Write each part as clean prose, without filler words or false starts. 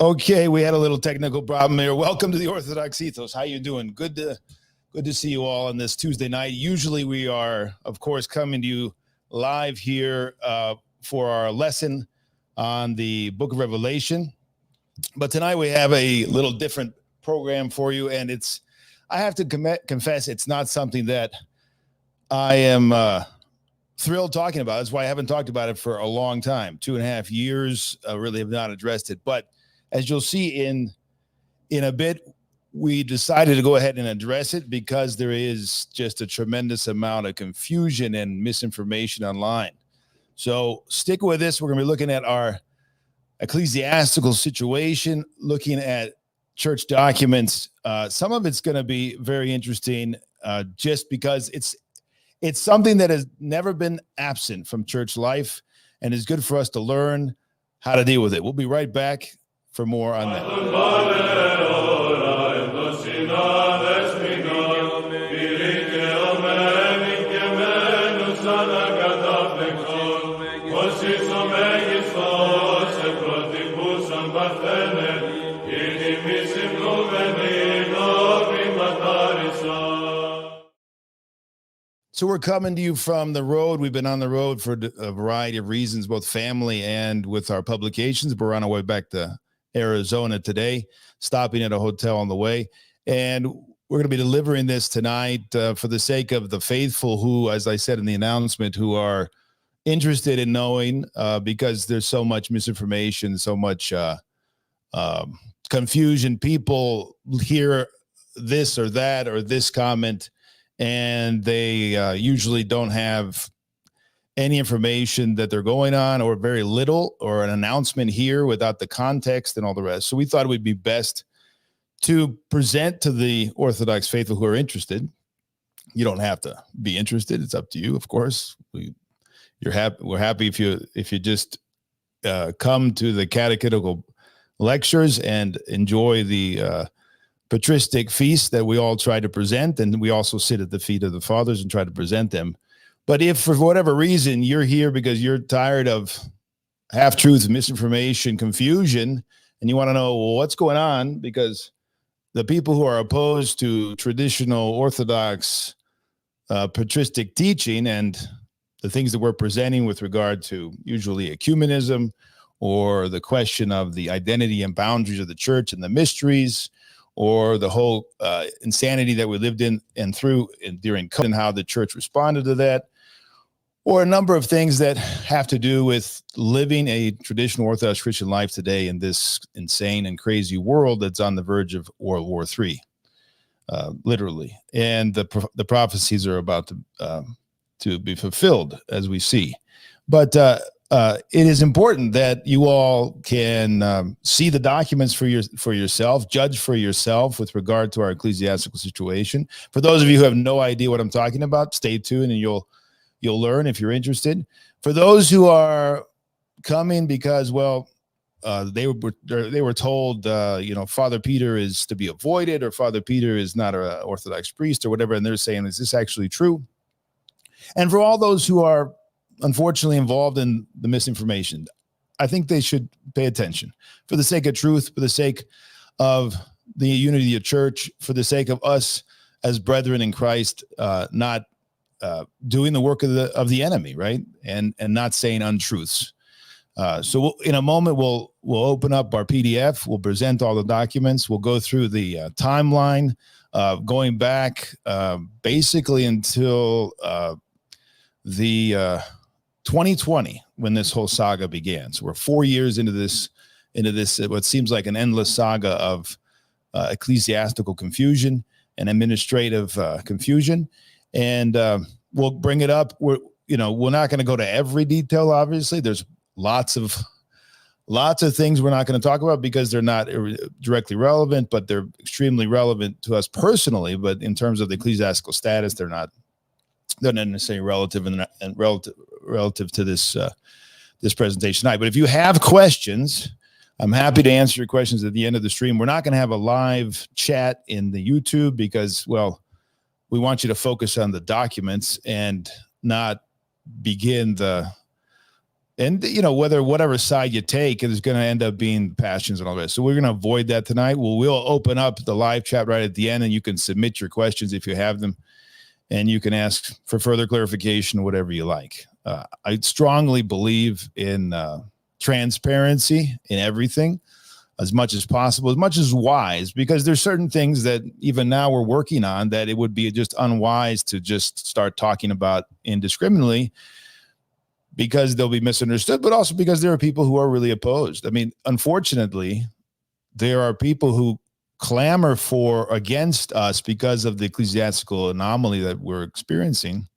Okay, we had a little technical problem here. Welcome to the Orthodox Ethos. How you doing? Good to see you all on this Tuesday night. Usually we are, of course, coming to you live here for our lesson on the book of Revelation. But tonight we have a little different program for you, and I have to confess, it's not something that I am thrilled talking about. That's why I haven't talked about it for a long time. 2.5 years, really have not addressed it. But as you'll see in a bit, we decided to go ahead and address it because there is just a tremendous amount of confusion and misinformation online. So stick with this. We're going to be looking at our ecclesiastical situation, looking at church documents. Some of it's going to be very interesting just because it's something that has never been absent from church life and is good for us to learn how to deal with it. We'll be right back for more on that. So we're coming to you from the road. We've been on the road for a variety of reasons, both family and with our publications. We're on our way back to Arizona today, stopping at a hotel on the way. And we're going to be delivering this tonight for the sake of the faithful who, as I said in the announcement, who are interested in knowing because there's so much misinformation, so much confusion. People hear this or that or this comment, and they usually don't have any information that they're going on, or very little, or an announcement here without the context and all the rest. So we thought it would be best to present to the Orthodox faithful who are interested. You don't have to be interested. It's up to you, of course. We're happy if you just come to the catechetical lectures and enjoy the patristic feast that we all try to present, and we also sit at the feet of the fathers and try to present them. But if for whatever reason you're here because you're tired of half-truths, misinformation, confusion, and you want to know, well, what's going on, because the people who are opposed to traditional Orthodox patristic teaching and the things that we're presenting with regard to usually ecumenism or the question of the identity and boundaries of the church and the mysteries, or the whole insanity that we lived in and through during COVID and how the church responded to that, or a number of things that have to do with living a traditional Orthodox Christian life today in this insane and crazy world that's on the verge of World War III, literally. And the prophecies are about to be fulfilled, as we see. But it is important that you all can see the documents for yourself, judge for yourself with regard to our ecclesiastical situation. For those of you who have no idea what I'm talking about, stay tuned and you'll learn if you're interested. For those who are coming because, well, they were told, Father Peter is to be avoided, or Father Peter is not an Orthodox priest, or whatever, and they're saying, is this actually true? And for all those who are unfortunately involved in the misinformation, I think they should pay attention for the sake of truth, for the sake of the unity of church, for the sake of us as brethren in Christ, not doing the work of the enemy, right? And not saying untruths. So in a moment, we'll open up our PDF. We'll present all the documents. We'll go through the timeline going back basically until the 2020, when this whole saga began. So we're 4 years into this, what seems like an endless saga of ecclesiastical confusion and administrative confusion. And we'll bring it up. We're not going to go to every detail, obviously. There's lots of things we're not going to talk about because they're not directly relevant, but they're extremely relevant to us personally. But in terms of the ecclesiastical status, they're not necessarily relative relative to this presentation tonight. But if you have questions, I'm happy to answer your questions at the end of the stream. We're not going to have a live chat in the YouTube because, well, we want you to focus on the documents and not begin the And, you know, whatever side you take, it is going to end up being passions and all that. So we're going to avoid that tonight. We'll open up the live chat right at the end, and you can submit your questions if you have them, and you can ask for further clarification, whatever you like. I strongly believe in transparency in everything as much as possible, as much as wise, because there's certain things that even now we're working on that it would be just unwise to just start talking about indiscriminately, because they'll be misunderstood, but also because there are people who are really opposed. I mean, unfortunately, there are people who clamor against us because of the ecclesiastical anomaly that we're experiencing,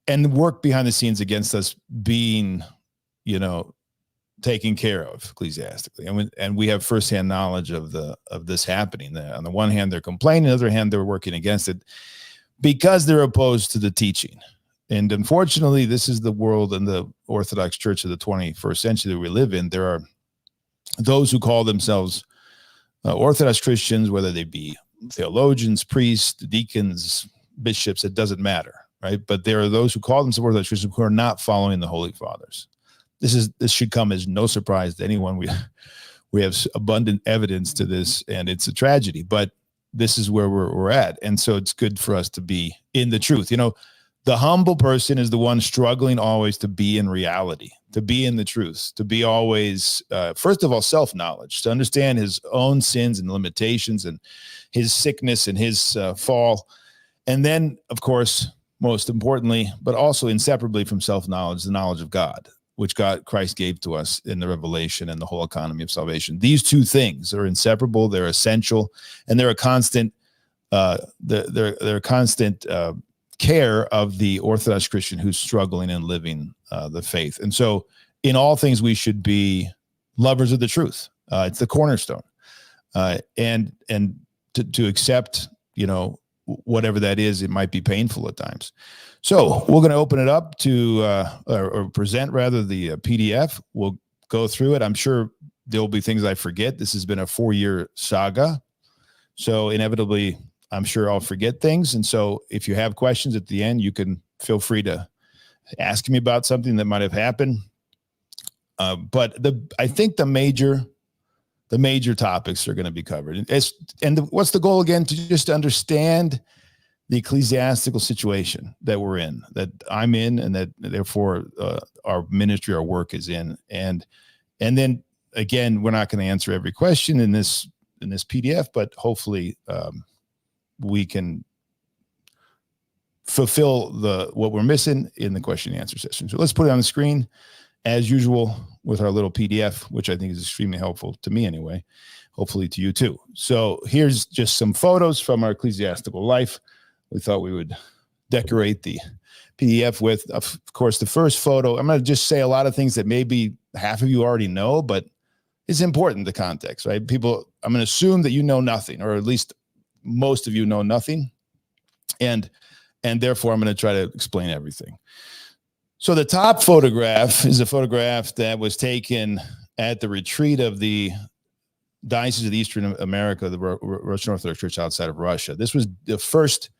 and work behind the scenes against us being, you know, taken care of ecclesiastically. And we have firsthand knowledge of this happening. On the one hand, they're complaining, on the other hand, they're working against it because they're opposed to the teaching. And unfortunately, this is the world and the Orthodox Church of the 21st century that we live in. There are those who call themselves Orthodox Christians, whether they be theologians, priests, deacons, bishops, it doesn't matter, right? But there are those who call themselves Orthodox Christians who are not following the Holy Fathers. This should come as no surprise to anyone. We have abundant evidence to this, and it's a tragedy, but this is where we're at. And so it's good for us to be in the truth. You know, the humble person is the one struggling always to be in reality, to be in the truth, to be always, first of all, self-knowledge, to understand his own sins and limitations and his sickness and his fall. And then, of course, most importantly, but also inseparably from self-knowledge, the knowledge of God, which Christ gave to us in the revelation and the whole economy of salvation. These two things are inseparable, they're essential, and they're a constant, they're constant care of the Orthodox Christian who's struggling and living the faith. And so in all things, we should be lovers of the truth. It's the cornerstone. And to accept, you know, whatever that is, it might be painful at times. So we're going to open it up to, or present rather, the PDF. We'll go through it. I'm sure there'll be things I forget. This has been a 4-year saga. So inevitably, I'm sure I'll forget things. And so if you have questions at the end, you can feel free to ask me about something that might have happened. But I think the major topics are going to be covered. What's the goal again? To just understand the ecclesiastical situation that we're in, that I'm in, and that therefore our ministry, our work is in. And then again, we're not going to answer every question in this PDF, but hopefully we can fulfill what we're missing in the question and answer session. So let's put it on the screen as usual with our little PDF, which I think is extremely helpful to me anyway, hopefully to you too. So here's just some photos from our ecclesiastical life. We thought we would decorate the PDF with, of course, the first photo. I'm going to just say a lot of things that maybe half of you already know, but it's important, the context, right? I'm going to assume that you know nothing, or at least most of you know nothing. And therefore I'm going to try to explain everything. So the top photograph is a photograph that was taken at the retreat of the Diocese of Eastern America, the Russian Orthodox Church outside of Russia. This was the first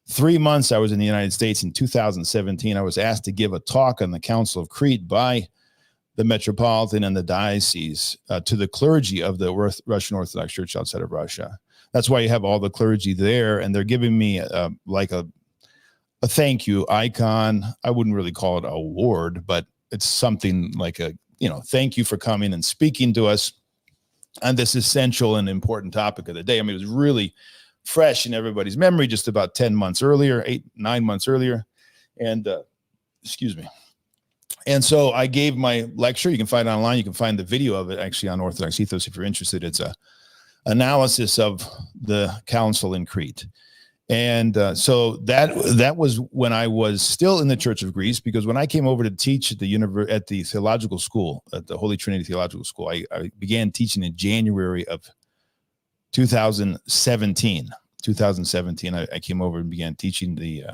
3 months I was in the United States in 2017. I was asked to give a talk on the Council of Crete by the Metropolitan and the Diocese to the clergy of the Russian Orthodox Church outside of Russia. That's why you have all the clergy there, and they're giving me like a thank you icon. I wouldn't really call it an award, but it's something like thank you for coming and speaking to us on this essential and important topic of the day. I mean, it was really fresh in everybody's memory just about 10 months earlier, 9 months earlier. And excuse me. And so I gave my lecture. You can find it online. You can find the video of it actually on Orthodox Ethos if you're interested. It's a analysis of the council in Crete. And so that was when I was still in the Church of Greece, because when I came over to teach at the theological school, at the Holy Trinity Theological School, I began teaching in January of 2017. I came over and began teaching the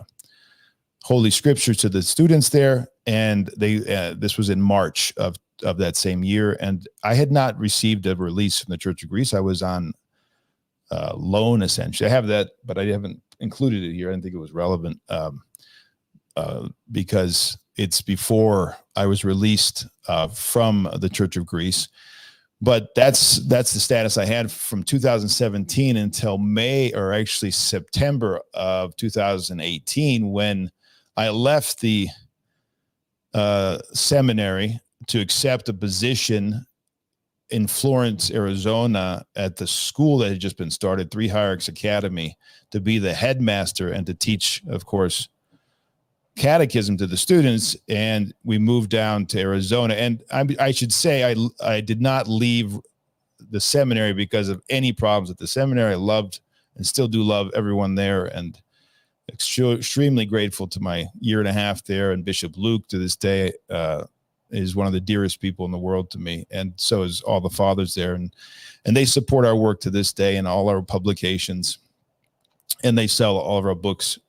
Holy Scriptures to the students there, and this was in March of that same year, and I had not received a release from the Church of Greece. I was on loan, essentially. I have that, but I haven't included it here. I didn't think it was relevant because it's before I was released from the Church of Greece. But that's the status I had from 2017 until May, or actually September of 2018, when I left the seminary to accept a position in Florence, Arizona, at the school that had just been started, Three Hierarchs Academy, to be the headmaster and to teach, of course, catechism to the students. And we moved down to Arizona. And I should say I did not leave the seminary because of any problems at the seminary. I loved and still do love everyone there, and extremely grateful to my year and a half there. And Bishop Luke, to this day, is one of the dearest people in the world to me, and so is all the fathers there, and they support our work to this day and all our publications, and they sell all of our books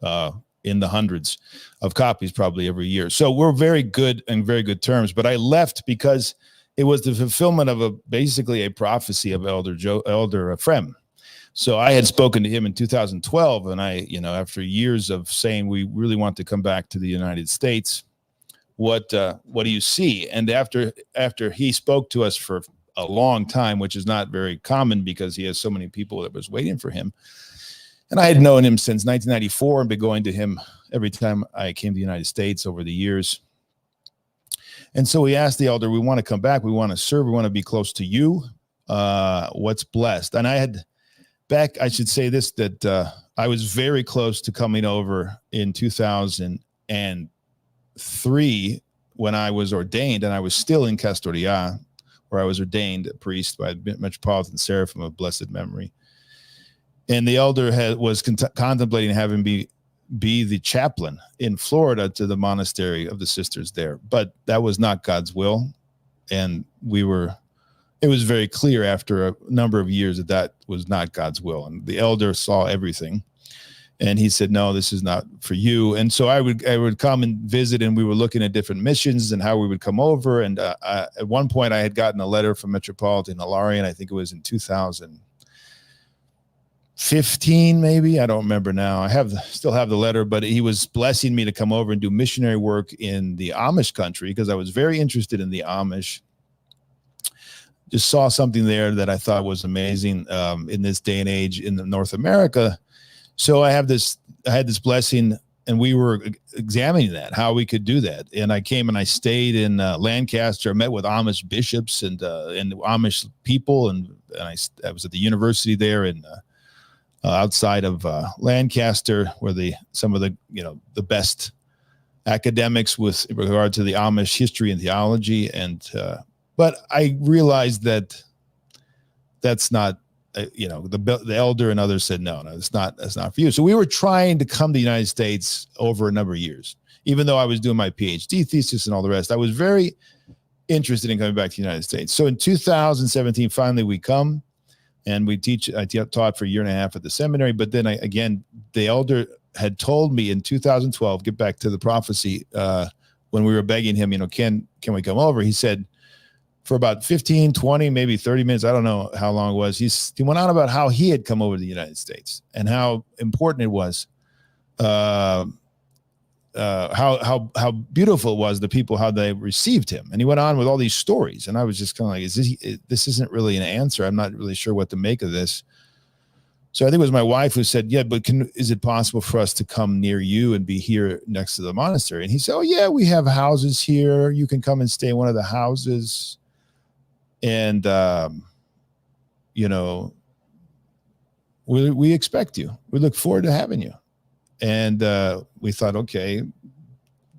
in the hundreds of copies probably every year. So we're very good and very good terms. But I left because it was the fulfillment of basically a prophecy of Elder Frem. So I had spoken to him in 2012, and after years of saying we really want to come back to the United States, what do you see? And after he spoke to us for a long time, which is not very common because he has so many people that was waiting for him. And I had known him since 1994 and been going to him every time I came to the United States over the years. And so we asked the elder, we want to come back. We want to serve. We want to be close to you. What's blessed? And I should say this, that I was very close to coming over in 2003 when I was ordained, and I was still in Castoria, where I was ordained a priest by Metropolitan Seraphim of blessed memory. And the elder was contemplating having be the chaplain in Florida to the monastery of the sisters there, but that was not God's will. And it was very clear after a number of years that was not God's will. And the elder saw everything, and he said, no, this is not for you. And so I would come and visit, and we were looking at different missions and how we would come over. And at one point I had gotten a letter from Metropolitan Hilarion. I think it was in 2015, maybe. I don't remember now. I still have the letter, but he was blessing me to come over and do missionary work in the Amish country, because I was very interested in the Amish. Just saw something there that I thought was amazing in this day and age in North America. So I had this blessing, and we were examining that, how we could do that. And I came and I stayed in Lancaster. I met with Amish bishops and Amish people, and I was at the university there in outside of Lancaster, where some of the best academics with regard to the Amish history and theology. And but I realized that that's not, the elder and others said, no, that's not for you. So we were trying to come to the United States over a number of years, even though I was doing my PhD thesis and all the rest. I was very interested in coming back to the United States. So in 2017, finally we come, and we teach. I taught for a year and a half at the seminary, but then the elder had told me in 2012, get back to the prophecy, when we were begging him, can we come over? He said, for about 15, 20, maybe 30 minutes, I don't know how long it was, he went on about how he had come over to the United States and how important it was, how beautiful it was, the people, how they received him. And he went on with all these stories, and I was just kind of like, this isn't really an answer. I'm not really sure what to make of this. So I think it was my wife who said, yeah, but is it possible for us to come near you and be here next to the monastery? And he said, oh yeah, we have houses here. You can come and stay in one of the houses. And, we expect you. We look forward to having you. And we thought, okay,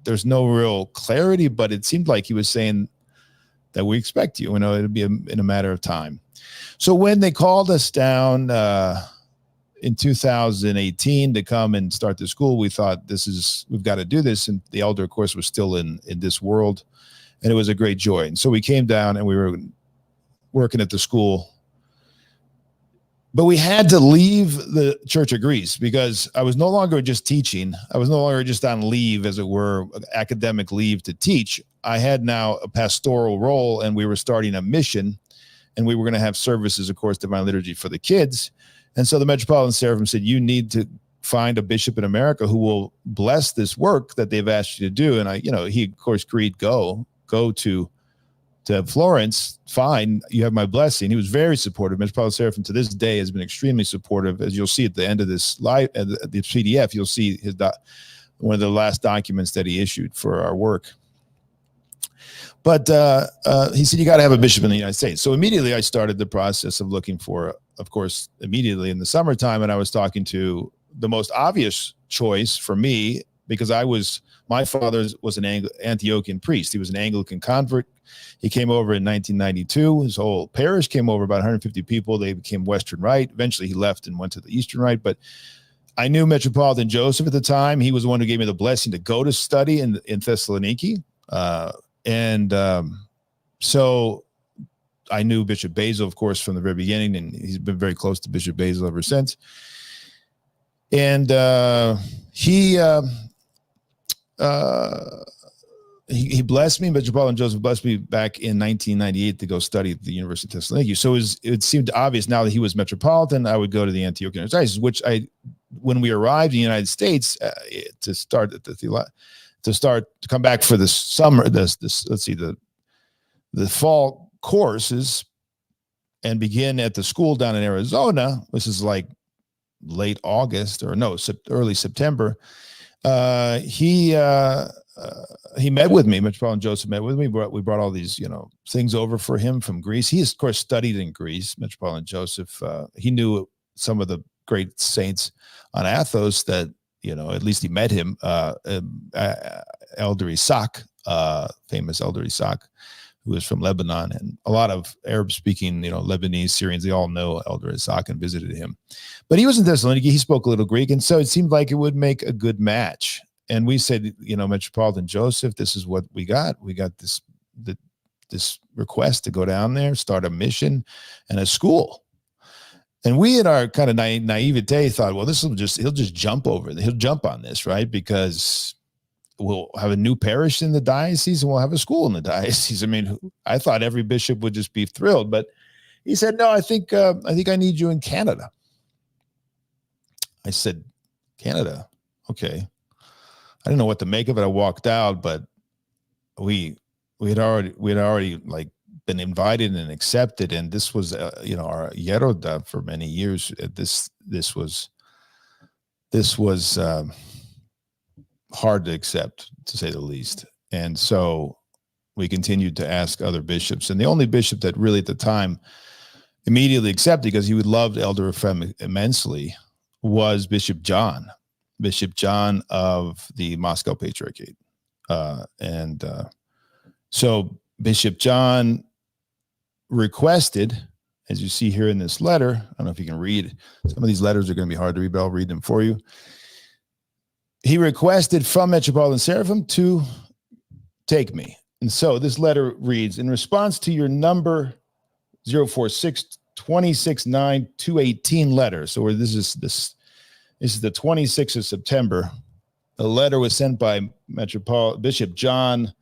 there's no real clarity, but it seemed like he was saying that we expect you. It'll be in a matter of time. So when they called us down in 2018 to come and start the school, we thought we've got to do this. And the elder, of course, was still in this world, and it was a great joy. And so we came down, and we were working at the school, but we had to leave the Church of Greece because I was no longer just teaching. I was no longer just on leave, as it were, academic leave to teach. I had now a pastoral role, and we were starting a mission, and we were going to have services, of course, divine liturgy for the kids. And so the Metropolitan Seraphim said, you need to find a bishop in America who will bless this work that they've asked you to do. And he of course agreed, go to Florence, fine, you have my blessing. He was very supportive. Metropolitan Seraphim to this day has been extremely supportive. As you'll see at the end of this live, the PDF, you'll see one of the last documents that he issued for our work. But he said, you got to have a bishop in the United States. So immediately I started the process of looking for, of course, immediately in the summertime, and I was talking to the most obvious choice for me, because my father was an Antiochian priest. He was an Anglican convert. He came over in 1992. His whole parish came over, about 150 people. They became Western Rite. Eventually he left and went to the Eastern Rite. But I knew Metropolitan Joseph at the time. He was the one who gave me the blessing to go to study in Thessaloniki. So I knew Bishop Basil, of course, from the very beginning, and he's been very close to Bishop Basil ever since. And he blessed me. Metropolitan Joseph blessed me back in 1998 to go study at the University of Thessaloniki. So it seemed obvious now that he was Metropolitan, I would go to the Antiochian Diocese, which when we arrived in the United States to come back for the summer, the fall courses, and begin at the school down in Arizona. This is like late August, or no, early September. He met with me. Metropolitan Joseph met with me. We brought all these, things over for him from Greece. He, of course, studied in Greece. Metropolitan Joseph. He knew some of the great saints on Athos that, at least he met him. Elder Isaac, famous Elder Isaac, who is from Lebanon, and a lot of Arab-speaking, Lebanese, Syrians, they all know Elder Isaac and visited him. But he was in Thessaloniki. He spoke a little Greek, and so it seemed like it would make a good match. And we said, Metropolitan Joseph, this is what we got. We got this request to go down there, start a mission and a school. And we, in our kind of naivete, thought, well, he'll just jump over. He'll jump on this, right? Because we'll have a new parish in the diocese and we'll have a school in the diocese. I mean, I thought every bishop would just be thrilled, but he said, no, I think I need you in Canada. I said, Canada? Okay. I didn't know what to make of it. I walked out, but we had already like been invited and accepted, and this was our Yeroda for many years. This was hard to accept, to say the least. And so we continued to ask other bishops, and the only bishop that really at the time immediately accepted, because he loved Elder Ephraim immensely, was Bishop John of the Moscow Patriarchate. So Bishop John requested, as you see here in this letter, I don't know if you can read, some of these letters are going to be hard to read, but I'll read them for you. He requested from Metropolitan Seraphim to take me. And so this letter reads, in response to your number 046-269-218 letter. So this is the 26th of September. A letter was sent by Bishop John,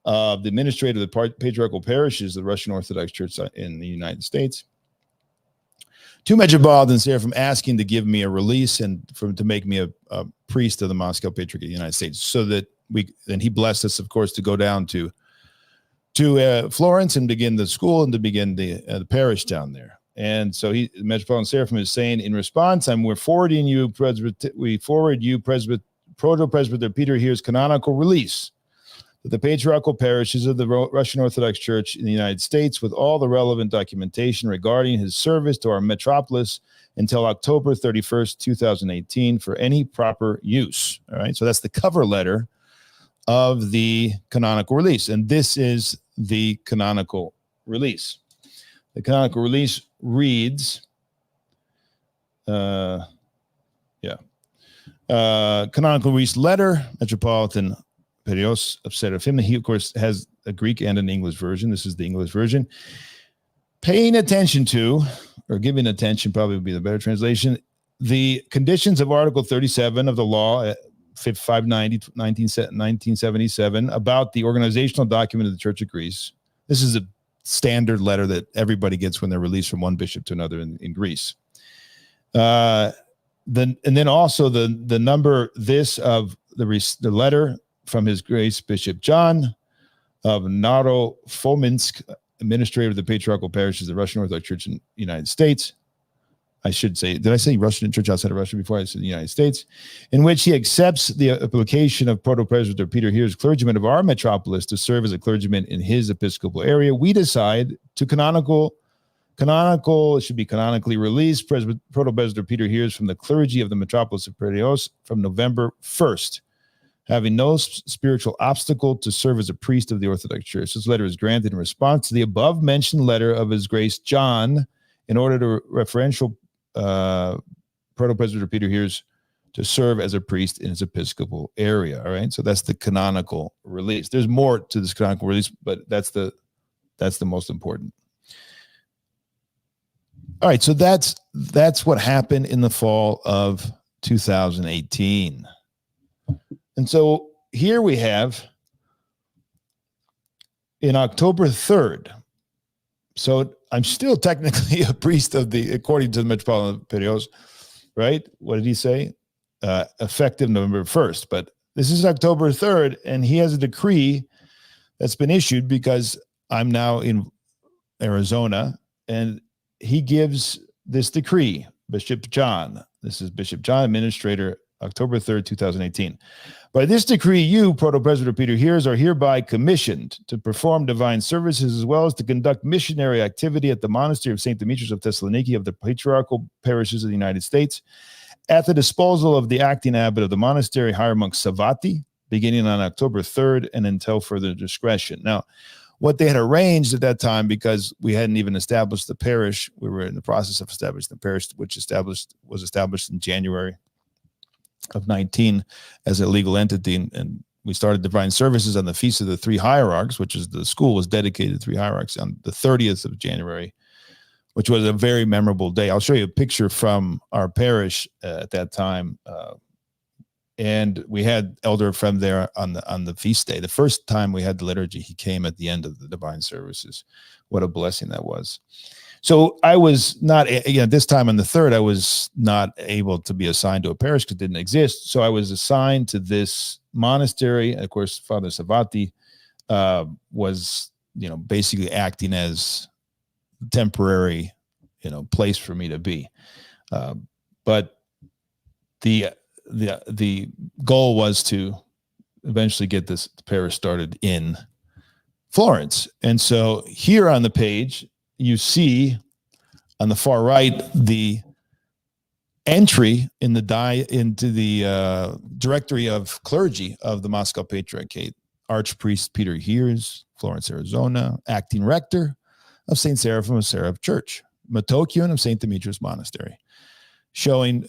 the administrator of the patriarchal parishes of the Russian Orthodox Church in the United States, to Metropolitan Seraphim, asking to give me a release and to make me a priest of the Moscow Patriarchate of the United States. So that he blessed us, of course, to go down to Florence and begin the school and to begin the parish down there. And so Metropolitan Seraphim is saying, in response, we forward you Proto-Presbyter Peter Heers' canonical release to the patriarchal parishes of the Russian Orthodox Church in the United States, with all the relevant documentation regarding his service to our metropolis until October 31st, 2018, for any proper use. All right, so that's the cover letter of the canonical release, and this is the canonical release. The canonical release reads, canonical release letter, Metropolitan Perios of Seraphim. He, of course, has a Greek and an English version. This is the English version. Paying attention to, or giving attention probably would be the better translation, the conditions of Article 37 of the law, 590, 1977, about the organizational document of the Church of Greece. This is a standard letter that everybody gets when they're released from one bishop to another in Greece. The then also the number this of the letter from His Grace Bishop John of Narofominsk, administrator of the Patriarchal Parishes of the Russian Orthodox Church in the United States. I should say, did I say Russian church outside of Russia before I said the United States? In which he accepts the application of Proto-Presbyter Peter Heers, clergyman of our metropolis, to serve as a clergyman in his episcopal area. We decide to it should be canonically released Proto-Presbyter Peter Heers from the clergy of the metropolis of Piraeus from November 1st, having no spiritual obstacle to serve as a priest of the Orthodox Church. This letter is granted in response to the above-mentioned letter of His Grace John in order to referential Proto-Presbyter Peter Heers to serve as a priest in his episcopal area. All right, so that's the canonical release. There's more to this canonical release, but that's the most important. All right, so that's what happened in the fall of 2018. And so here we have in October 3rd. So I'm still technically a priest according to the Metropolitan of Piraeus, right? What did he say? Effective November 1st. But this is October 3rd, and he has a decree that's been issued because I'm now in Arizona, and he gives this decree, Bishop John. This is Bishop John, administrator, October 3rd, 2018. By this decree, you, Proto-Presbyter Peter Heers, are hereby commissioned to perform divine services as well as to conduct missionary activity at the monastery of St. Demetrius of Thessaloniki of the Patriarchal Parishes of the United States at the disposal of the acting abbot of the monastery, Higher Monk Savati, beginning on October 3rd and until further discretion. Now, what they had arranged at that time, because we hadn't even established the parish, we were in the process of establishing the parish, which was established in January of 19 as a legal entity, and we started divine services on the Feast of the Three Hierarchs, which is the school was dedicated to three hierarchs on the 30th of January, which was a very memorable day. I'll show you a picture from our parish at that time, and we had Elder Ephraim there on the feast day. The first time we had the liturgy, he came at the end of the divine services. What a blessing that was. So I was not, this time on the 3rd, I was not able to be assigned to a parish because it didn't exist. So I was assigned to this monastery. And of course, Father Savati was, basically acting as temporary, place for me to be. But the goal was to eventually get this parish started in Florence. And so here on the page, you see on the far right the entry into the directory of clergy of the Moscow Patriarchate. Archpriest Peter Heers, Florence, Arizona, acting rector of St. Seraphim of Seraph Church, Matokian of St. Demetrius Monastery, showing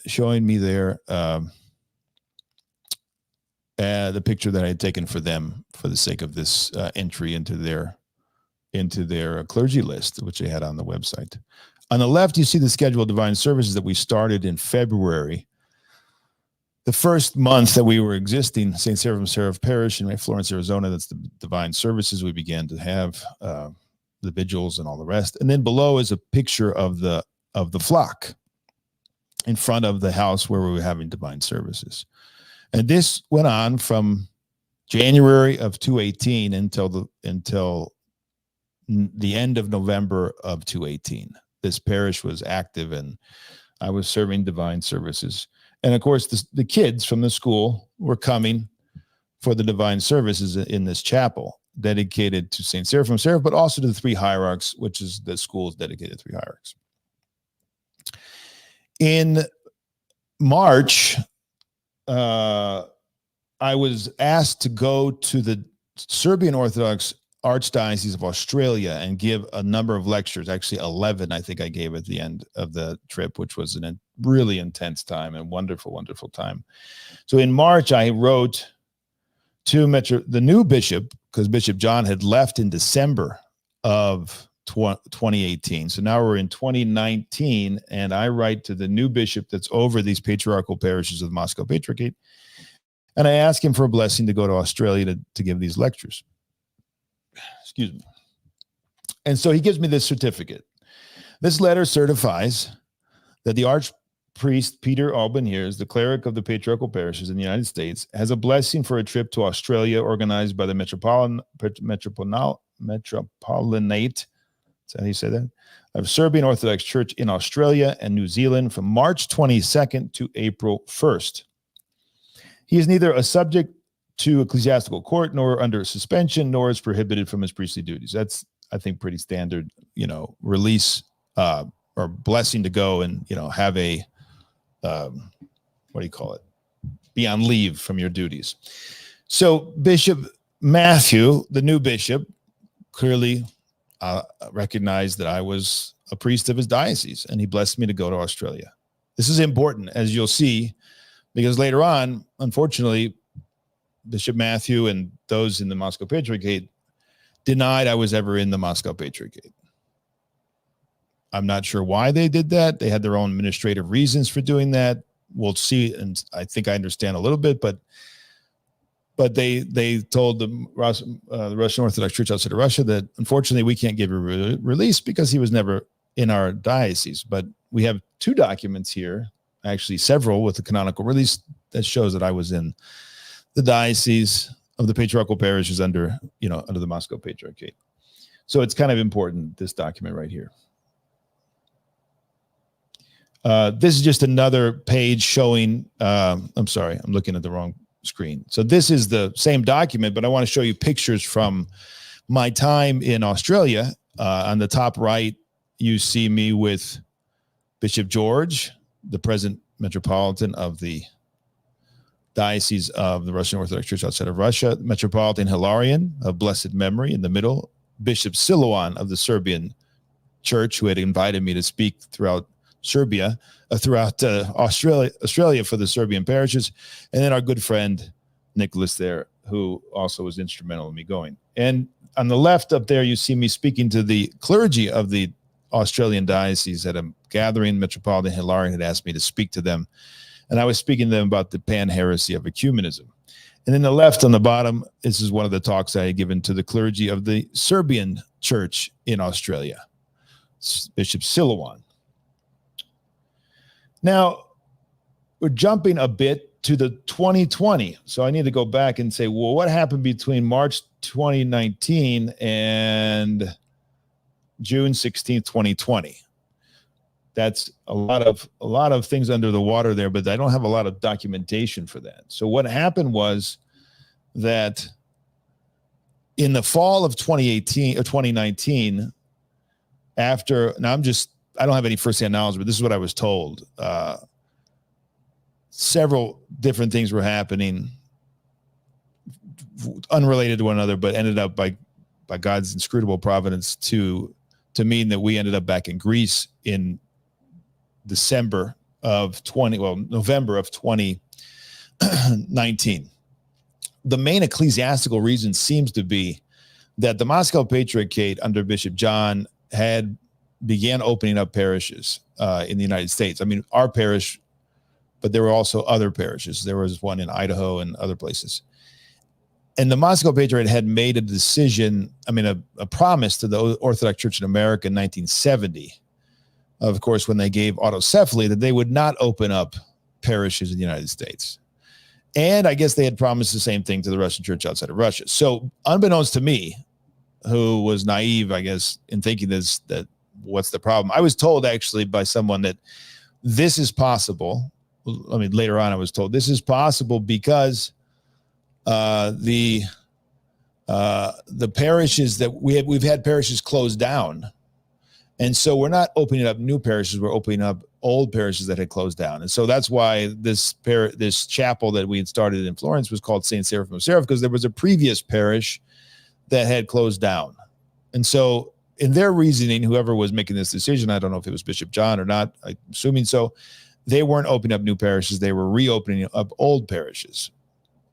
me there the picture that I had taken for them for the sake of this entry into their clergy list, which they had on the website. On the left, you see the schedule of divine services that we started in February. The first month that we were existing, St. Seraphim Seraph Parish in Florence, Arizona, that's the divine services. We began to have the vigils and all the rest. And then below is a picture of the flock in front of the house where we were having divine services. And this went on from January of 2018 until the end of November of 2018. This parish was active, and I was serving divine services. And of course, the kids from the school were coming for the divine services in this chapel dedicated to St. Seraphim Seraph, but also to the three hierarchs, which is the school's dedicated to three hierarchs. In March, I was asked to go to the Serbian Orthodox Archdiocese of Australia and give a number of lectures, actually 11, I think I gave at the end of the trip, which was a really intense time and wonderful, wonderful time. So in March, I wrote to the new bishop, because Bishop John had left in December of 2018. So now we're in 2019, and I write to the new bishop that's over these patriarchal parishes of the Moscow Patriarchate, and I ask him for a blessing to go to Australia to give these lectures. Excuse me. And so he gives me this certificate. This letter certifies that the priest Peter Alban Heers, the cleric of the patriarchal parishes in the United States, has a blessing for a trip to Australia organized by the Metropolitanate, is that how you say that? Of Serbian Orthodox Church in Australia and New Zealand from March 22nd to April 1st. He is neither a subject to ecclesiastical court nor under suspension, nor is prohibited from his priestly duties. That's, I think, pretty standard, release or blessing to go and, have a, be on leave from your duties. So Bishop Matthew, the new bishop, clearly recognized that I was a priest of his diocese, and he blessed me to go to Australia. This is important, as you'll see, because later on, unfortunately, Bishop Matthew and those in the Moscow Patriarchate denied I was ever in the Moscow Patriarchate. I'm not sure why they did that. They had their own administrative reasons for doing that. We'll see, and I think I understand a little bit, but they told the Russian Orthodox Church outside of Russia that unfortunately we can't give a release because he was never in our diocese. But we have two documents here, actually several, with the canonical release that shows that I was in the diocese of the patriarchal parishes under the Moscow Patriarchate. So it's kind of important, this document right here. This is just another page showing, I'm sorry, I'm looking at the wrong screen. So this is the same document, but I want to show you pictures from my time in Australia. On the top right, you see me with Bishop George, the present Metropolitan of the Diocese of the Russian Orthodox Church outside of Russia, Metropolitan Hilarion of blessed memory in the middle, Bishop Silouan of the Serbian Church, who had invited me to speak throughout Serbia, throughout Australia for the Serbian parishes, and then our good friend Nicholas there, who also was instrumental in me going. And on the left up there, you see me speaking to the clergy of the Australian diocese at a gathering. Metropolitan Hilarion had asked me to speak to them, and I was speaking to them about the pan-heresy of ecumenism. And then the left on the bottom, this is one of the talks I had given to the clergy of the Serbian Church in Australia, Bishop Silouan. Now, we're jumping a bit to the 2020. So I need to go back and say, well, what happened between March 2019 and June 16th, 2020? That's a lot of things under the water there, but I don't have a lot of documentation for that. So what happened was that in the fall of 2018 or 2019, I don't have any firsthand knowledge, but this is what I was told. Several different things were happening unrelated to one another, but ended up by God's inscrutable providence to mean that we ended up back in Greece in November of 2019. The main ecclesiastical reason seems to be that the Moscow Patriarchate under Bishop John began opening up parishes in the United States. I mean, our parish, but there were also other parishes. There was one in Idaho and other places. And the Moscow Patriarchate had made a decision, a promise to the Orthodox Church in America in 1970, of course, when they gave autocephaly, that they would not open up parishes in the United States. And I guess they had promised the same thing to the Russian Church outside of Russia. So unbeknownst to me, who was naive, I guess, in thinking that what's the problem? I was told actually by someone that this is possible. Later on I was told this is possible because the parishes that we've had parishes closed down. And so we're not opening up new parishes, we're opening up old parishes that had closed down. And so that's why this chapel that we had started in Florence was called St. Seraphim of Seraph, because there was a previous parish that had closed down. And so in their reasoning, whoever was making this decision, I don't know if it was Bishop John or not, I'm assuming so, they weren't opening up new parishes, they were reopening up old parishes.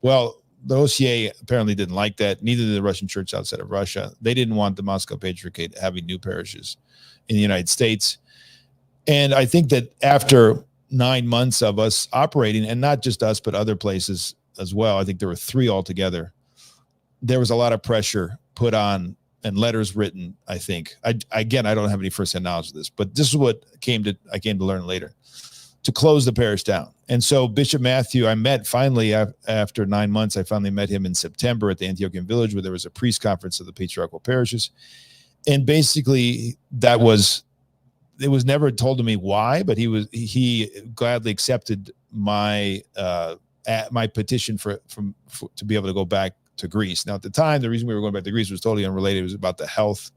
Well, the OCA apparently didn't like that, neither did the Russian Church outside of Russia. They didn't want the Moscow Patriarchate having new parishes in the United States. And I think that after 9 months of us operating, and not just us, but other places as well, I think there were 3 altogether, there was a lot of pressure put on and letters written, I think. I don't have any firsthand knowledge of this, but this is what I came to learn later, to close the parish down. And so Bishop Matthew, I met finally after 9 months, I finally met him in September at the Antiochian Village, where there was a priest conference of the patriarchal parishes. And basically it was never told to me why, but he gladly accepted my petition to be able to go back to Greece. Now, at the time, the reason we were going back to Greece was totally unrelated. It was about the health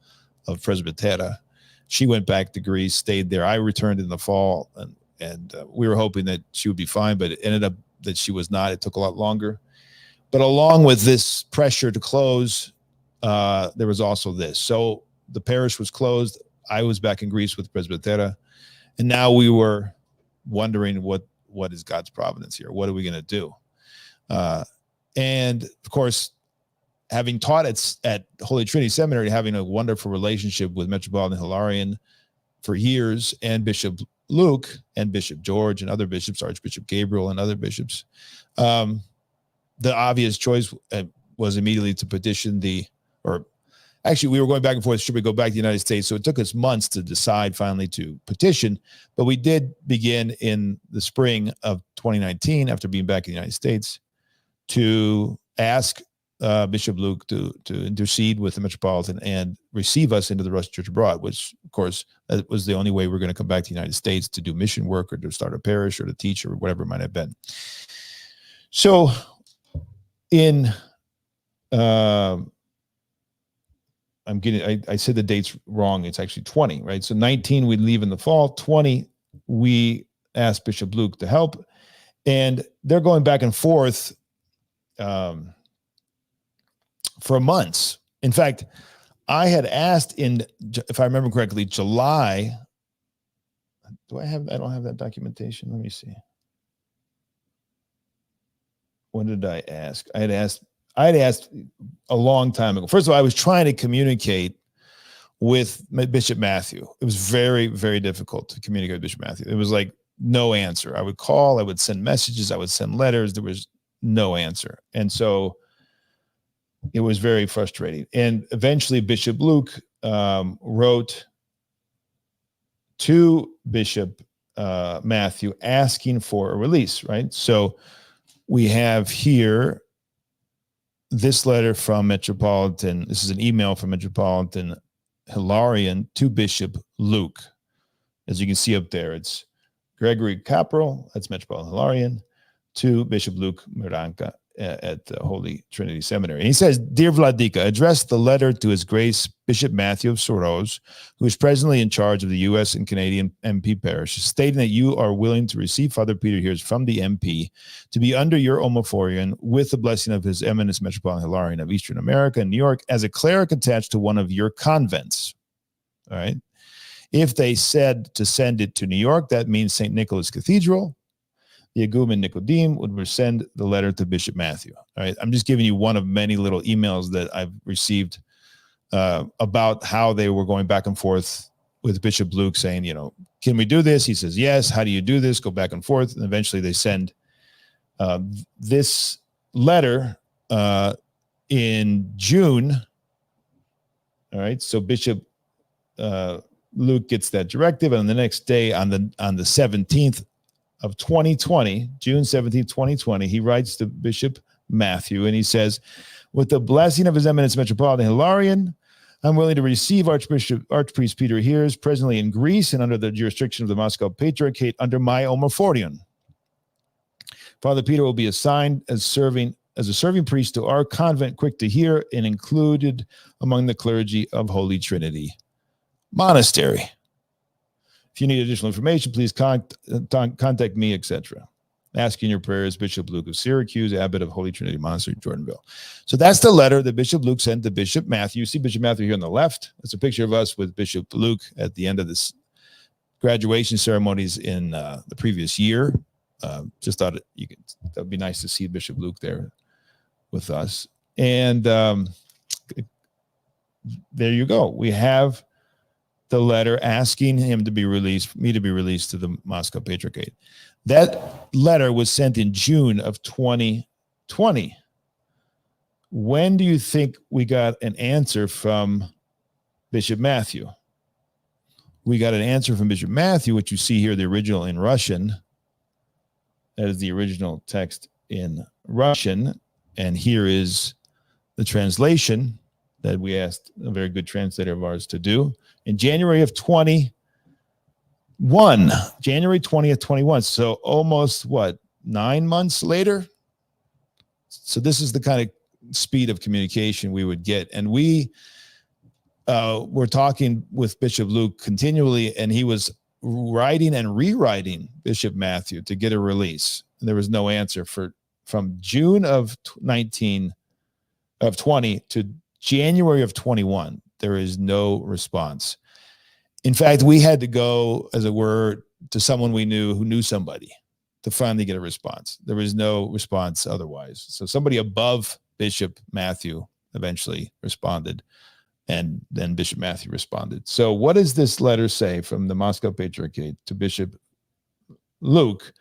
of Presbytera. She went back to Greece, stayed there. I returned in the fall, and we were hoping that she would be fine, but it ended up that she was not. It took a lot longer. But along with this pressure to close, there was also this. So the parish was closed. I was back in Greece with Presbytera, and now we were wondering what is God's providence here? What are we going to do? And of course, having taught at Holy Trinity Seminary, having a wonderful relationship with Metropolitan Hilarion for years, and Bishop Luke and Bishop George and other bishops, Archbishop Gabriel and other bishops, the obvious choice was immediately to petition actually, we were going back and forth, should we go back to the United States? So it took us months to decide finally to petition, but we did begin in the spring of 2019, after being back in the United States, to ask Bishop Luke to intercede with the Metropolitan and receive us into the Russian Church abroad, which, of course, that was the only way we were going to come back to the United States to do mission work or to start a parish or to teach or whatever it might have been. So I said the dates wrong. It's actually 20, right? So 19, we'd leave in the fall. 20, we asked Bishop Luke to help. And they're going back and forth for months. In fact, I had asked if I remember correctly, July. I don't have that documentation. Let me see. When did I ask? I had asked a long time ago. First of all, I was trying to communicate with Bishop Matthew. It was very, very difficult to communicate with Bishop Matthew. It was like no answer. I would call, I would send messages, I would send letters. There was no answer. And so it was very frustrating. And eventually Bishop Luke wrote to Bishop Matthew asking for a release, right? So we have here this letter from Metropolitan. This is an email from Metropolitan Hilarion to Bishop Luke. As you can see up there, it's Gregory Caprol, that's Metropolitan Hilarion, to Bishop Luke Miranka at the Holy Trinity Seminary. And he says, "Dear Vladika, address the letter to His Grace Bishop Matthew of Soros, who is presently in charge of the U.S. and Canadian MP parishes, stating that you are willing to receive Father Peter Heers from the MP to be under your omophorion with the blessing of His Eminence Metropolitan Hilarion of Eastern America and New York as a cleric attached to one of your convents." All right. If they said to send it to New York, that means St. Nicholas Cathedral. The Igumen Nicodeme would send the letter to Bishop Matthew. All right. I'm just giving you one of many little emails that I've received about how they were going back and forth with Bishop Luke saying, can we do this? He says, yes. How do you do this? Go back and forth. And eventually they send this letter in June. All right. So Bishop Luke gets that directive. And on the next day, on the 17th of 2020, June 17th, 2020, he writes to Bishop Matthew and he says, "With the blessing of His Eminence Metropolitan Hilarion, I'm willing to receive Archpriest Peter Heers, presently in Greece and under the jurisdiction of the Moscow Patriarchate, under my omophorion. Father Peter will be assigned as a serving priest to our convent, quick to hear, and included among the clergy of Holy Trinity Monastery. If you need additional information, please contact me, etc. Asking your prayers, Bishop Luke of Syracuse, Abbot of Holy Trinity Monastery, Jordanville." So that's the letter that Bishop Luke sent to Bishop Matthew. You see Bishop Matthew here on the left. That's a picture of us with Bishop Luke at the end of this graduation ceremonies in the previous year. Just thought that'd be nice to see Bishop Luke there with us. And there you go. We have the letter asking him to be released, me to be released to the Moscow Patriarchate. That letter was sent in June of 2020. When do you think we got an answer from Bishop Matthew? We got an answer from Bishop Matthew, which you see here, the original in Russian, That is the original text in Russian. And here is the translation that we asked a very good translator of ours to do. In January of 21, January 20th, 21. So almost, 9 months later? So this is the kind of speed of communication we would get. And we were talking with Bishop Luke continually, and he was writing and rewriting Bishop Matthew to get a release. And there was no answer from June of 20 to January of 21. There is no response. In fact, we had to go, as it were, to someone we knew who knew somebody to finally get a response. There was no response otherwise. So somebody above Bishop Matthew eventually responded, and then Bishop Matthew responded. So what does this letter say from the Moscow Patriarchate to Bishop Luke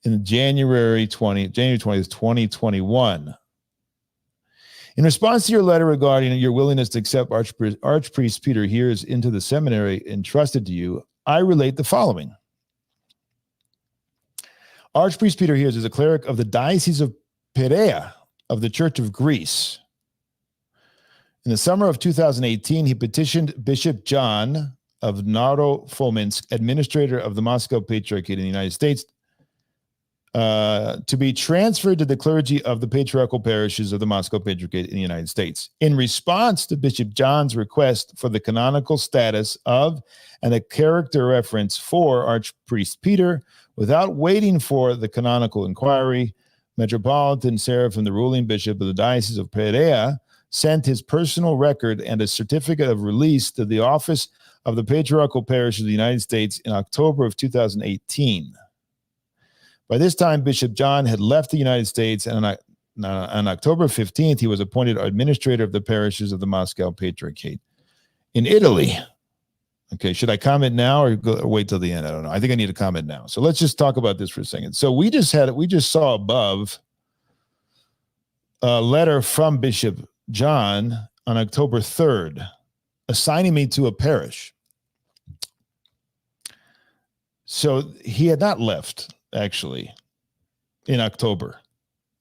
in January 20th, 2021? In response to your letter regarding your willingness to accept Archpriest Peter Heers into the seminary entrusted to you, I relate the following. Archpriest Peter Heers is a cleric of the Diocese of Perea of the Church of Greece. In the summer of 2018, he petitioned Bishop John of Narofominsk, administrator of the Moscow Patriarchate in the United States, to be transferred to the clergy of the patriarchal parishes of the Moscow Patriarchate in the United States. In response to Bishop John's request for the canonical status of and a character reference for Archpriest Peter, without waiting for the canonical inquiry, Metropolitan Seraphim, the ruling bishop of the Diocese of Perea, sent his personal record and a certificate of release to the office of the patriarchal parish of the United States in October of 2018. By this time, Bishop John had left the United States, and on October 15th, he was appointed administrator of the parishes of the Moscow Patriarchate in Italy. Okay, should I comment now or wait till the end? I don't know. I think I need to comment now. So let's just talk about this for a second. So we just saw above a letter from Bishop John on October 3rd, assigning me to a parish. So he had not left, actually, in October.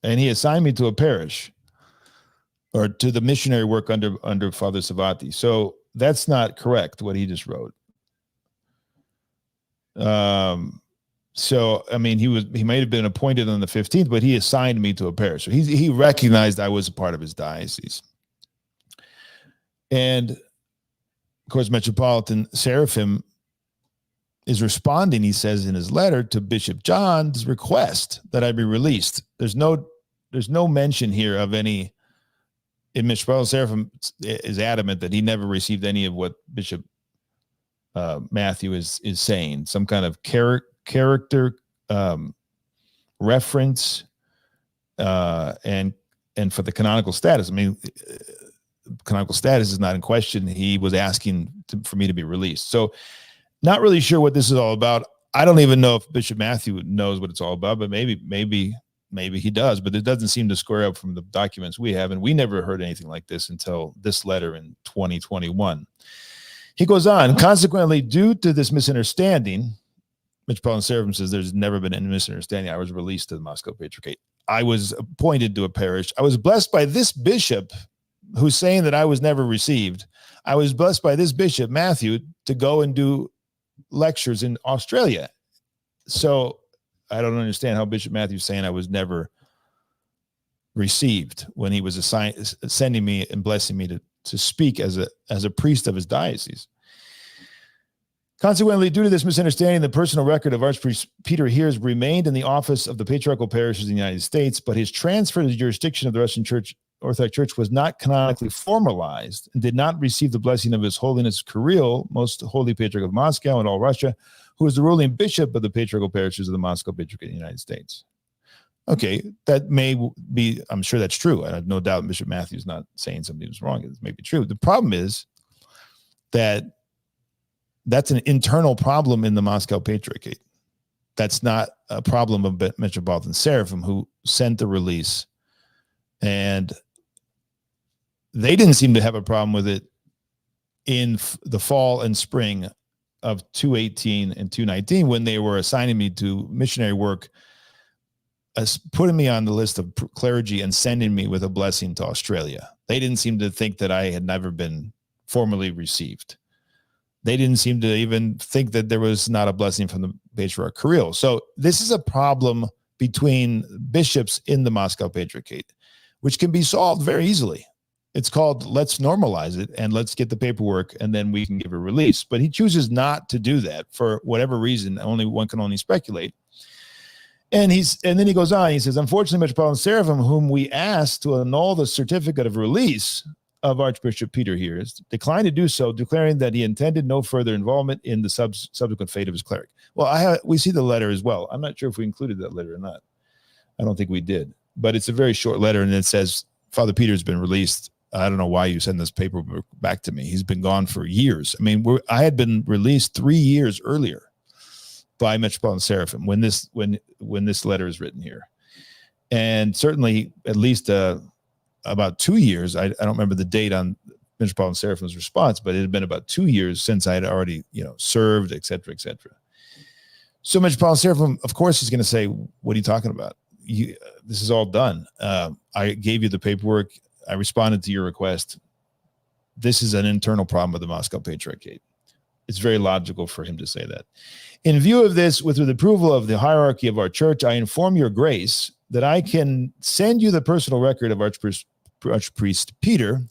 And he assigned me to a parish, or to the missionary work under Father Savati. So that's not correct, what he just wrote. So, I mean, he might have been appointed on the 15th, but he assigned me to a parish. So he recognized I was a part of his diocese. And, of course, Metropolitan Seraphim is responding, he says in his letter, to Bishop John's request that I be released. There's no mention here of any. And Metropolitan Seraphim is adamant that he never received any of what Bishop Matthew is saying, some kind of character reference, and for the canonical status. I mean, canonical status is not in question. He was asking for me to be released. So not really sure what this is all about. I don't even know if Bishop Matthew knows what it's all about, but maybe he does, but it doesn't seem to square up from the documents we have, and we never heard anything like this until this letter in 2021. He goes on, consequently, due to this misunderstanding, Metropolitan Seraphim says there's never been any misunderstanding. I was released to the Moscow Patriarchate. I was appointed to a parish. I was blessed by this bishop who's saying that I was never received. I was blessed by this Bishop Matthew to go and do lectures in Australia. So I don't understand how Bishop Matthew's saying I was never received when he was sending me and blessing me to speak as a priest of his diocese. Consequently, due to this misunderstanding, the personal record of Archpriest Peter Heers remained in the office of the patriarchal parishes in the United States, but his transfer to the jurisdiction of the Russian Orthodox Church was not canonically formalized and did not receive the blessing of His Holiness Kirill, Most Holy Patriarch of Moscow and all Russia, who is the ruling bishop of the patriarchal parishes of the Moscow Patriarchate in the United States. Okay, that may be, I'm sure that's true. I have no doubt Bishop Matthew's not saying something was wrong. It may be true. The problem is that that's an internal problem in the Moscow Patriarchate. That's not a problem of Metropolitan Seraphim, who sent the release. And they didn't seem to have a problem with it in the fall and spring of 2018 and 2019 when they were assigning me to missionary work putting me on the list of clergy and sending me with a blessing to Australia. They didn't seem to think that I had never been formally received. They didn't seem to even think that there was not a blessing from the Patriarch Kirill. So this is a problem between bishops in the Moscow Patriarchate, which can be solved very easily. It's called, let's normalize it and let's get the paperwork and then we can give a release. But he chooses not to do that for whatever reason. One can only speculate. And then he goes on, he says, unfortunately, Metropolitan Seraphim, whom we asked to annul the certificate of release of Archbishop Peter Heers, declined to do so, declaring that he intended no further involvement in the subsequent fate of his cleric. Well, we see the letter as well. I'm not sure if we included that letter or not. I don't think we did, but it's a very short letter, and it says, Father Peter's been released. I don't know why you send this paperwork back to me. He's been gone for years. I mean, I had been released 3 years earlier by Metropolitan Seraphim when this letter is written here. And certainly at least about 2 years, I don't remember the date on Metropolitan Seraphim's response, but it had been about 2 years since I had already, served, et cetera, et cetera. So Metropolitan Seraphim, of course, is going to say, what are you talking about? This is all done. I gave you the paperwork. I responded to your request. This is an internal problem of the Moscow Patriarchate. It's very logical for him to say that. In view of this, with the approval of the hierarchy of our church, I inform your grace that I can send you the personal record of Archpriest Peter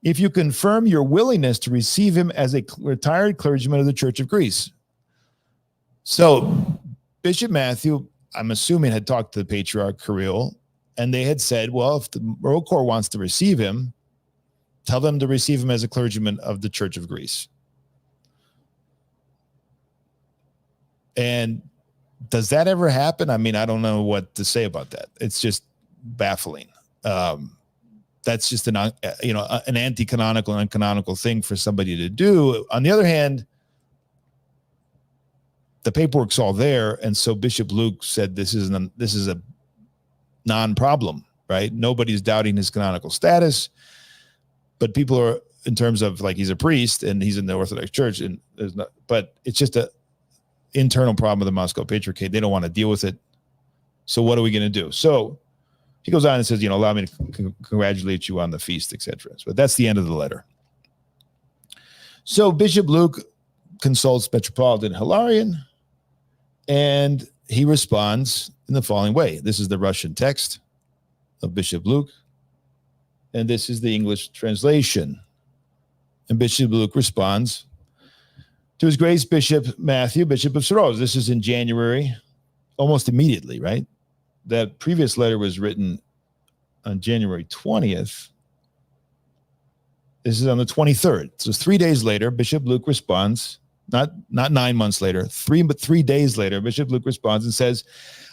if you confirm your willingness to receive him as a retired clergyman of the Church of Greece. So Bishop Matthew, I'm assuming, had talked to the Patriarch Kirill, and they had said, well, if the Royal Court wants to receive him, tell them to receive him as a clergyman of the Church of Greece. And does that ever happen? I mean, I don't know what to say about that. It's just baffling. That's just an anti-canonical and uncanonical thing for somebody to do. On the other hand, the paperwork's all there, and so Bishop Luke said this is a non-problem, right? Nobody's doubting his canonical status, but people are, in terms of like he's a priest and he's in the Orthodox Church, and but it's just a internal problem of the Moscow Patriarchate. They don't want to deal with it. So what are we going to do? So he goes on and says, allow me to congratulate you on the feast, etc. So that's the end of the letter. So Bishop Luke consults Metropolitan Hilarion, and he responds in the following way. This is the Russian text of Bishop Luke, and this is the English translation. And Bishop Luke responds to His Grace Bishop Matthew, Bishop of Saros. This is in January, almost immediately, right? That previous letter was written on January 20th. This is on the 23rd. So 3 days later, Bishop Luke responds, not 9 months later, but 3 days later, Bishop Luke responds and says,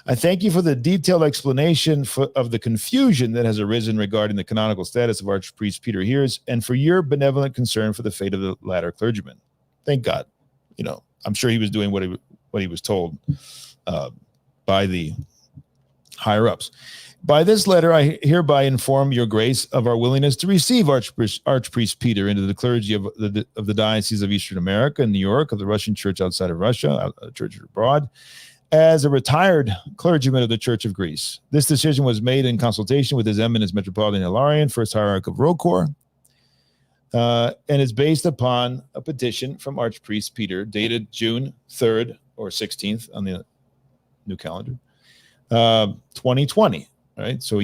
I thank you for the detailed explanation of the confusion that has arisen regarding the canonical status of Archpriest Peter Heers and for your benevolent concern for the fate of the latter clergyman. Thank God. I'm sure he was doing what he was told by the higher ups. By this letter, I hereby inform your grace of our willingness to receive Archpriest Peter into the clergy of the Diocese of Eastern America in New York, of the Russian Church outside of Russia, Church abroad, as a retired clergyman of the Church of Greece. This decision was made in consultation with His Eminence Metropolitan Hilarion, First Hierarch of Rokor, and is based upon a petition from Archpriest Peter dated June 3rd or 16th on the new calendar, 2020. Right, so a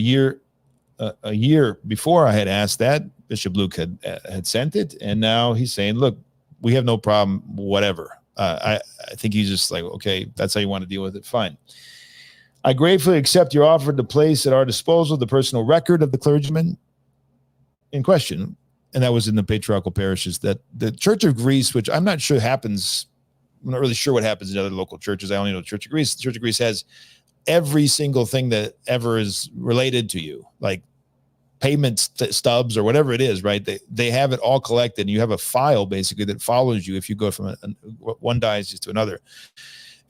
year before I had asked that, Bishop Luke had sent it, and now he's saying, "Look, we have no problem. Whatever." I think he's just like, "Okay, that's how you want to deal with it. Fine." I gratefully accept your offer to place at our disposal the personal record of the clergyman in question, and that was in the patriarchal parishes. That the Church of Greece, which I'm not sure happens, I'm not really sure what happens in other local churches. I only know the Church of Greece. The Church of Greece has every single thing that ever is related to you, like payment stubs or whatever it is, right? They have it all collected, and you have a file basically that follows you if you go from one diocese to another.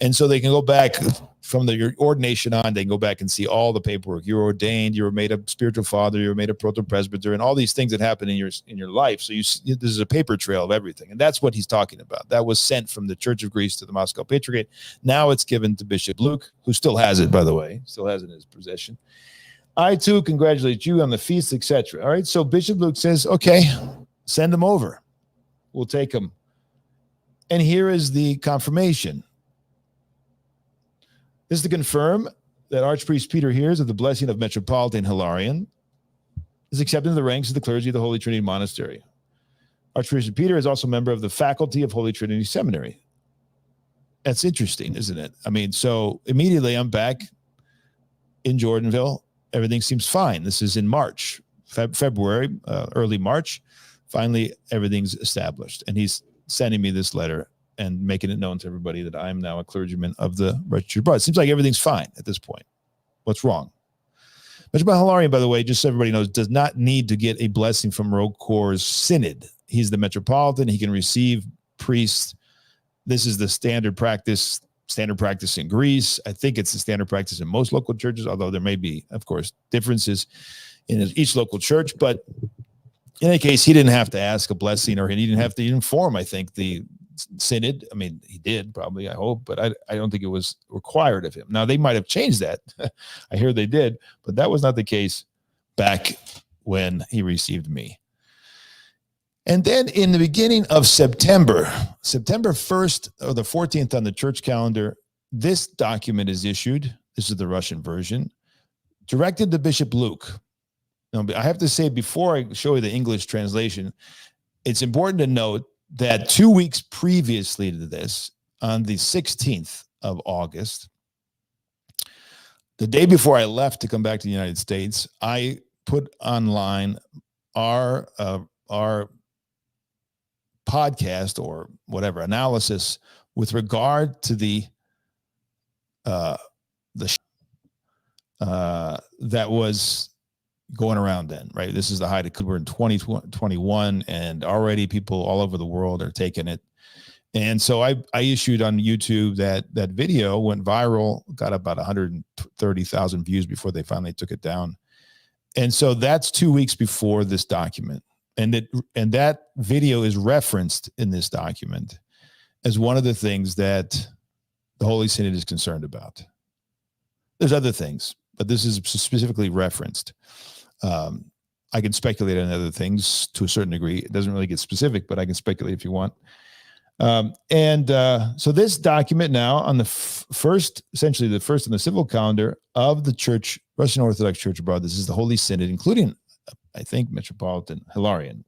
And so they can go back from your ordination on, they can go back and see all the paperwork. You're ordained, you were made a spiritual father, you were made a proto-presbyter, and all these things that happen in your life. So this is a paper trail of everything. And that's what he's talking about. That was sent from the Church of Greece to the Moscow Patriarchate. Now it's given to Bishop Luke, who still has it, by the way, still has it in his possession. I too congratulate you on the feast, etc. All right. So Bishop Luke says, okay, send them over. We'll take them. And here is the confirmation. This is to confirm that Archpriest Peter Heers of the blessing of Metropolitan Hilarion is accepted in the ranks of the clergy of the Holy Trinity Monastery. Archpriest Peter is also a member of the faculty of Holy Trinity Seminary. That's interesting, isn't it? I mean, so immediately I'm back in Jordanville. Everything seems fine. This is in March, February, early March. Finally, everything's established. And he's sending me this letter and making it known to everybody that I'm now a clergyman of the Russian Church abroad. It seems like everything's fine at this point. What's wrong? Metropolitan Hilarion, by the way, just so everybody knows, does not need to get a blessing from Rocor's synod. He's the metropolitan. He can receive priests. This is the standard practice in Greece. I think it's the standard practice in most local churches, although there may be, of course, differences in each local church. But in any case, he didn't have to ask a blessing, or he didn't have to inform, I think, the synod. I mean, he did probably, I hope, but I don't think it was required of him. Now, they might have changed that. I hear they did, but that was not the case back when he received me. And then in the beginning of September 1st or the 14th on the church calendar, this document is issued. This is the Russian version, directed to Bishop Luke. Now, I have to say, before I show you the English translation, it's important to note that 2 weeks previously to this, on the 16th of August, the day before I left to come back to the United States, I put online our podcast or whatever analysis with regard to that was going around then, right? This is the height of, we're in 2021, and already people all over the world are taking it. And so I issued on YouTube that video, went viral, got about 130,000 views before they finally took it down. And so that's 2 weeks before this document. And that video is referenced in this document as one of the things that the Holy Synod is concerned about. There's other things, but this is specifically referenced. I can speculate on other things to a certain degree. It doesn't really get specific, but I can speculate if you want. So this document now on the essentially the first on the civil calendar of the Church, Russian Orthodox Church abroad, this is the Holy Synod, including, I think, Metropolitan Hilarion.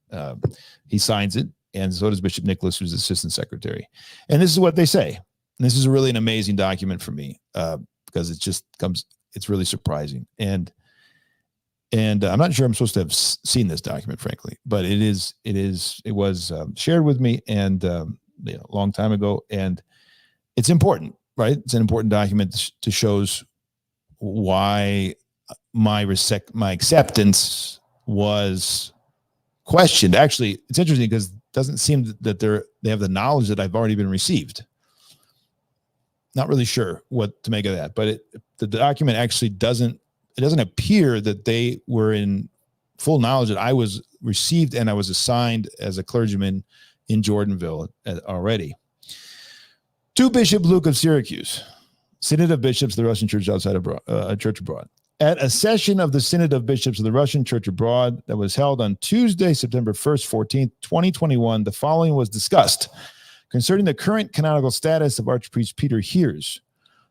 He signs it, and so does Bishop Nicholas, who's the assistant secretary. And this is what they say. And this is really an amazing document for me, because it's really surprising. And I'm not sure I'm supposed to have seen this document, frankly, but it was shared with me and a long time ago, and it's important, right? It's an important document to shows why my acceptance was questioned. Actually, it's interesting because it doesn't seem that they have the knowledge that I've already been received. Not really sure what to make of that, but the document actually doesn't appear that they were in full knowledge that I was received and I was assigned as a clergyman in Jordanville already. To Bishop Luke of Syracuse, Synod of Bishops of the Russian Church Church abroad. At a session of the Synod of Bishops of the Russian Church abroad that was held on Tuesday, September 1st, 14th, 2021, the following was discussed concerning the current canonical status of Archpriest Peter Heers.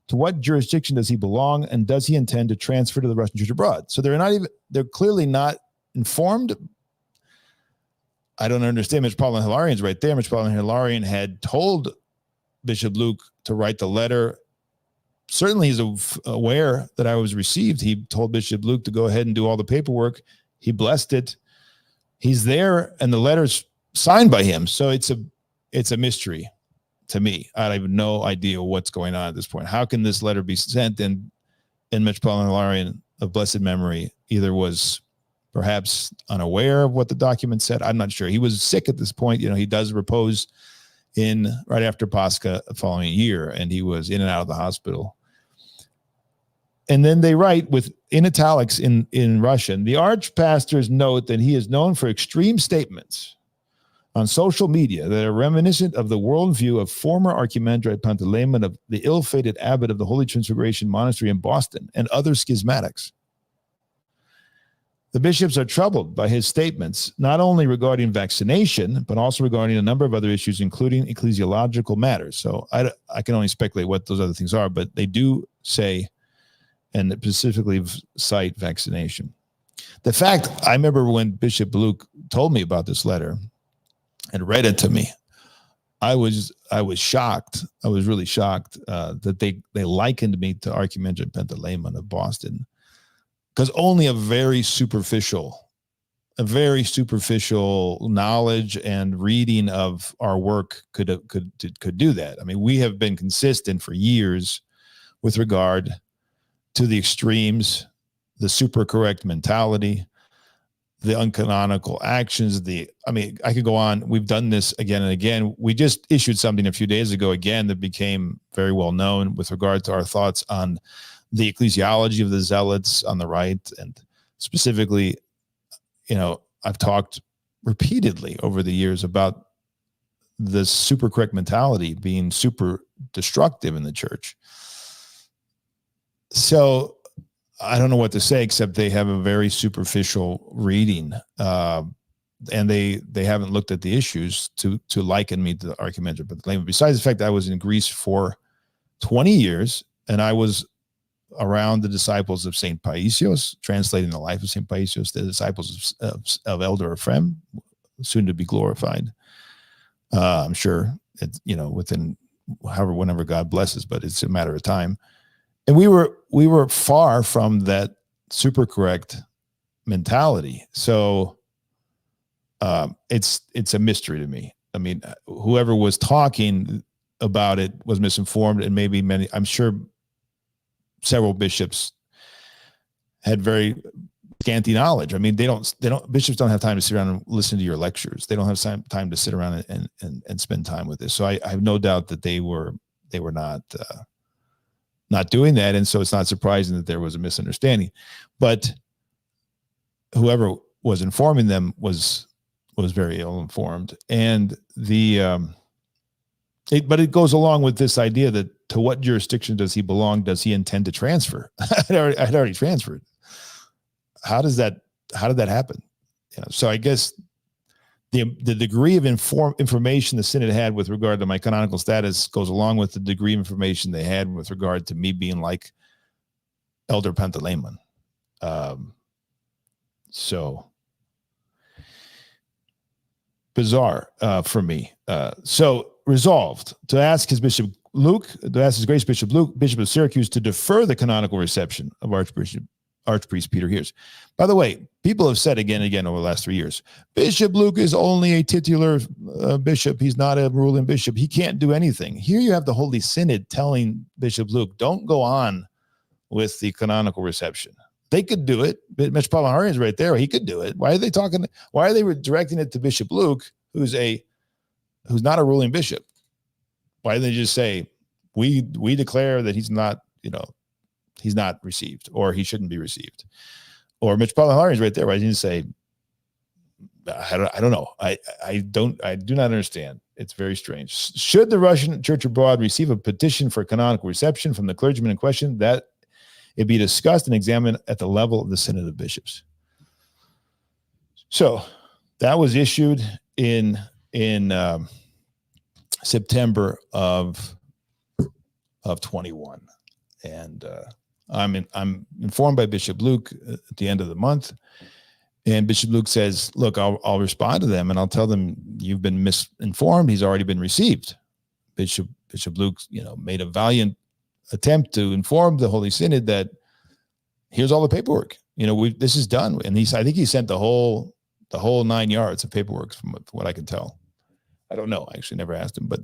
To what jurisdiction does he belong, and does he intend to transfer to the Russian Church abroad? So they're clearly not informed. I don't understand. Metropolitan Hilarion's right there. Metropolitan Hilarion had told Bishop Luke to write the letter. Certainly he's aware that I was received. He told Bishop Luke to go ahead and do all the paperwork. He blessed it. He's there, and the letter's signed by him. So it's a mystery to me. I have no idea what's going on at this point. How can this letter be sent? And Metropolitan Hilarion of blessed memory either was perhaps unaware of what the document said. I'm not sure. He was sick at this point. He does repose right after Pascha the following year, and he was in and out of the hospital. And then they write in italics in Russian, the archpastors note that he is known for extreme statements on social media that are reminiscent of the worldview of former Archimandrite Panteleimon, of the ill-fated abbot of the Holy Transfiguration Monastery in Boston, and other schismatics. The bishops are troubled by his statements, not only regarding vaccination, but also regarding a number of other issues, including ecclesiological matters. So I can only speculate what those other things are, but they do say, and specifically cite vaccination. The fact, I remember when Bishop Luke told me about this letter and read it to me, I was shocked. I was really shocked that they likened me to Archimandrite Panteleimon of Boston, because only a very superficial knowledge and reading of our work could do that. I mean, we have been consistent for years with regard to the extremes, the super correct mentality, the uncanonical actions. I could go on. We've done this again and again. We just issued something a few days ago again that became very well known with regard to our thoughts on the ecclesiology of the zealots on the right. And specifically, I've talked repeatedly over the years about the super correct mentality being super destructive in the church. So I don't know what to say, except they have a very superficial reading, and they haven't looked at the issues to liken me to the Archimandrite Panteleimon. Besides the fact that I was in Greece for 20 years, and I was around the disciples of St. Paisios, translating the life of St. Paisios, the disciples of Elder Ephraim, soon to be glorified. I'm sure it's, within whenever God blesses, but it's a matter of time. And we were far from that super correct mentality. So it's a mystery to me. I mean, whoever was talking about it was misinformed, and maybe I'm sure several bishops had very scanty knowledge. I mean, bishops don't have time to sit around and listen to your lectures. They don't have time to sit around and spend time with this. So I have no doubt that they were not doing that. And so it's not surprising that there was a misunderstanding, but whoever was informing them was very ill-informed. And but it goes along with this idea that to what jurisdiction does he belong? Does he intend to transfer? I'd already transferred. How did that happen? So I guess the degree of information the synod had with regard to my canonical status goes along with the degree of information they had with regard to me being like Elder Panteleimon. So bizarre for me. So resolved to ask his Grace Bishop Luke, Bishop of Syracuse, to defer the canonical reception of Archpriest Peter Heers. By the way, people have said again and again over the last 3 years, Bishop Luke is only a titular bishop. He's not a ruling bishop. He can't do anything. Here you have the Holy Synod telling Bishop Luke, don't go on with the canonical reception. They could do it. Metropolitan Harian's right there. He could do it. Why are they directing it to Bishop Luke, who's not a ruling bishop? Why didn't they just say, we declare that he's not received, or he shouldn't be received? Or Metropolitan Harian's right there. Why didn't you say, I don't know. I do not understand. It's very strange. Should the Russian Church abroad receive a petition for canonical reception from the clergyman in question, that it be discussed and examined at the level of the Synod of Bishops. So that was issued in September of 21, and I'm informed by Bishop Luke at the end of the month, and Bishop Luke says, "Look, I'll respond to them, and I'll tell them you've been misinformed. He's already been received." Bishop Luke, made a valiant attempt to inform the Holy Synod that here's all the paperwork. This is done, and I think he sent the whole 9 yards of paperwork from what I can tell. I don't know. I actually never asked him, but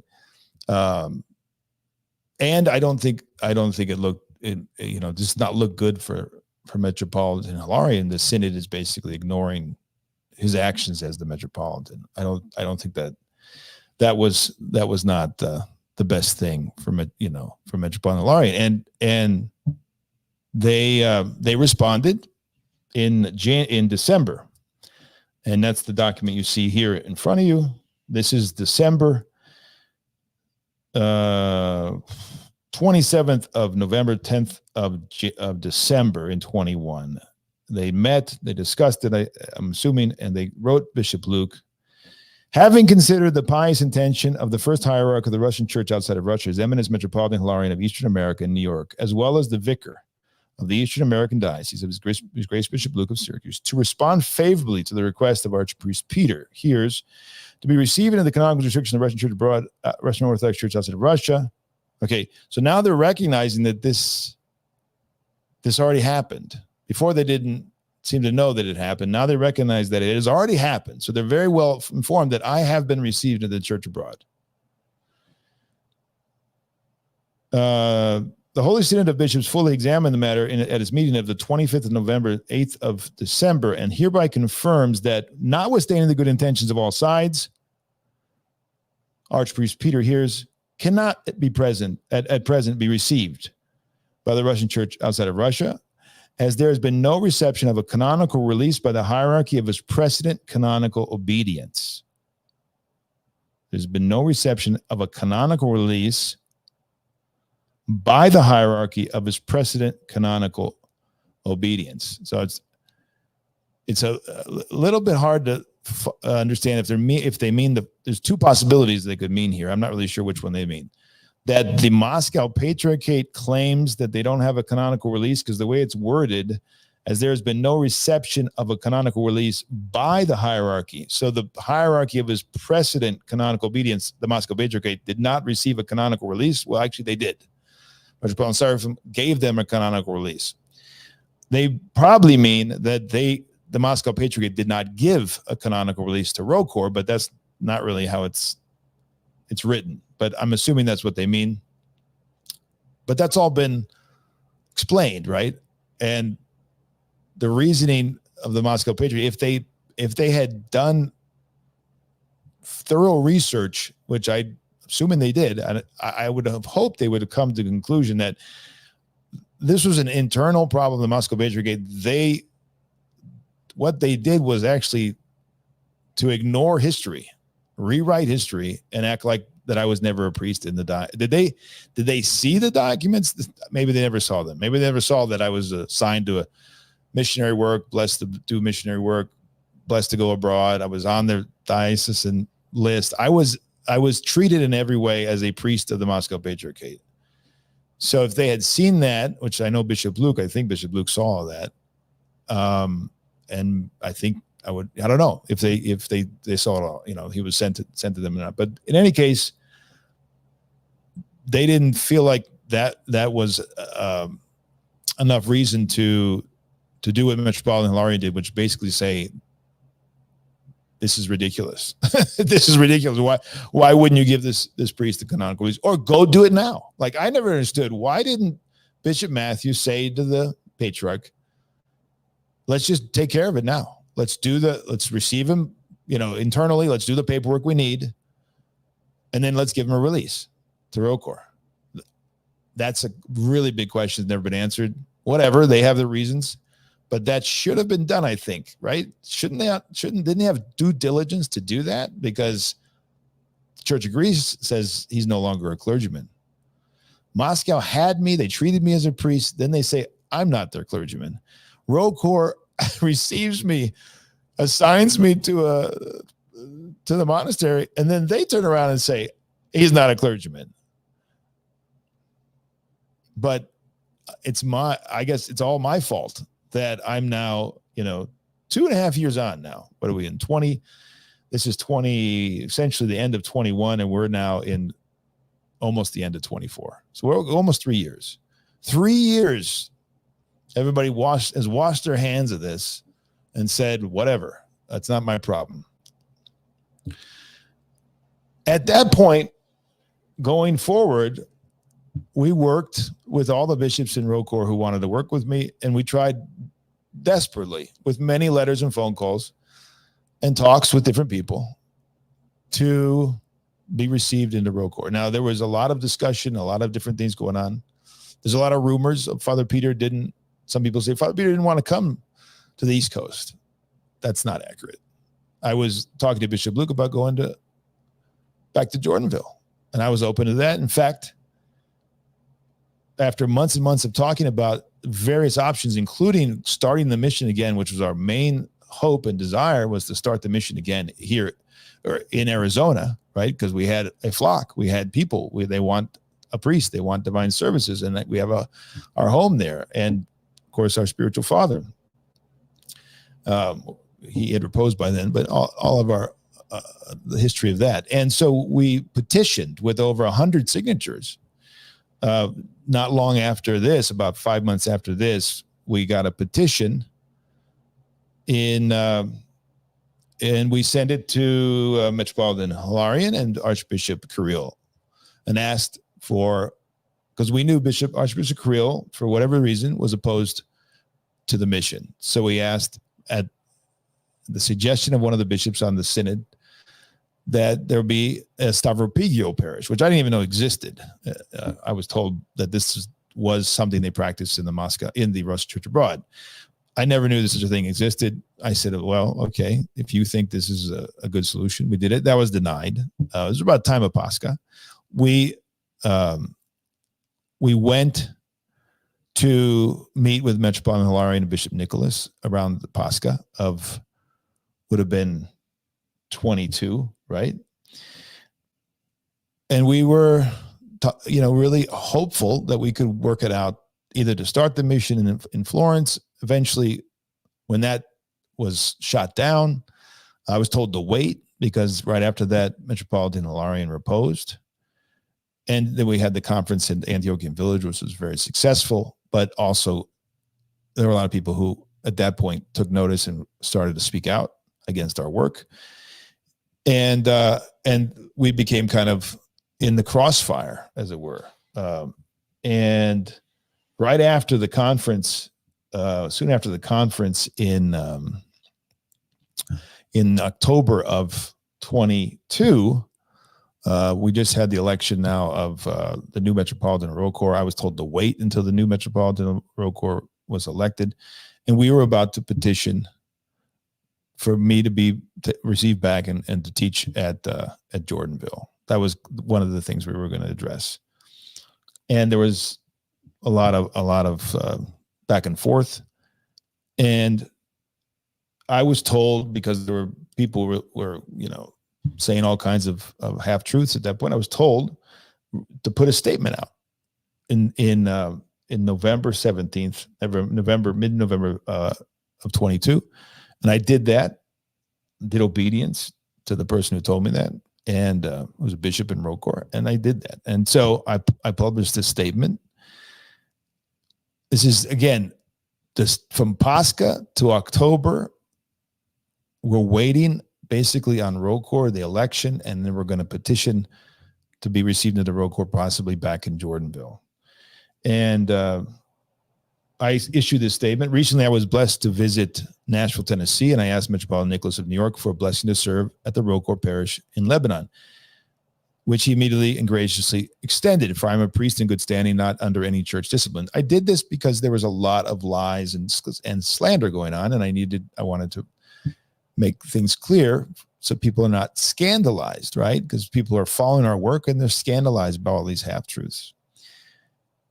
and I don't think it looked. Does not look good for Metropolitan Hilarion. The Synod is basically ignoring his actions as the Metropolitan. I don't think that that was not the best thing for Metropolitan Laurian, and they responded in December, and that's the document you see here in front of you. This is December 27th of November, 10th of December in 21. They met, they discussed it, I'm assuming, and they wrote Bishop Luke, having considered the pious intention of the first hierarch of the Russian church outside of Russia, His Eminence Metropolitan Hilarion of Eastern America in New York, as well as the vicar of the Eastern American Diocese of His Grace Bishop Luke of Syracuse, to respond favorably to the request of Archpriest Peter Heers to be received into the canonical restrictions of the Russian Church abroad, Russian Orthodox Church outside of Russia. Okay, so now they're recognizing that this already happened. Before they didn't seem to know that it happened. Now they recognize that it has already happened. So they're very well informed that I have been received into the church abroad. The Holy Synod of Bishops fully examined the matter at its meeting of the 25th of November, 8th of December, and hereby confirms that, notwithstanding the good intentions of all sides, Archpriest Peter Heers cannot be present at present be received by the Russian Church outside of Russia, as there has been no reception of a canonical release by the hierarchy of his precedent canonical obedience. There's been no reception of a canonical release by the hierarchy of his precedent canonical obedience. So it's a little bit hard to understand if they mean there's two possibilities they could mean here. I'm not really sure which one they mean. That the Moscow Patriarchate claims that they don't have a canonical release, because the way it's worded, as there has been no reception of a canonical release by the hierarchy. So the hierarchy of his precedent canonical obedience, the Moscow Patriarchate, did not receive a canonical release. Well, actually, they did. Metropolitan Seraphim gave them a canonical release. They probably mean that the Moscow Patriarchate did not give a canonical release to ROCOR, but that's not really how it's written. But I'm assuming that's what they mean. But that's all been explained, right? And the reasoning of the Moscow Patriarchate, if they had done thorough research, which I'm assuming they did, I would have hoped they would have come to the conclusion that this was an internal problem of the Moscow Patriarchate. What they did was actually to ignore history, rewrite history, and act like that I was never a priest in the Did they see the documents? Maybe they never saw them. Maybe they never saw that I was assigned to a missionary work, blessed to do missionary work, blessed to go abroad. I was on their diocesan list. I was treated in every way as a priest of the Moscow Patriarchate. So if they had seen that, which I know I think Bishop Luke saw all that. And I think I don't know if they saw it all, he was sent to them or not. But in any case, they didn't feel like that was enough reason to do what Metropolitan Hilarion did, which basically say, this is ridiculous. This is ridiculous. Why wouldn't you give this priest the canonical release, or go do it now? Like, I never understood, why didn't Bishop Matthew say to the patriarch, let's just take care of it now. Let's receive him, internally. Let's do the paperwork we need. And then let's give him a release to ROCOR. That's a really big question that's never been answered. Whatever, they have their reasons, but that should have been done, I think, right? Didn't they have due diligence to do that? Because the Church of Greece says he's no longer a clergyman. Moscow had me, they treated me as a priest. Then they say, I'm not their clergyman. ROCOR receives me, assigns me to the monastery, and then they turn around and say he's not a clergyman. But I guess it's all my fault that I'm now, 2.5 years on now. What are we in 20? This is 20, essentially the end of 21, and we're now in almost the end of 24. So we're almost 3 years. 3 years. Everybody has washed their hands of this and said, whatever, that's not my problem. At that point, going forward, we worked with all the bishops in ROCOR who wanted to work with me, and we tried desperately with many letters and phone calls and talks with different people to be received into ROCOR. Now, there was a lot of discussion, a lot of different things going on. There's a lot of rumors of Father Peter some people say Father Peter didn't want to come to the East Coast. That's not accurate. I was talking to Bishop Luke about going back to Jordanville, and I was open to that. In fact, after months and months of talking about various options, including starting the mission again, which was our main hope and desire, was to start the mission again here or in Arizona, right? Because we had a flock, we had people, they want a priest, they want divine services, and we have our home there, and of course our spiritual father. He had reposed by then, but all of our the history of that, and so we petitioned with over 100 signatures. Not long after this, about 5 months after this, we got a petition and we sent it to Metropolitan Hilarion and Archbishop Kirill, and asked for, because we knew Archbishop Kirill, for whatever reason, was opposed to the mission. So we asked, at the suggestion of one of the bishops on the synod, that there be a Stavropigio parish, which I didn't even know existed. I was told that this was something they practiced in the Russian Church abroad. I never knew such a thing existed. I said, well, okay, if you think this is a good solution, we did it. That was denied. It was about time of Pascha. We went to meet with Metropolitan Hilarion and Bishop Nicholas around the Pascha of, would have been 22, right? And we were, really hopeful that we could work it out, either to start the mission in Florence. Eventually, when that was shot down, I was told to wait, because right after that, Metropolitan Hilarion reposed. And then we had the conference in Antiochian Village, which was very successful, but also there were a lot of people who at that point took notice and started to speak out against our work. And we became kind of in the crossfire, as it were. And right after the conference, soon after the conference in October of 22, we just had the election now of the new Metropolitan ROCOR. I was told to wait until the new Metropolitan ROCOR was elected, and we were about to petition for me to receive back and to teach at Jordanville. That was one of the things we were going to address, and there was a lot of back and forth, and I was told, because there were people were saying all kinds of half truths at that point, I was told to put a statement out in November 17th, mid-November of 22. And I did that, did obedience to the person who told me that, and it was a bishop in ROCOR, and I did that. And so I published this statement. This is, again, from Pascha to October, we're waiting basically on ROCOR, the election, and then we're going to petition to be received into ROCOR, possibly back in Jordanville. And I issued this statement. Recently, I was blessed to visit Nashville, Tennessee, and I asked Metropolitan Nicholas of New York for a blessing to serve at the ROCOR parish in Lebanon, which he immediately and graciously extended, for I'm a priest in good standing, not under any church discipline. I did this because there was a lot of lies and slander going on, and I wanted to make things clear so people are not scandalized, right? Because people are following our work and they're scandalized about all these half-truths.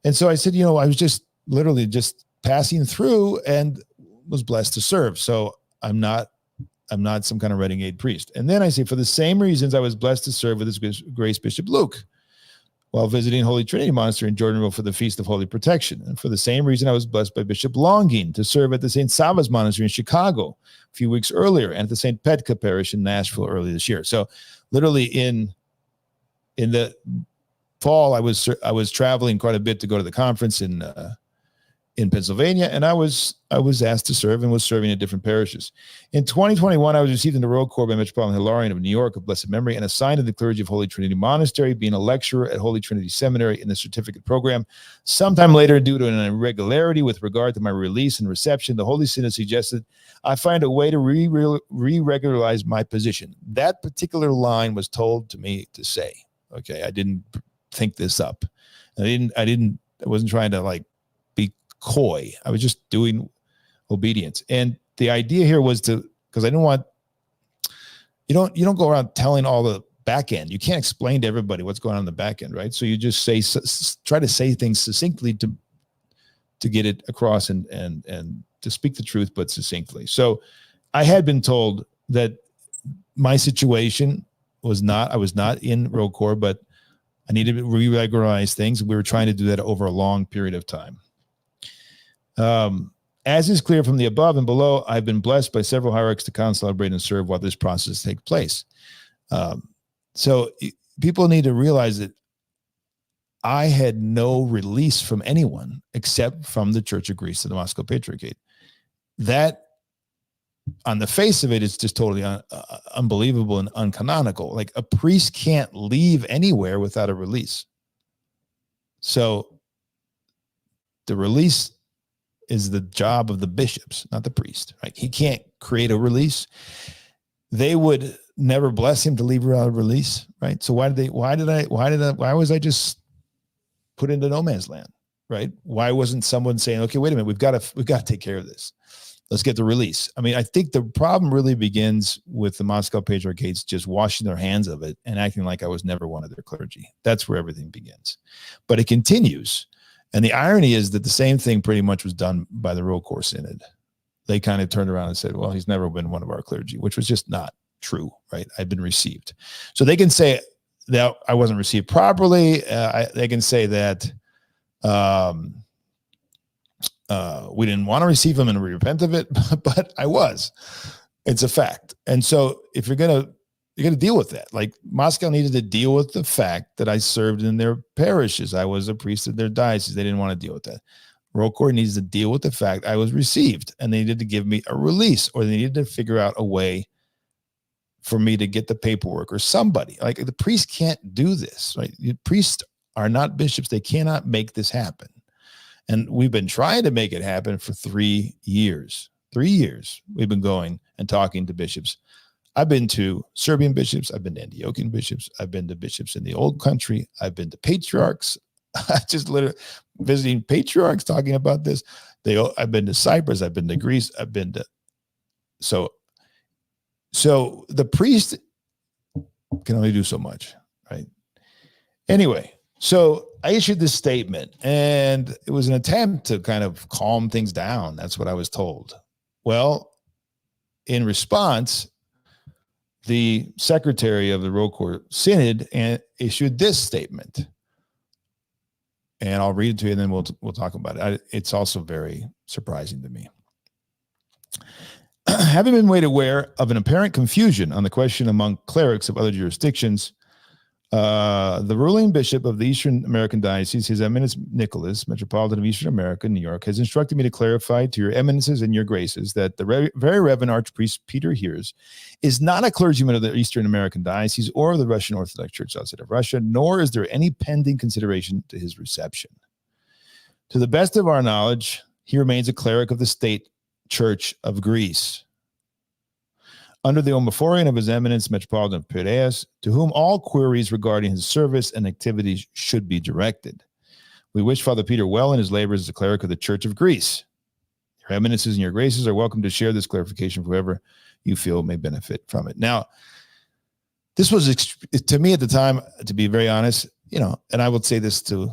And so I said, I was just literally just passing through and was blessed to serve. So I'm not some kind of renegade priest. And then I say, for the same reasons I was blessed to serve with His Grace Bishop Luke while visiting Holy Trinity Monastery in Jordanville for the Feast of Holy Protection. And for the same reason I was blessed by Bishop Longin to serve at the St. Sava's Monastery in Chicago a few weeks earlier, and at the St. Petka Parish in Nashville early this year. So literally in the fall, I was traveling quite a bit to go to the conference in in Pennsylvania, and I was asked to serve and was serving in different parishes. In 2021, I was received into Roll Corps by Metropolitan Hilarion of New York of blessed memory and assigned to the clergy of Holy Trinity Monastery, being a lecturer at Holy Trinity Seminary in the certificate program. Sometime later, due to an irregularity with regard to my release and reception, the Holy Synod suggested I find a way to re-regularize my position. That particular line was told to me to say. Okay, I didn't think this up. I wasn't trying to like be coy. I was just doing obedience. And the idea here was because I didn't want, you don't go around telling all the back end. You can't explain to everybody what's going on in the back end, right? So you just try to say things succinctly to get it across and to speak the truth, but succinctly. So I had been told that my situation I was not in Roll Corps, but I needed to re-regularize things. We were trying to do that over a long period of time. As is clear from the above and below, I've been blessed by several hierarchs to counsel, celebrate, and serve while this process takes place. So people need to realize that I had no release from anyone except from the Church of Greece and the Moscow Patriarchate. That, on the face of it, is just totally unbelievable and uncanonical. Like, a priest can't leave anywhere without a release. So the release is the job of the bishops, not the priest. Right? He can't create a release. They would never bless him to leave without a release. Right? So why was I just put into no man's land? Right? Why wasn't someone saying, okay, wait a minute, we've got to take care of this. Let's get the release. I mean, I think the problem really begins with the Moscow Patriarchates just washing their hands of it and acting like I was never one of their clergy. That's where everything begins. But it continues. And the irony is that the same thing pretty much was done by the Roll Corps Synod. They kind of turned around and said, well, he's never been one of our clergy, which was just not true, right? I've been received. So they can say that I wasn't received properly. They can say that we didn't want to receive him and we repent of it, but I was. It's a fact. And so if you're going to deal with that. Like, Moscow needed to deal with the fact that I served in their parishes. I was a priest of their diocese. They didn't want to deal with that. Roll Corps needs to deal with the fact I was received, and they needed to give me a release, or they needed to figure out a way for me to get the paperwork, or somebody. Like, the priest can't do this, right? The priests are not bishops. They cannot make this happen. And we've been trying to make it happen for 3 years. 3 years we've been going and talking to bishops. I've been to Serbian bishops. I've been to Antiochian bishops. I've been to bishops in the old country. I've been to patriarchs. I just literally visiting patriarchs talking about this. I've been to Cyprus. I've been to Greece. I've been to, so the priest can only do so much, right? Anyway, so I issued this statement, and it was an attempt to kind of calm things down. That's what I was told. Well, in response, the secretary of the Roll Corps Synod issued this statement, and I'll read it to you, and then we'll talk about it. It's also very surprising to me. Having been made aware of an apparent confusion on the question among clerics of other jurisdictions, the ruling bishop of the Eastern American Diocese, His Eminence Nicholas, Metropolitan of Eastern America, New York, has instructed me to clarify to your eminences and your graces that the very Reverend Archpriest Peter Heers is not a clergyman of the Eastern American Diocese or the Russian Orthodox Church outside of Russia, nor is there any pending consideration to his reception. To the best of our knowledge, he remains a cleric of the State Church of Greece, under the omophorion of His Eminence Metropolitan of Piraeus, to whom all queries regarding his service and activities should be directed. We wish Father Peter well in his labors as a cleric of the Church of Greece. Your eminences and your graces are welcome to share this clarification for whoever you feel may benefit from it. Now, this was, to me at the time, to be very honest, and I would say this to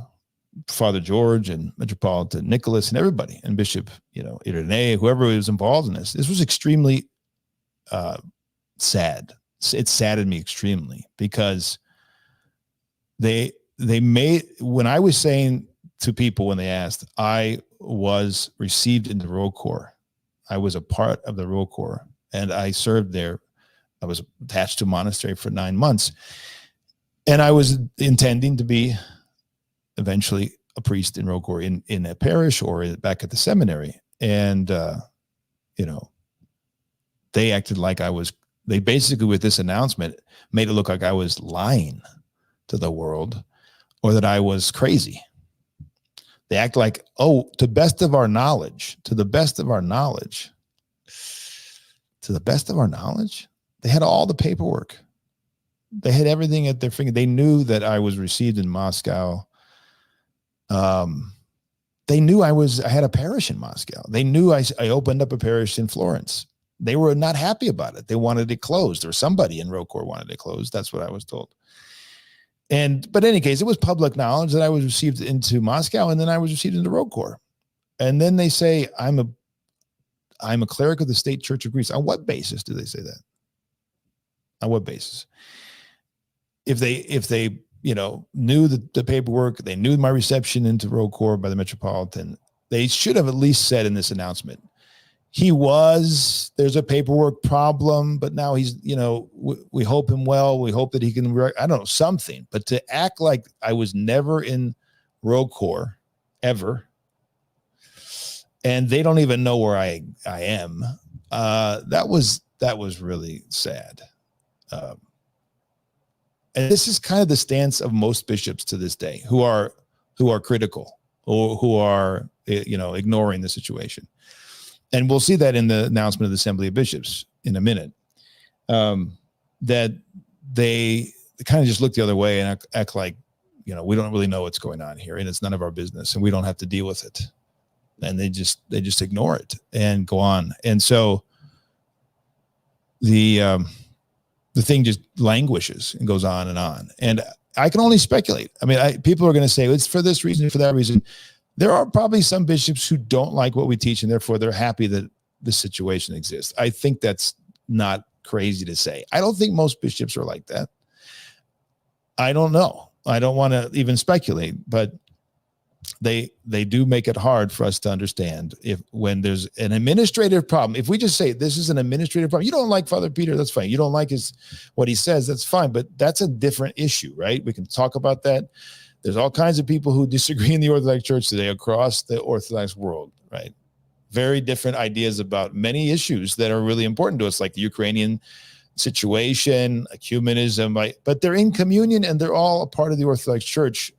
Father George and Metropolitan Nicholas and everybody, and Bishop, Irene, whoever was involved in this was extremely sad. It saddened me extremely, because they made, when I was saying to people when they asked, I was received into Roll Corps. I was a part of the Roll Corps, and I served there. I was attached to a monastery for 9 months, and I was intending to be eventually a priest in Rokor in a parish or back at the seminary. And, they acted like they basically, with this announcement, made it look like I was lying to the world or that I was crazy. They act like, to the best of our knowledge, they had all the paperwork. They had everything at their finger. They knew that I was received in Moscow. They knew I had a parish in Moscow. They knew I opened up a parish in Florence. They were not happy about it. They wanted it closed, or somebody in Rokor wanted it closed. That's what I was told. But in any case, it was public knowledge that I was received into Moscow, and then I was received into Rokor. And then they say I'm a cleric of the State Church of Greece. On what basis do they say that? On what basis? If they knew the paperwork, they knew my reception into Rokor by the Metropolitan, they should have at least said in this announcement, there's a paperwork problem, but now he's, we hope him well. We hope that he can, I don't know, something. But to act like I was never in Rokor, ever, and they don't even know where I am, that was really sad. And this is kind of the stance of most bishops to this day who are critical or who are, ignoring the situation. And we'll see that in the announcement of the Assembly of Bishops in a minute, that they kind of just look the other way and act like, we don't really know what's going on here and it's none of our business and we don't have to deal with it. And they just ignore it and go on. And so the thing just languishes and goes on. And I can only speculate. I mean, people are going to say it's for this reason, for that reason. There are probably some bishops who don't like what we teach, and therefore they're happy that this situation exists. I think that's not crazy to say. I don't think most bishops are like that. I don't know. I don't want to even speculate, but they do make it hard for us to understand when there's an administrative problem. If we just say this is an administrative problem, you don't like Father Peter, that's fine. You don't like what he says, that's fine. But that's a different issue, right? We can talk about that. There's all kinds of people who disagree in the Orthodox Church today across the Orthodox world, right? Very different ideas about many issues that are really important to us, like the Ukrainian situation, ecumenism, right? But they're in communion and they're all a part of the Orthodox Church.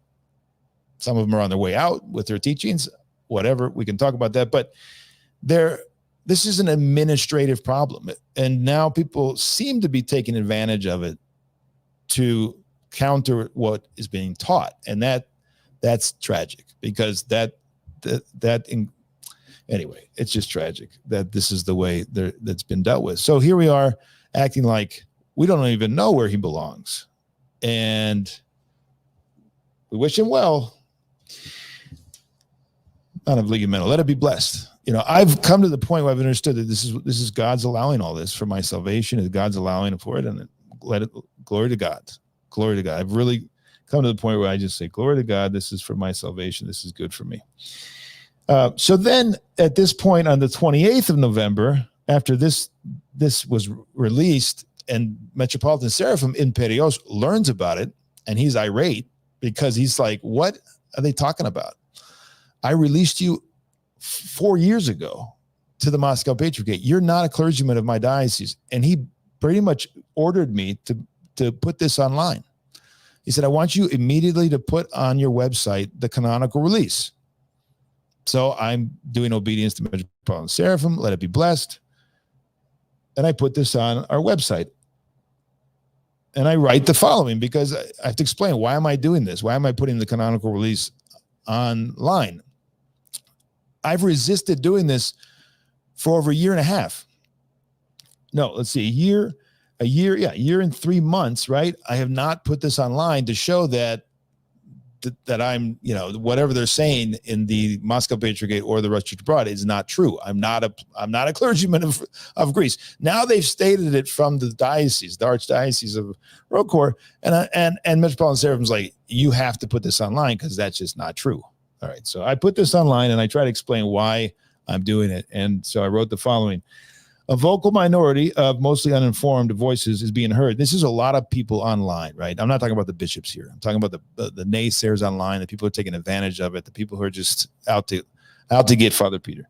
Some of them are on their way out with their teachings, whatever. We can talk about that. But this is an administrative problem. And now people seem to be taking advantage of it to counter what is being taught. And that's tragic because anyway, it's just tragic that this is the way that's been dealt with. So here we are acting like we don't even know where he belongs. And we wish him well. Not of ligamental. Let it be blessed. I've come to the point where I've understood that this is God's allowing all this for my salvation. Is God's allowing it for it, and glory to God. Glory to God. I've really come to the point where I just say, glory to God. This is for my salvation. This is good for me. So then at this point on the 28th of November, after this was released and Metropolitan Seraphim Imperios learns about it, and he's irate because he's like, what are they talking about? I released you 4 years ago to the Moscow Patriarchate. You're not a clergyman of my diocese. And he pretty much ordered me to put this online. He said, I want you immediately to put on your website the canonical release. So I'm doing obedience to Metropolitan Seraphim, let it be blessed. And I put this on our website. And I write the following because I have to explain, why am I doing this? Why am I putting the canonical release online? I've resisted doing this for over a year and a half. No, let's see, a year and 3 months, right? I have not put this online to show that I'm, whatever they're saying in the Moscow Patriarchate or the Russian Church abroad is not true. I'm not a clergyman of Greece. Now they've stated it from the diocese, the Archdiocese of Rokor, and Metropolitan Seraphim's like, you have to put this online because that's just not true. All right, so I put this online and I try to explain why I'm doing it. And so I wrote the following. A vocal minority of mostly uninformed voices is being heard. This is a lot of people online, right? I'm not talking about the bishops here. I'm talking about the naysayers online, the people who are taking advantage of it, the people who are just out to get Father Peter.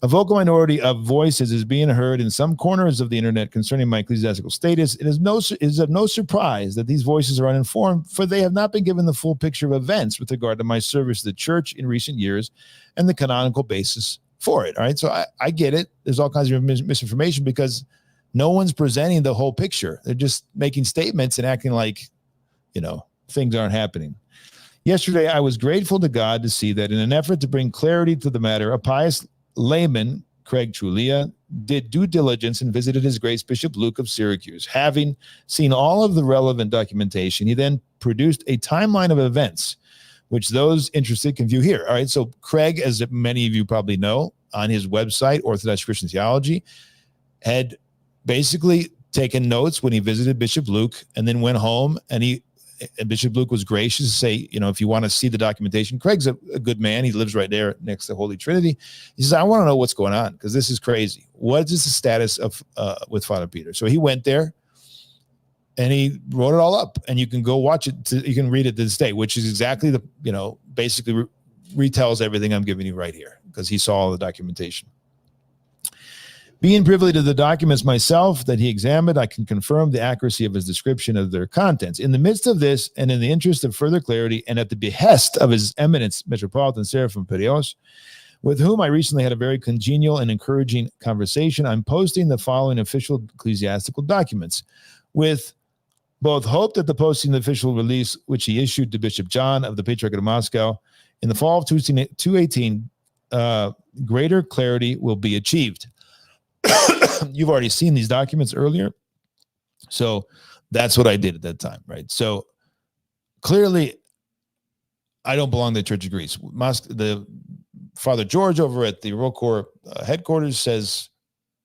A vocal minority of voices is being heard in some corners of the internet concerning my ecclesiastical status. It is of no surprise that these voices are uninformed, for they have not been given the full picture of events with regard to my service to the church in recent years and the canonical basis for it. All right. So I get it. There's all kinds of misinformation because no one's presenting the whole picture. They're just making statements and acting like, things aren't happening. Yesterday, I was grateful to God to see that in an effort to bring clarity to the matter, a pious layman, Craig Trulia, did due diligence and visited His Grace Bishop Luke of Syracuse. Having seen all of the relevant documentation, he then produced a timeline of events which those interested can view here. All right, so Craig, as many of you probably know, on his website, Orthodox Christian Theology, had basically taken notes when he visited Bishop Luke and then went home, and Bishop Luke was gracious to say, if you want to see the documentation, Craig's a good man. He lives right there next to Holy Trinity. He says, I want to know what's going on because this is crazy. What is the status of with Father Peter? So he went there, and he wrote it all up, and you can go watch it. You can read it to this day, which is exactly basically retells everything I'm giving you right here because he saw all the documentation. Being privy to the documents myself that he examined, I can confirm the accuracy of his description of their contents. In the midst of this, and in the interest of further clarity, and at the behest of His Eminence Metropolitan Seraphim Piraeus, with whom I recently had a very congenial and encouraging conversation, I'm posting the following official ecclesiastical documents with both hope that the posting the official release, which he issued to Bishop John of the Patriarchate of Moscow in the fall of 218, greater clarity will be achieved. You've already seen these documents earlier. So that's what I did at that time, right? So clearly, I don't belong to the Church of Greece. The Father George over at the Royal Corps headquarters says,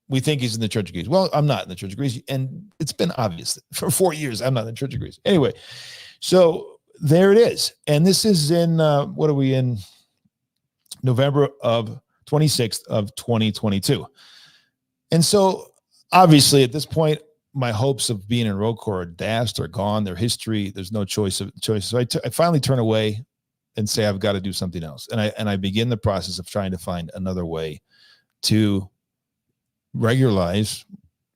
we think he's in the Church of Greece. Well, I'm not in the Church of Greece, and it's been obvious for 4 years I'm not in the Church of Greece. Anyway, so there it is. And this is in, what are we in? November of 26th of 2022. And so, obviously, at this point, my hopes of being in Royal Corps are dashed, are gone. Their history, there's no choice. So I finally turn away and say I've got to do something else. And I begin the process of trying to find another way to regularize,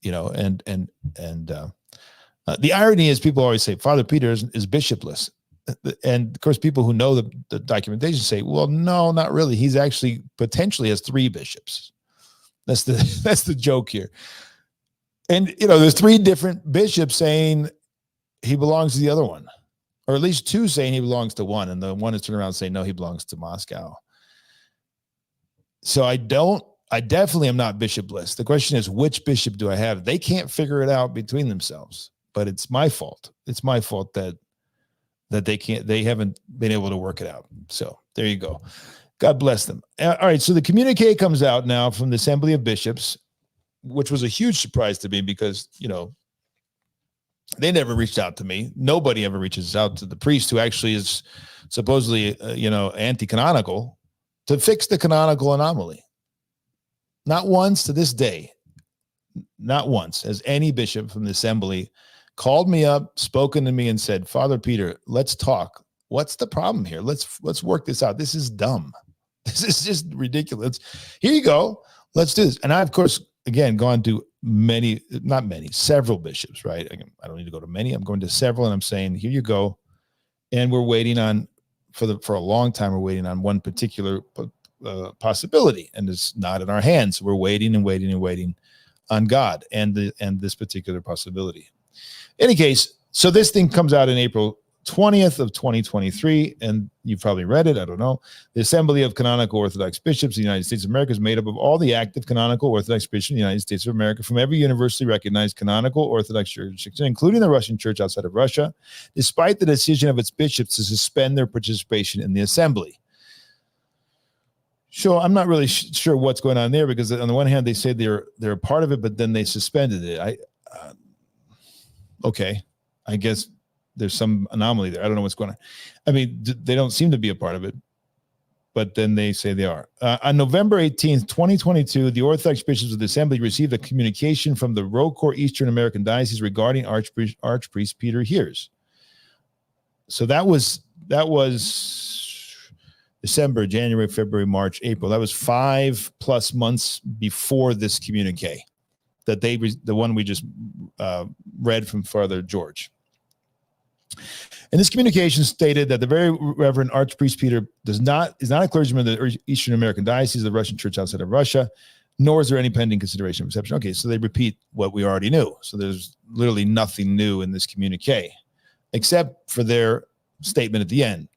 and the irony is people always say Father Peter is bishopless. And of course, people who know the documentation say, well, no, not really. He's actually potentially has 3 bishops. That's the joke here. And, there's 3 different bishops saying he belongs to the other one, or at least 2 saying he belongs to one. And the one is turning around and saying, no, he belongs to Moscow. So I definitely am not bishopless. The question is, which bishop do I have? They can't figure it out between themselves, but it's my fault. It's my fault that they haven't been able to work it out. So there you go. God bless them. All right. So the communique comes out now from the Assembly of Bishops, which was a huge surprise to me because, they never reached out to me. Nobody ever reaches out to the priest who actually is supposedly, anti-canonical to fix the canonical anomaly. Not once to this day, not once has any bishop from the assembly called me up, spoken to me, and said, Father Peter, let's talk. What's the problem here? Let's work this out. This is dumb. This is just ridiculous. Here you go. Let's do this. And I, of course, again, gone to several bishops, right? I don't need to go to many. I'm going to several, and I'm saying, here you go. And we're waiting on, for a long time, we're waiting on one particular possibility, and it's not in our hands. We're waiting and waiting and waiting on God and this particular possibility. In any case, so this thing comes out in April 20th of 2023, and you've probably read it. I don't know. The Assembly of Canonical Orthodox Bishops of the United States of America is made up of all the active canonical Orthodox bishops in the United States of America from every universally recognized canonical Orthodox jurisdiction, including the Russian Church outside of Russia, despite the decision of its bishops to suspend their participation in the assembly. So I'm not really sure what's going on there, because on the one hand, they say they're a part of it, but then they suspended it. Okay, I guess there's some anomaly there. I don't know what's going on. I mean, they don't seem to be a part of it. but then they say they are. On November 18th, 2022, the Orthodox bishops of the Assembly received a communication from the Rocor Eastern American Diocese regarding Archpriest Peter Heers. So that was December, January, February, March, April. That was 5+ months before this communique that the one we just read from Father George. And this communication stated that the very Reverend Archpriest Peter is not a clergyman of the Eastern American Diocese of the Russian Church outside of Russia, nor is there any pending consideration of reception. Okay, so they repeat what we already knew. So there's literally nothing new in this communique, except for their statement at the end.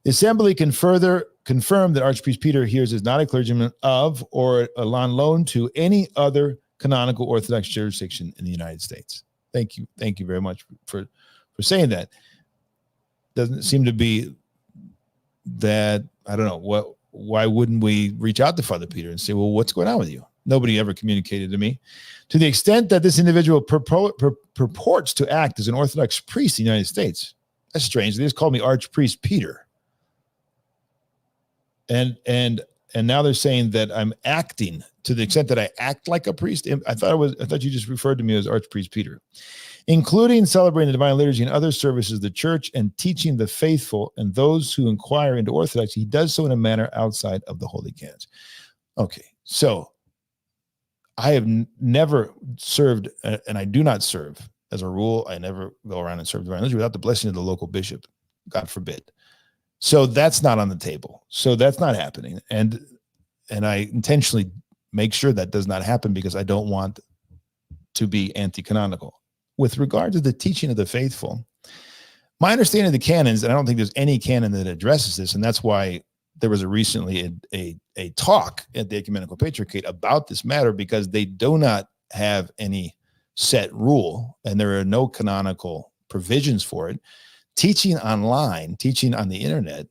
The Assembly can further confirm that Archpriest Peter Heers is not a clergyman of or on loan to any other canonical Orthodox jurisdiction in the United States. Thank you very much for saying that. Doesn't seem to be that, I don't know, why wouldn't we reach out to Father Peter and say, well, what's going on with you? Nobody ever communicated to me. To the extent that this individual purports to act as an Orthodox priest in the United States. That's strange. They just called me Archpriest Peter. And now they're saying that I'm acting to the extent that I act like a priest. I thought you just referred to me as Archpriest Peter. Including celebrating the divine liturgy and other services of the church and teaching the faithful and those who inquire into Orthodoxy, he does so in a manner outside of the holy canons. Okay, so I have never served, and I do not serve as a rule. I never go around and serve divine liturgy without the blessing of the local bishop, God forbid. So that's not on the table. So that's not happening. And I intentionally make sure that does not happen because I don't want to be anti-canonical. With regard to the teaching of the faithful, my understanding of the canons, and I don't think there's any canon that addresses this, and that's why there was recently a talk at the Ecumenical Patriarchate about this matter, because they do not have any set rule, and there are no canonical provisions for it. Teaching online, teaching on the internet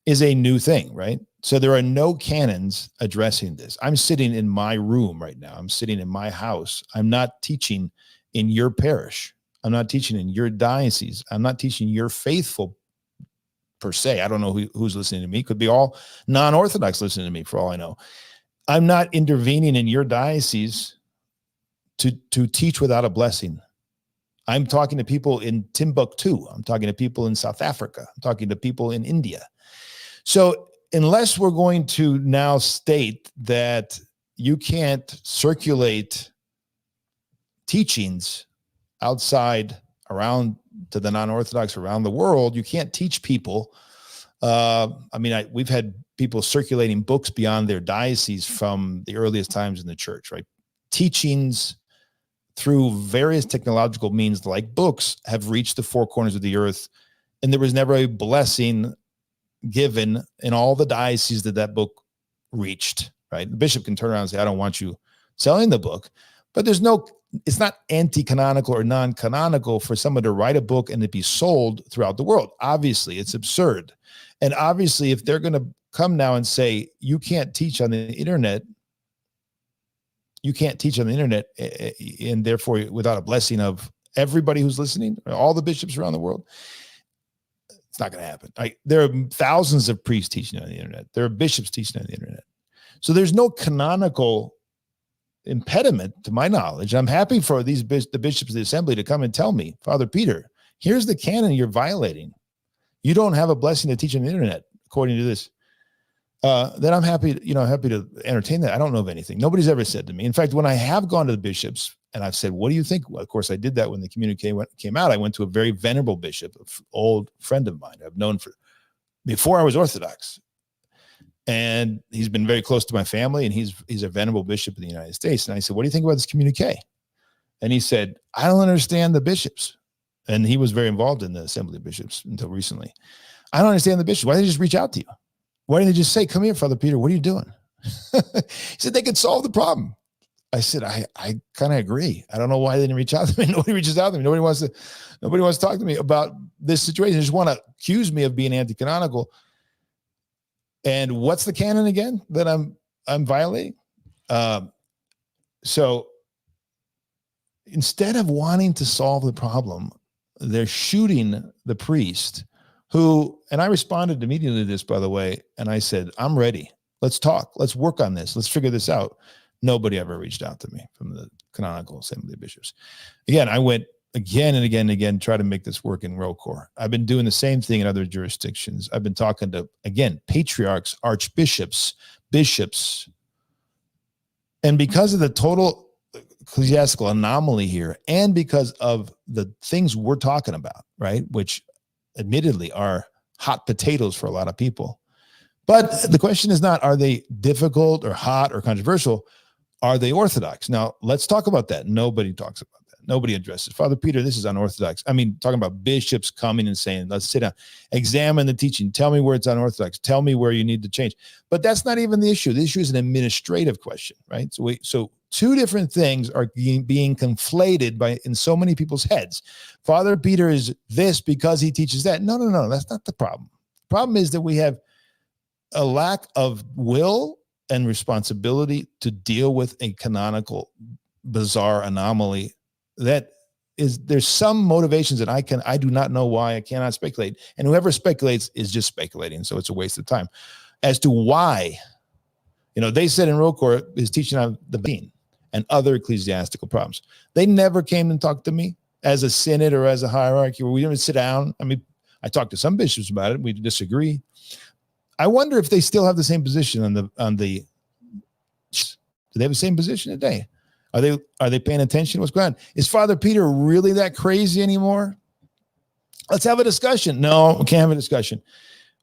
is a new thing, right? So there are no canons addressing this. I'm sitting in my room right now. I'm sitting in my house. I'm not teaching in your parish. I'm not teaching in your diocese. I'm not teaching your faithful per se. I don't know who's listening to me. Could be all non-Orthodox listening to me for all I know. I'm not intervening in your diocese to teach without a blessing. I'm talking to people in Timbuktu. I'm talking to people in South Africa. I'm talking to people in India. So unless we're going to now state that you can't circulate teachings outside around to the non-Orthodox around the world, you can't teach people. We've had people circulating books beyond their diocese from the earliest times in the church, right? Teachings through various technological means like books have reached the four corners of the earth, and there was never a blessing given in all the dioceses that book reached, right? The bishop can turn around and say, I don't want you selling the book, but it's not anti-canonical or non-canonical for someone to write a book and it be sold throughout the world. Obviously, it's absurd. And obviously, if they're going to come now and say, you can't teach on the internet, and therefore without a blessing of everybody who's listening, all the bishops around the world, it's not going to happen. There are thousands of priests teaching on the internet. There are bishops teaching on the internet. So there's no canonical impediment to my knowledge. I'm happy for the bishops of the assembly to come and tell me, Father Peter, here's the canon you're violating. You don't have a blessing to teach on the internet, according to this. Then I'm happy to entertain that. I don't know of anything. Nobody's ever said to me. In fact, when I have gone to the bishops and I've said, what do you think? Well, of course, I did that when the communique came out. I went to a very venerable bishop, an old friend of mine I've known before I was Orthodox. And he's been very close to my family, and he's a venerable bishop in the United States. And I said, what do you think about this communique? And he said, I don't understand the bishops. And he was very involved in the Assembly of Bishops until recently. I don't understand the bishops. Why didn't they just reach out to you? Why didn't they just say, come here, Father Peter, what are you doing? He said, they could solve the problem. I said, I kind of agree. I don't know why they didn't reach out to me. Nobody reaches out to me. Nobody wants to talk to me about this situation. They just want to accuse me of being anti-canonical. And what's the canon again that I'm violating? So instead of wanting to solve the problem, they're shooting the priest and I responded immediately to this, by the way, and I said, I'm ready. Let's talk. Let's work on this. Let's figure this out. Nobody ever reached out to me from the Canonical Assembly of Bishops. Again, I went again and again and again, try to make this work in ROCOR. I've been doing the same thing in other jurisdictions. I've been talking to, again, patriarchs, archbishops, bishops. And because of the total ecclesiastical anomaly here, and because of the things we're talking about, right, which admittedly are hot potatoes for a lot of people. But the question is not, are they difficult or hot or controversial? Are they orthodox? Now, let's talk about that. Nobody talks about that. Nobody addresses. Father Peter, this is unorthodox. I mean, talking about bishops coming and saying, let's sit down, examine the teaching. Tell me where it's unorthodox. Tell me where you need to change. But that's not even the issue. The issue is an administrative question, right? So two different things are being conflated in so many people's heads. Father Peter is this because he teaches that. No. That's not the problem. The problem is that we have a lack of will and responsibility to deal with a canonical bizarre anomaly that is, there's some motivations that I do not know why. I cannot speculate. And whoever speculates is just speculating. So it's a waste of time as to why. They said in ROCOR is teaching on the being and other ecclesiastical problems. They never came and talked to me as a synod or as a hierarchy where we didn't sit down. I mean, I talked to some bishops about it. We disagree. I wonder if they still have the same position do they have the same position today? Are they paying attention to what's going on? Is Father Peter really that crazy anymore? Let's have a discussion. No, we can't have a discussion.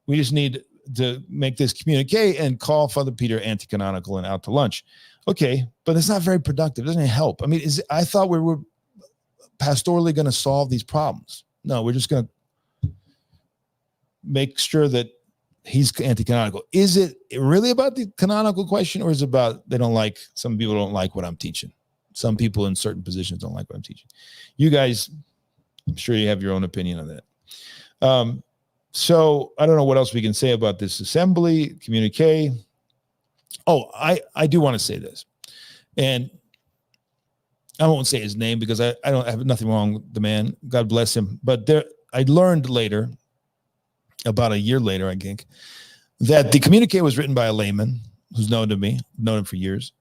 We just need to make this communique and call Father Peter anti-canonical and out to lunch. Okay, but it's not very productive. It doesn't help. I mean, I thought we were pastorally going to solve these problems. No, we're just going to make sure that he's anti-canonical. Is it really about the canonical question, or is it about some people don't like what I'm teaching? Some people in certain positions don't like what I'm teaching. You guys, I'm sure you have your own opinion on that. So I don't know what else we can say about this assembly communique. Oh, I do want to say this, and I won't say his name because I don't have nothing wrong with the man. God bless him. But I learned later, about a year later, I think, that the communique was written by a layman who's known to me, known him for years.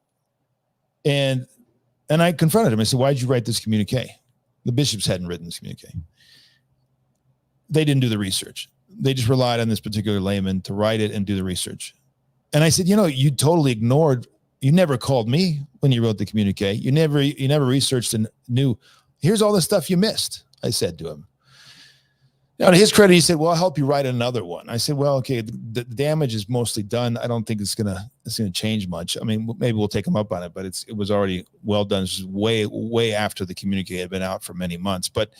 And I confronted him. I said, why did you write this communique? The bishops hadn't written this communique. They didn't do the research. They just relied on this particular layman to write it and do the research. And I said, you totally ignored, you never called me when you wrote the communique. You never researched and knew, here's all the stuff you missed, I said to him. Now, to his credit, he said, well, I'll help you write another one. I said, well, okay, the damage is mostly done. I don't think it's gonna change much. I mean, maybe we'll take him up on it, but it was already well done. This is way after the communique had been out for many months. But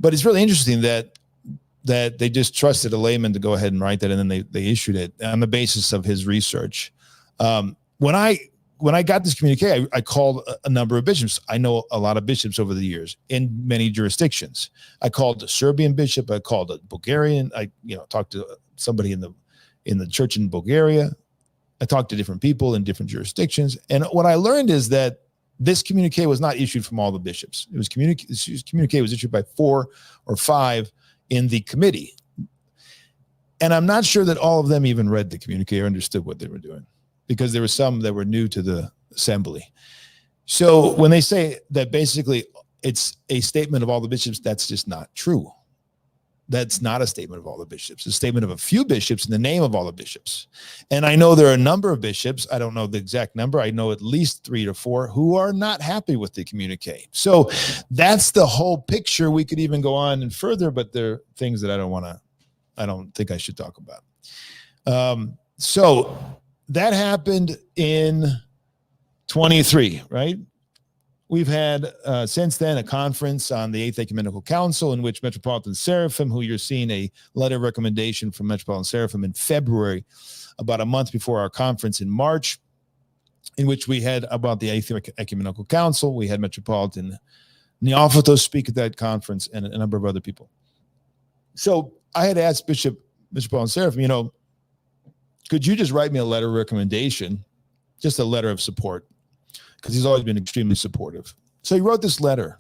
it's really interesting that they just trusted a layman to go ahead and write that, and then they issued it on the basis of his research. When I got this communique, I called a number of bishops. I know a lot of bishops over the years in many jurisdictions. I called a Serbian bishop. I called a Bulgarian. I talked to somebody in the church in Bulgaria. I talked to different people in different jurisdictions. And what I learned is that this communique was not issued from all the bishops. This communique was issued by 4 or 5 in the committee. And I'm not sure that all of them even read the communique or understood what they were doing, because there were some that were new to the assembly. So when they say that basically it's a statement of all the bishops, that's just not true. That's not a statement of all the bishops. It's a statement of a few bishops in the name of all the bishops. And I know there are a number of bishops, I don't know the exact number, I know at least 3 to 4 who are not happy with the communique. So that's the whole picture. We could even go on and further, but there are things that I don't think I should talk about. So that happened in 23, right? We've had, since then, a conference on the 8th Ecumenical Council in which Metropolitan Seraphim, who you're seeing a letter of recommendation from Metropolitan Seraphim in February, about a month before our conference in March, in which we had about the 8th Ecumenical Council. We had Metropolitan Neophytos speak at that conference and a number of other people. So I had asked Metropolitan Seraphim, could you just write me a letter of recommendation, just a letter of support? Because he's always been extremely supportive. So he wrote this letter.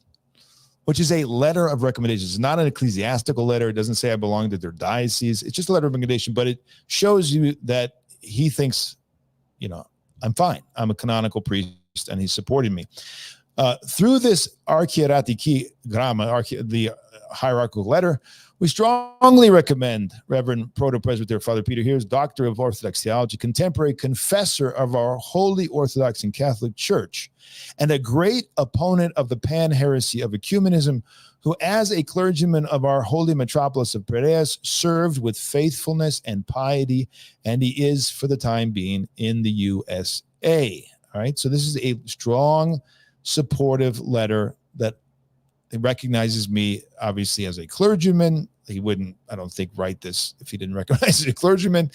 which is a letter of recommendation. It's not an ecclesiastical letter. It doesn't say I belong to their diocese. It's just a letter of recommendation, but it shows you that he thinks, I'm fine. I'm a canonical priest, and he's supporting me. Through this archieratiki gramma, the hierarchical letter, we strongly recommend Reverend Proto-Presbyter Father Peter Heers, Doctor of Orthodox Theology, contemporary confessor of our Holy Orthodox and Catholic Church, and a great opponent of the pan-heresy of ecumenism, who as a clergyman of our holy metropolis of Piraeus served with faithfulness and piety, and he is, for the time being, in the USA. All right, so this is a strong, supportive letter that recognizes me, obviously, as a clergyman. He wouldn't, I don't think, write this if he didn't recognize as a clergyman,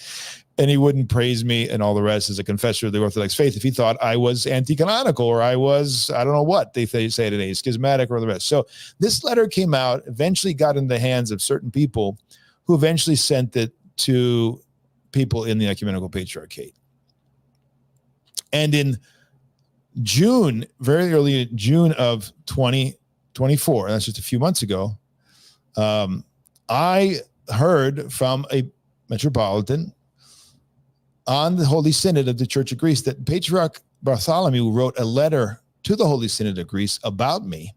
and he wouldn't praise me and all the rest as a confessor of the Orthodox faith if he thought I was anti-canonical or I was, I don't know what they say today, schismatic or the rest. So this letter came out, eventually got in the hands of certain people who eventually sent it to people in the Ecumenical Patriarchate. And in June, very early in June of 2024, that's just a few months ago, I heard from a metropolitan on the Holy Synod of the Church of Greece that Patriarch Bartholomew wrote a letter to the Holy Synod of Greece about me.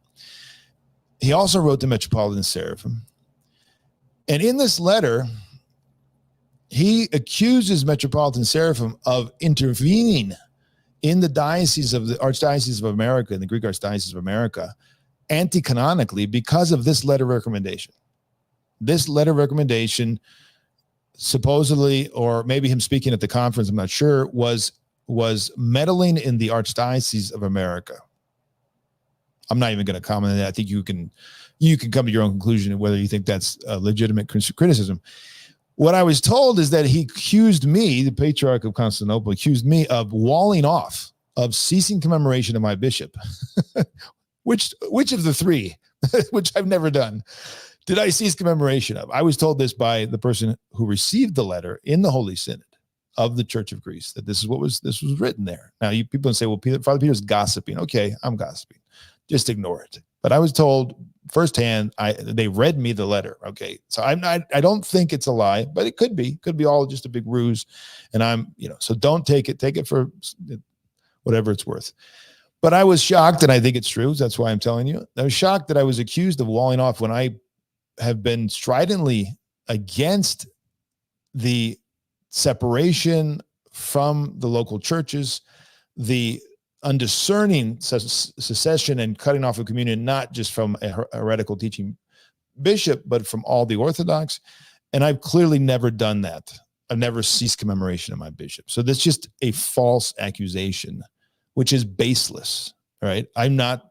He also wrote to Metropolitan Seraphim. And in this letter, he accuses Metropolitan Seraphim of intervening in the diocese of the Archdiocese of America, in the Greek Archdiocese of America, anti-canonically because of this letter of recommendation. This letter of recommendation, supposedly, or maybe him speaking at the conference, I'm not sure, was meddling in the Archdiocese of America. I'm not even going to comment on that. I think you can come to your own conclusion of whether you think that's a legitimate criticism. What I was told is that he accused me, the Patriarch of Constantinople, accused me of walling off, of ceasing commemoration of my bishop. Which of the three, which I've never done, did I cease commemoration of? I was told this by the person who received the letter in the Holy Synod of the Church of Greece, that this was written there. Now, you people say, well, Father Peter's gossiping. Okay, I'm gossiping. Just ignore it. But I was told firsthand, they read me the letter. Okay, so I don't think it's a lie, but it could be all just a big ruse. And so don't take it for whatever it's worth. But I was shocked, and I think it's true. That's why I'm telling you. I was shocked that I was accused of walling off when I have been stridently against the separation from the local churches, the undiscerning secession and cutting off of communion, not just from a heretical teaching bishop, but from all the Orthodox. And I've clearly never done that. I've never ceased commemoration of my bishop. So that's just a false accusation, which is baseless, right? I've not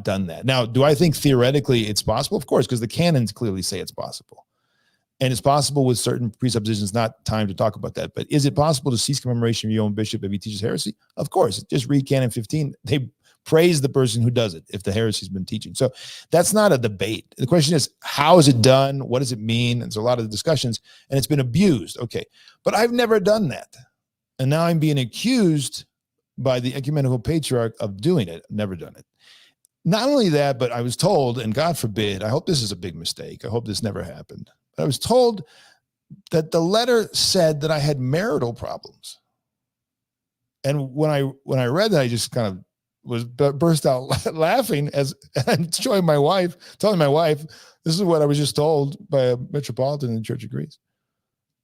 done that. Now, do I think theoretically it's possible? Of course, because the canons clearly say it's possible. And it's possible with certain presuppositions, not time to talk about that. But is it possible to cease commemoration of your own bishop if he teaches heresy? Of course. Just read Canon 15. They praise the person who does it if the heresy's been teaching. So that's not a debate. The question is, how is it done? What does it mean? And so a lot of the discussions, and it's been abused. Okay. But I've never done that. And now I'm being accused by the Ecumenical Patriarch of doing it. I've never done it. Not only that, but I was told, and God forbid, I hope this is a big mistake. I hope this never happened. But I was told that the letter said that I had marital problems. And when I read that, I just kind of burst out laughing as I'm telling my wife, this is what I was just told by a metropolitan in the Church of Greece.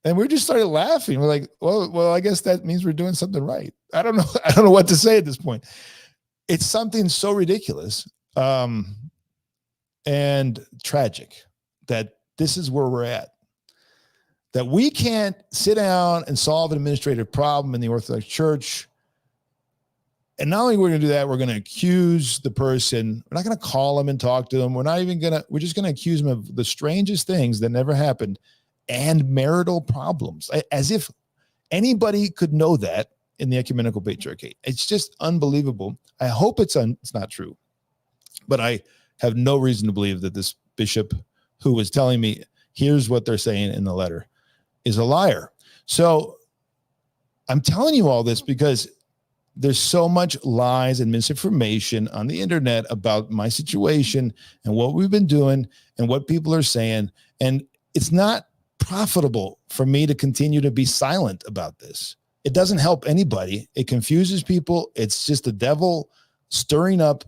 And we just started laughing. We're like, well, I guess that means we're doing something right. I don't know what to say at this point. It's something so ridiculous and tragic that this is where we're at. That we can't sit down and solve an administrative problem in the Orthodox Church. And not only are we going to do that, we're going to accuse the person. We're not going to call them and talk to them. We're just going to accuse them of the strangest things that never happened and marital problems, as if anybody could know that in the Ecumenical Patriarchate. It's just unbelievable. I hope it's not true, but I have no reason to believe that this bishop who was telling me, here's what they're saying in the letter, is a liar. So I'm telling you all this because there's so much lies and misinformation on the internet about my situation and what we've been doing and what people are saying. And it's not profitable for me to continue to be silent about this. It doesn't help anybody. It confuses people. It's just the devil stirring up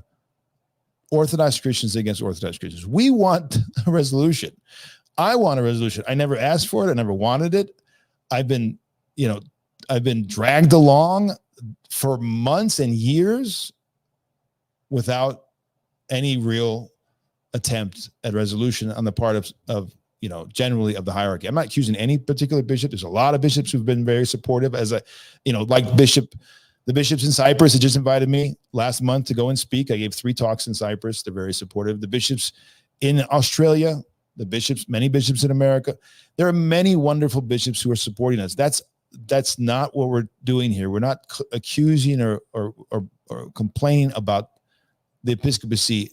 Orthodox Christians against Orthodox Christians. We want a resolution. I want a resolution. I never asked for it. I never wanted it. I've been dragged along for months and years without any real attempt at resolution on the part of generally of the hierarchy. I'm not accusing any particular bishop. There's a lot of bishops who've been very supportive, like the bishops in Cyprus that just invited me last month to go and speak. I gave 3 talks in Cyprus. They're very supportive. The bishops in Australia, many bishops in America. There are many wonderful bishops who are supporting us. That's not what we're doing here. We're not accusing or complaining about the episcopacy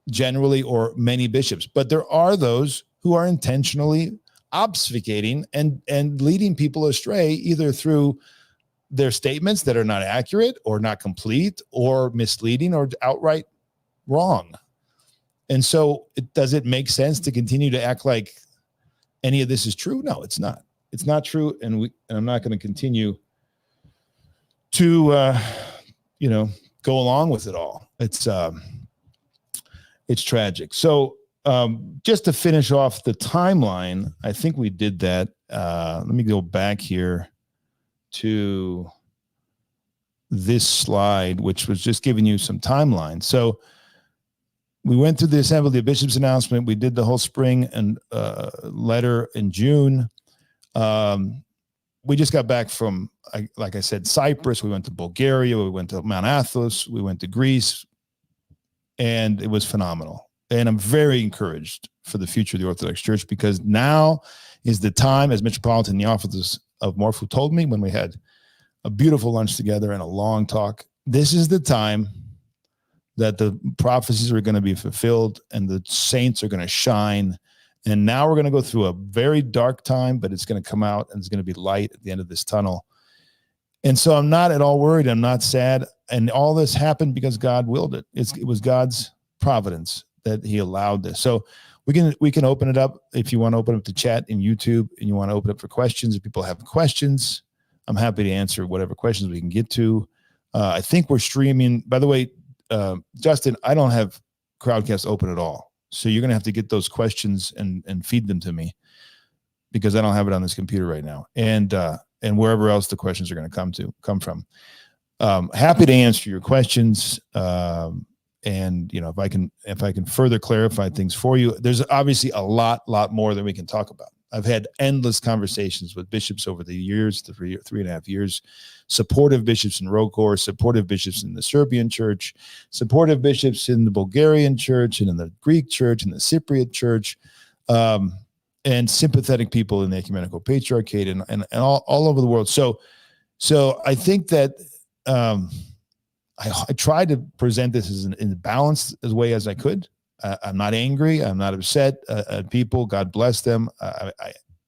generally or many bishops, but there are those who are intentionally obfuscating and leading people astray, either through their statements that are not accurate or not complete or misleading or outright wrong. And so does it make sense to continue to act like any of this is true? No, it's not. It's not true. And I'm not going to continue to, go along with it all. It's tragic. So just to finish off the timeline, I think we did that. Let me go back here to this slide, which was just giving you some timeline. So we went through the Assembly of Bishops announcement. We did the whole spring and letter in June. We just got back from, like I said, Cyprus. We went to Bulgaria. We went to Mount Athos. We went to Greece. And it was phenomenal. And I'm very encouraged for the future of the Orthodox Church, because now is the time, as Metropolitan Neophytus of Morphu told me when we had a beautiful lunch together and a long talk, this is the time that the prophecies are going to be fulfilled and the saints are going to shine. And now we're going to go through a very dark time, but it's going to come out and it's going to be light at the end of this tunnel. And so I'm not at all worried. I'm not sad. And all this happened because God willed it. It was God's providence that he allowed this. So we can open it up. If you want to open up the chat in YouTube and you want to open up for questions, if people have questions, I'm happy to answer whatever questions we can get to. I think we're streaming. By the way, Justin, I don't have Crowdcast open at all. So you're going to have to get those questions and feed them to me, because I don't have it on this computer right now. And wherever else the questions are going to come from. Happy to answer your questions. And if I can further clarify things for you, there's obviously a lot more that we can talk about. I've had endless conversations with bishops over the years, the 3.5 years, supportive bishops in Rokor, supportive bishops in the Serbian church, supportive bishops in the Bulgarian church and in the Greek church and the Cypriot church, and sympathetic people in the ecumenical patriarchate and all over the world. So I think that I tried to present this as in a balanced as way as I could. I'm not angry. I'm not upset at people. God bless them.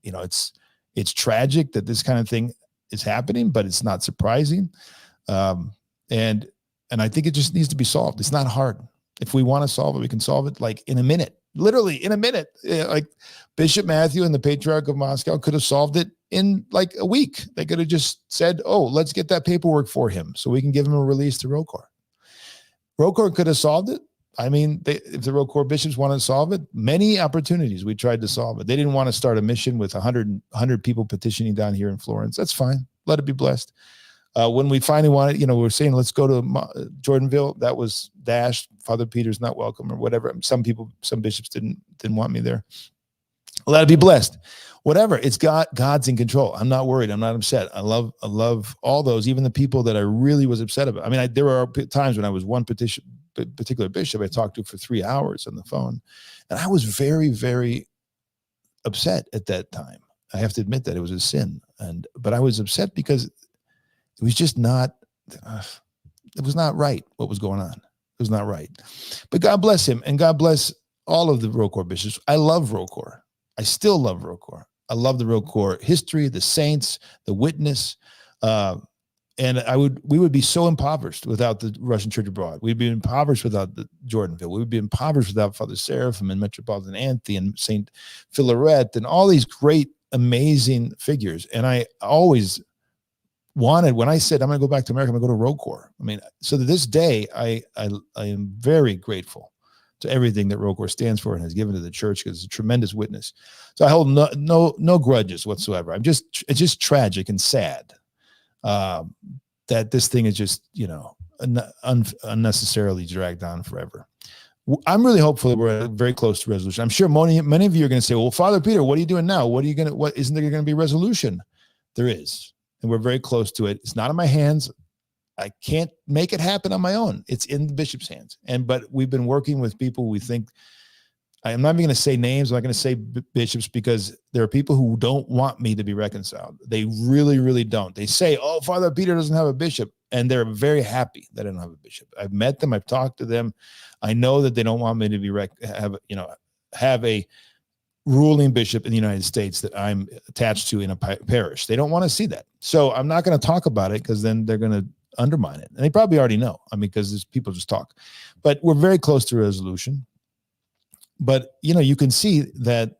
It's tragic that this kind of thing is happening, but it's not surprising. And I think it just needs to be solved. It's not hard. If we want to solve it, we can solve it like in a minute, literally in a minute. Like Bishop Matthew and the Patriarch of Moscow could have solved it in like a week. They could have just said, oh, let's get that paperwork for him so we can give him a release to Rokor. Rokor could have solved it. I mean, if the Rokor bishops wanted to solve it, many opportunities we tried to solve it. They didn't want to start a mission with 100 people petitioning down here in Florence. That's fine. Let it be blessed. When we finally wanted, we were saying, let's go to Jordanville. That was dashed. Father Peter's not welcome or whatever. Some bishops didn't want me there. Let it be blessed. Whatever. It's God's in control. I'm not worried. I'm not upset. I love all those, even the people that I really was upset about. I mean, there were times when I was one particular bishop I talked to for 3 hours on the phone, and I was very, very upset at that time. I have to admit that it was a sin, but I was upset because it was just not. It was not right what was going on. It was not right. But God bless him, and God bless all of the Rokor bishops. I love Rokor. I still love Rokor. I love the Rokor history, the saints, the witness. And we would be so impoverished without the Russian Church Abroad. We'd be impoverished without the Jordanville. We would be impoverished without Father Seraphim and Metropolitan Anthe and St. Philaret and all these great, amazing figures. And I always wanted, when I said, I'm going to go back to America, I'm going to go to Road Corps. I mean, so to this day, I am very grateful to everything that Road Corps stands for and has given to the church, because it's a tremendous witness. So I hold no grudges whatsoever. It's just tragic and sad that this thing is just, unnecessarily dragged on forever. I'm really hopeful that we're very close to resolution. I'm sure many of you are going to say, well, Father Peter, what are you doing now? Isn't there going to be resolution? There is. And we're very close to it. It's not in my hands. I can't make it happen on my own. It's in the bishop's hands. But we've been working with people we think, I'm not even going to say names. I'm not going to say bishops, because there are people who don't want me to be reconciled. They really, really don't. They say, oh, Father Peter doesn't have a bishop. And they're very happy that I don't have a bishop. I've met them. I've talked to them. I know that they don't want me to be have a ruling bishop in the United States that I'm attached to in a parish. They don't want to see that. So I'm not going to talk about it, because then they're going to undermine it. And they probably already know. Because people just talk. But we're very close to a resolution. But, you can see that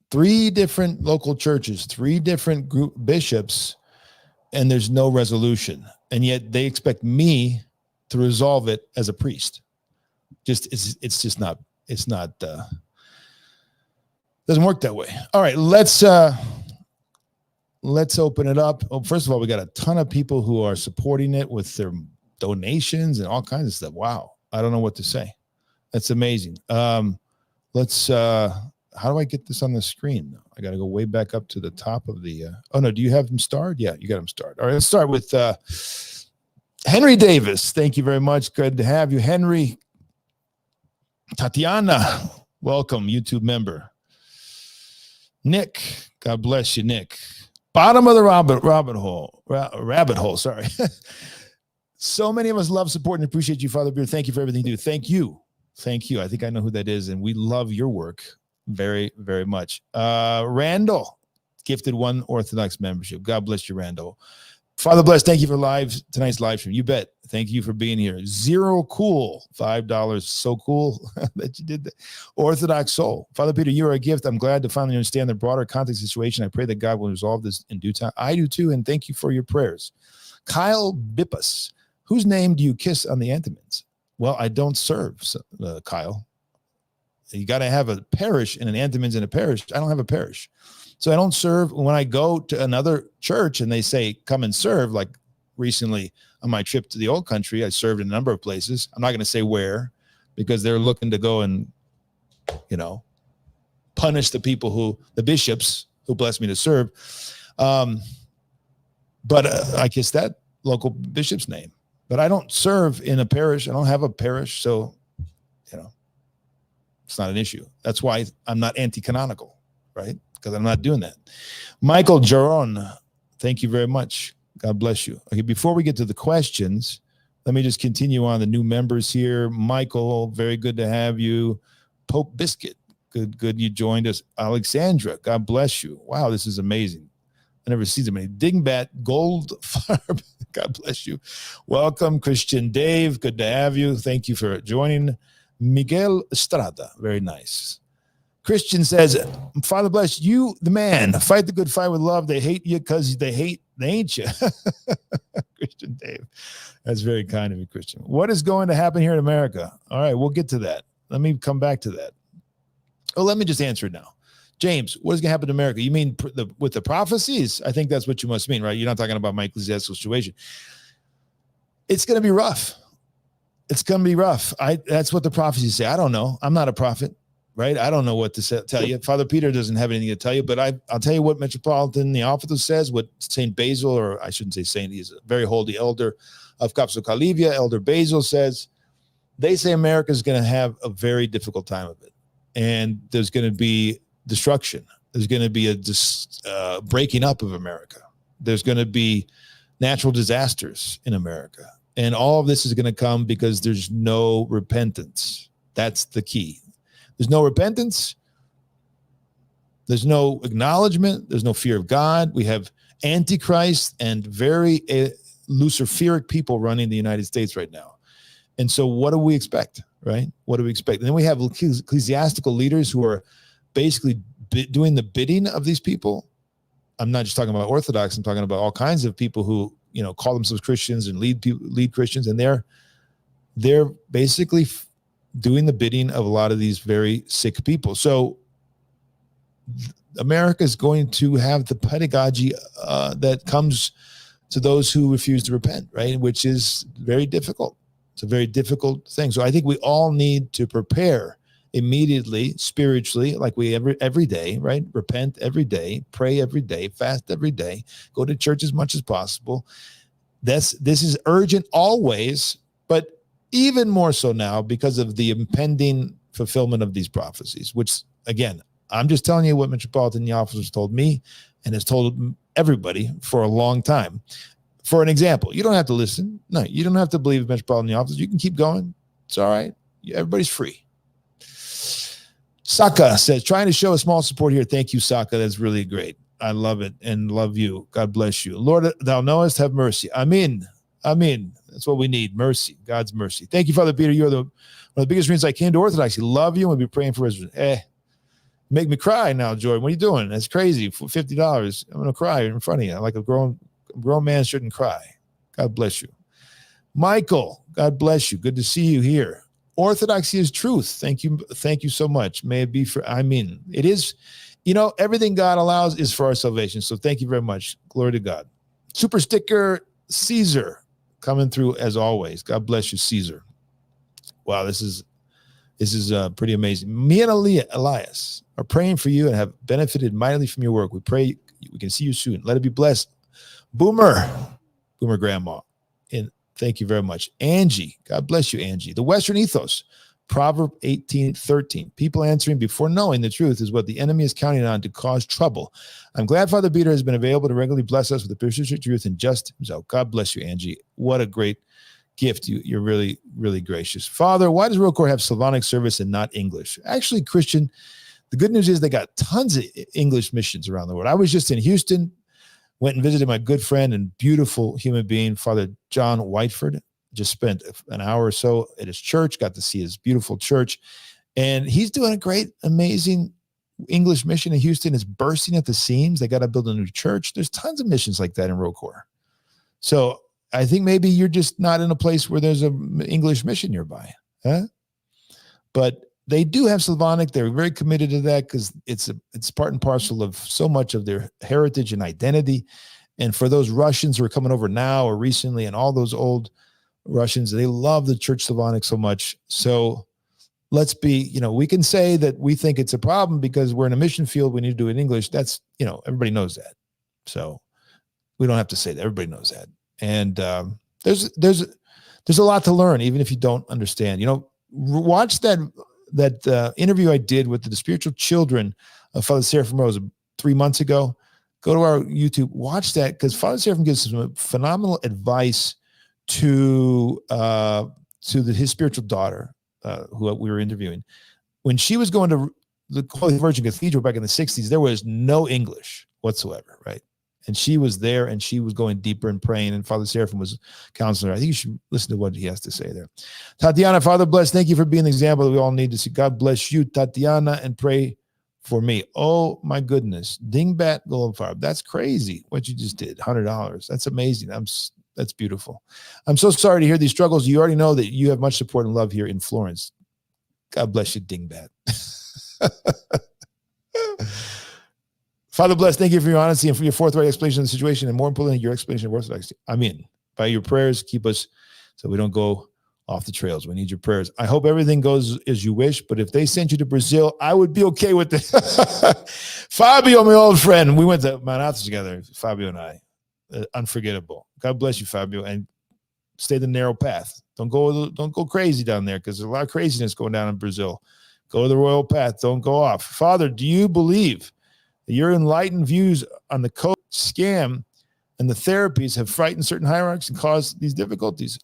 3 different local churches, 3 different group bishops, and there's no resolution. And yet they expect me to resolve it as a priest. It's not doesn't work that way. All right, let's open it up. Oh, first of all, we got a ton of people who are supporting it with their donations and all kinds of stuff. Wow. I don't know what to say. That's amazing. Let's how do I get this on the screen? I got to go way back up to the top of the oh no, do you have them starred? Yeah, you got them starred. All right, let's start with Henry Davis. Thank you very much. Good to have you, Henry. Tatiana, welcome, YouTube member. Nick, God bless you, Nick. Bottom of the rabbit hole, sorry. So many of us love, support, and appreciate you, Father Beer. Thank you for everything you do. Thank you. I think I know who that is, and we love your work very, very much. Randall, gifted 1 Orthodox membership. God bless you, Randall. Father bless, thank you for tonight's live stream. You bet. Thank you for being here. Zero Cool, $5. So cool that you did that. Orthodox Soul. Father Peter, you are a gift. I'm glad to finally understand the broader context situation. I pray that God will resolve this in due time. I do too, and thank you for your prayers. Kyle Bippus, whose name do you kiss on the Antimans? Well, I don't serve, Kyle. You got to have a parish and an Antimans in a parish. I don't have a parish. So I don't serve. When I go to another church and they say, come and serve, like recently on my trip to the old country, I served in a number of places. I'm not going to say where, because they're looking to go and, punish the bishops who blessed me to serve. But I kiss that local bishop's name. But I don't serve in a parish. I don't have a parish. So, it's not an issue. That's why I'm not anti-canonical, right? Because I'm not doing that. Michael Jaron, thank you very much. God bless you. Okay, before we get to the questions, let me just continue on the new members here. Michael, very good to have you. Pope Biscuit, good you joined us. Alexandra, God bless you. Wow, this is amazing. I never see so many. Dingbat Gold Farm, God bless you. Welcome, Christian Dave, good to have you. Thank you for joining. Miguel Estrada, very nice. Christian says, Father bless you, the man. Fight the good fight with love. They hate you because they ain't you. Christian Dave. That's very kind of you, Christian. What is going to happen here in America? All right, we'll get to that. Let me come back to that. Oh, let me just answer it now. James, what is going to happen to America? You mean with the prophecies? I think that's what you must mean, right? You're not talking about my ecclesiastical situation. It's going to be rough. It's going to be rough. That's what the prophecies say. I don't know. I'm not a prophet. Right? I don't know what to tell you. Father Peter doesn't have anything to tell you, but I'll tell you what Metropolitan Theophilus says, what St. Basil, or I shouldn't say saint, he's a very holy elder of Capsucalivia, Elder Basil says. They say America is going to have a very difficult time of it. And there's going to be destruction. There's going to be a breaking up of America. There's going to be natural disasters in America. And all of this is going to come because there's no repentance. That's the key. There's no repentance. There's no acknowledgement. There's no fear of God. We have antichrist and very luciferic people running the United States right now. And so what do we expect, right? What do we expect? And then we have ecclesiastical leaders who are basically doing the bidding of these people. I'm not just talking about Orthodox. I'm talking about all kinds of people who, call themselves Christians and lead Christians. And they're basically doing the bidding of a lot of these very sick people. So America is going to have the pedagogy that comes to those who refuse to repent, right? Which is very difficult. It's a very difficult thing. So I think we all need to prepare immediately, spiritually, like we every day, right? Repent every day, pray every day, fast every day, go to church as much as possible. This is urgent always, but even more so now because of the impending fulfillment of these prophecies, which, again, I'm just telling you what Metropolitan officers told me and has told everybody for a long time. For an example, you don't have to listen. No, you don't have to believe Metropolitan officers. You can keep going. It's all right. Everybody's free. Saka says, trying to show a small support here. Thank you, Saka. That's really great. I love it and love you. God bless you. Lord, thou knowest, have mercy. Amen. Amen. That's what we need. Mercy. God's mercy. Thank you, Father Peter. You're one of the biggest reasons I came to Orthodoxy. Love you and we'll be praying for us. Make me cry now, Jordan. What are you doing? That's crazy. For $50, I'm going to cry in front of you. Like a grown man shouldn't cry. God bless you. Michael, God bless you. Good to see you here. Orthodoxy is truth. Thank you. Thank you so much. May it be it is, everything God allows is for our salvation. So thank you very much. Glory to God. Super sticker Caesar coming through as always. God bless you, Caesar. Wow, this is pretty amazing. Me and Elias are praying for you and have benefited mightily from your work. We pray we can see you soon. Let it be blessed. Boomer Grandma. And thank you very much. Angie, God bless you, Angie. The Western ethos, Proverb 18:13. People answering before knowing the truth is what the enemy is counting on to cause trouble. I'm glad Father Peter has been available to regularly bless us with the persistent truth and just himself. God bless you, Angie. What a great gift. You're really, really gracious. Father, why does Royal Court have Slavonic service and not English? Actually, Christian, the good news is they got tons of English missions around the world. I was just in Houston, went and visited my good friend and beautiful human being, Father John Whiteford. Just spent an hour or so at his church, got to see his beautiful church. And he's doing a great, amazing English mission in Houston. It's bursting at the seams. They got to build a new church. There's tons of missions like that in Royal Court. So I think maybe you're just not in a place where there's an English mission nearby. Huh? But they do have Slavonic. They're very committed to that because it's part and parcel of so much of their heritage and identity. And for those Russians who are coming over now or recently and all those old Russians, they love the Church Slavonic so much. So let's be, we can say that we think it's a problem because we're in a mission field. We need to do it in English. That's, everybody knows that. So we don't have to say that. Everybody knows that. And there's a lot to learn, even if you don't understand. Watch that interview I did with the spiritual children of Father Seraphim Rose 3 months ago. Go to our YouTube, watch that, because Father Seraphim gives some phenomenal advice to his spiritual daughter, who we were interviewing. When she was going to the Holy Virgin Cathedral back in the 60s, there was no English whatsoever, right? And she was there and she was going deeper and praying, and Father Seraphim was counseling her. I think you should listen to what he has to say there. Tatiana, Father bless. Thank you for being the example that we all need to see. God bless you, Tatiana, and pray for me. Oh my goodness. Dingbat Goldfarb. That's crazy what you just did. $100. That's amazing. That's beautiful. I'm so sorry to hear these struggles. You already know that you have much support and love here in Florence. God bless you, Dingbat. Father bless, thank you for your honesty and for your forthright explanation of the situation, and more importantly, your explanation of Orthodoxy. By your prayers, keep us so we don't go off the trails. We need your prayers. I hope everything goes as you wish, but if they sent you to Brazil, I would be okay with it. Fabio, my old friend, we went to Mount Athos together, Fabio and I. Unforgettable. God bless you, Fabio, and stay the narrow path. Don't go crazy down there, because there's a lot of craziness going down in Brazil. Go the royal path. Don't go off. Father, do you believe that your enlightened views on the code scam and the therapies have frightened certain hierarchs and caused these difficulties?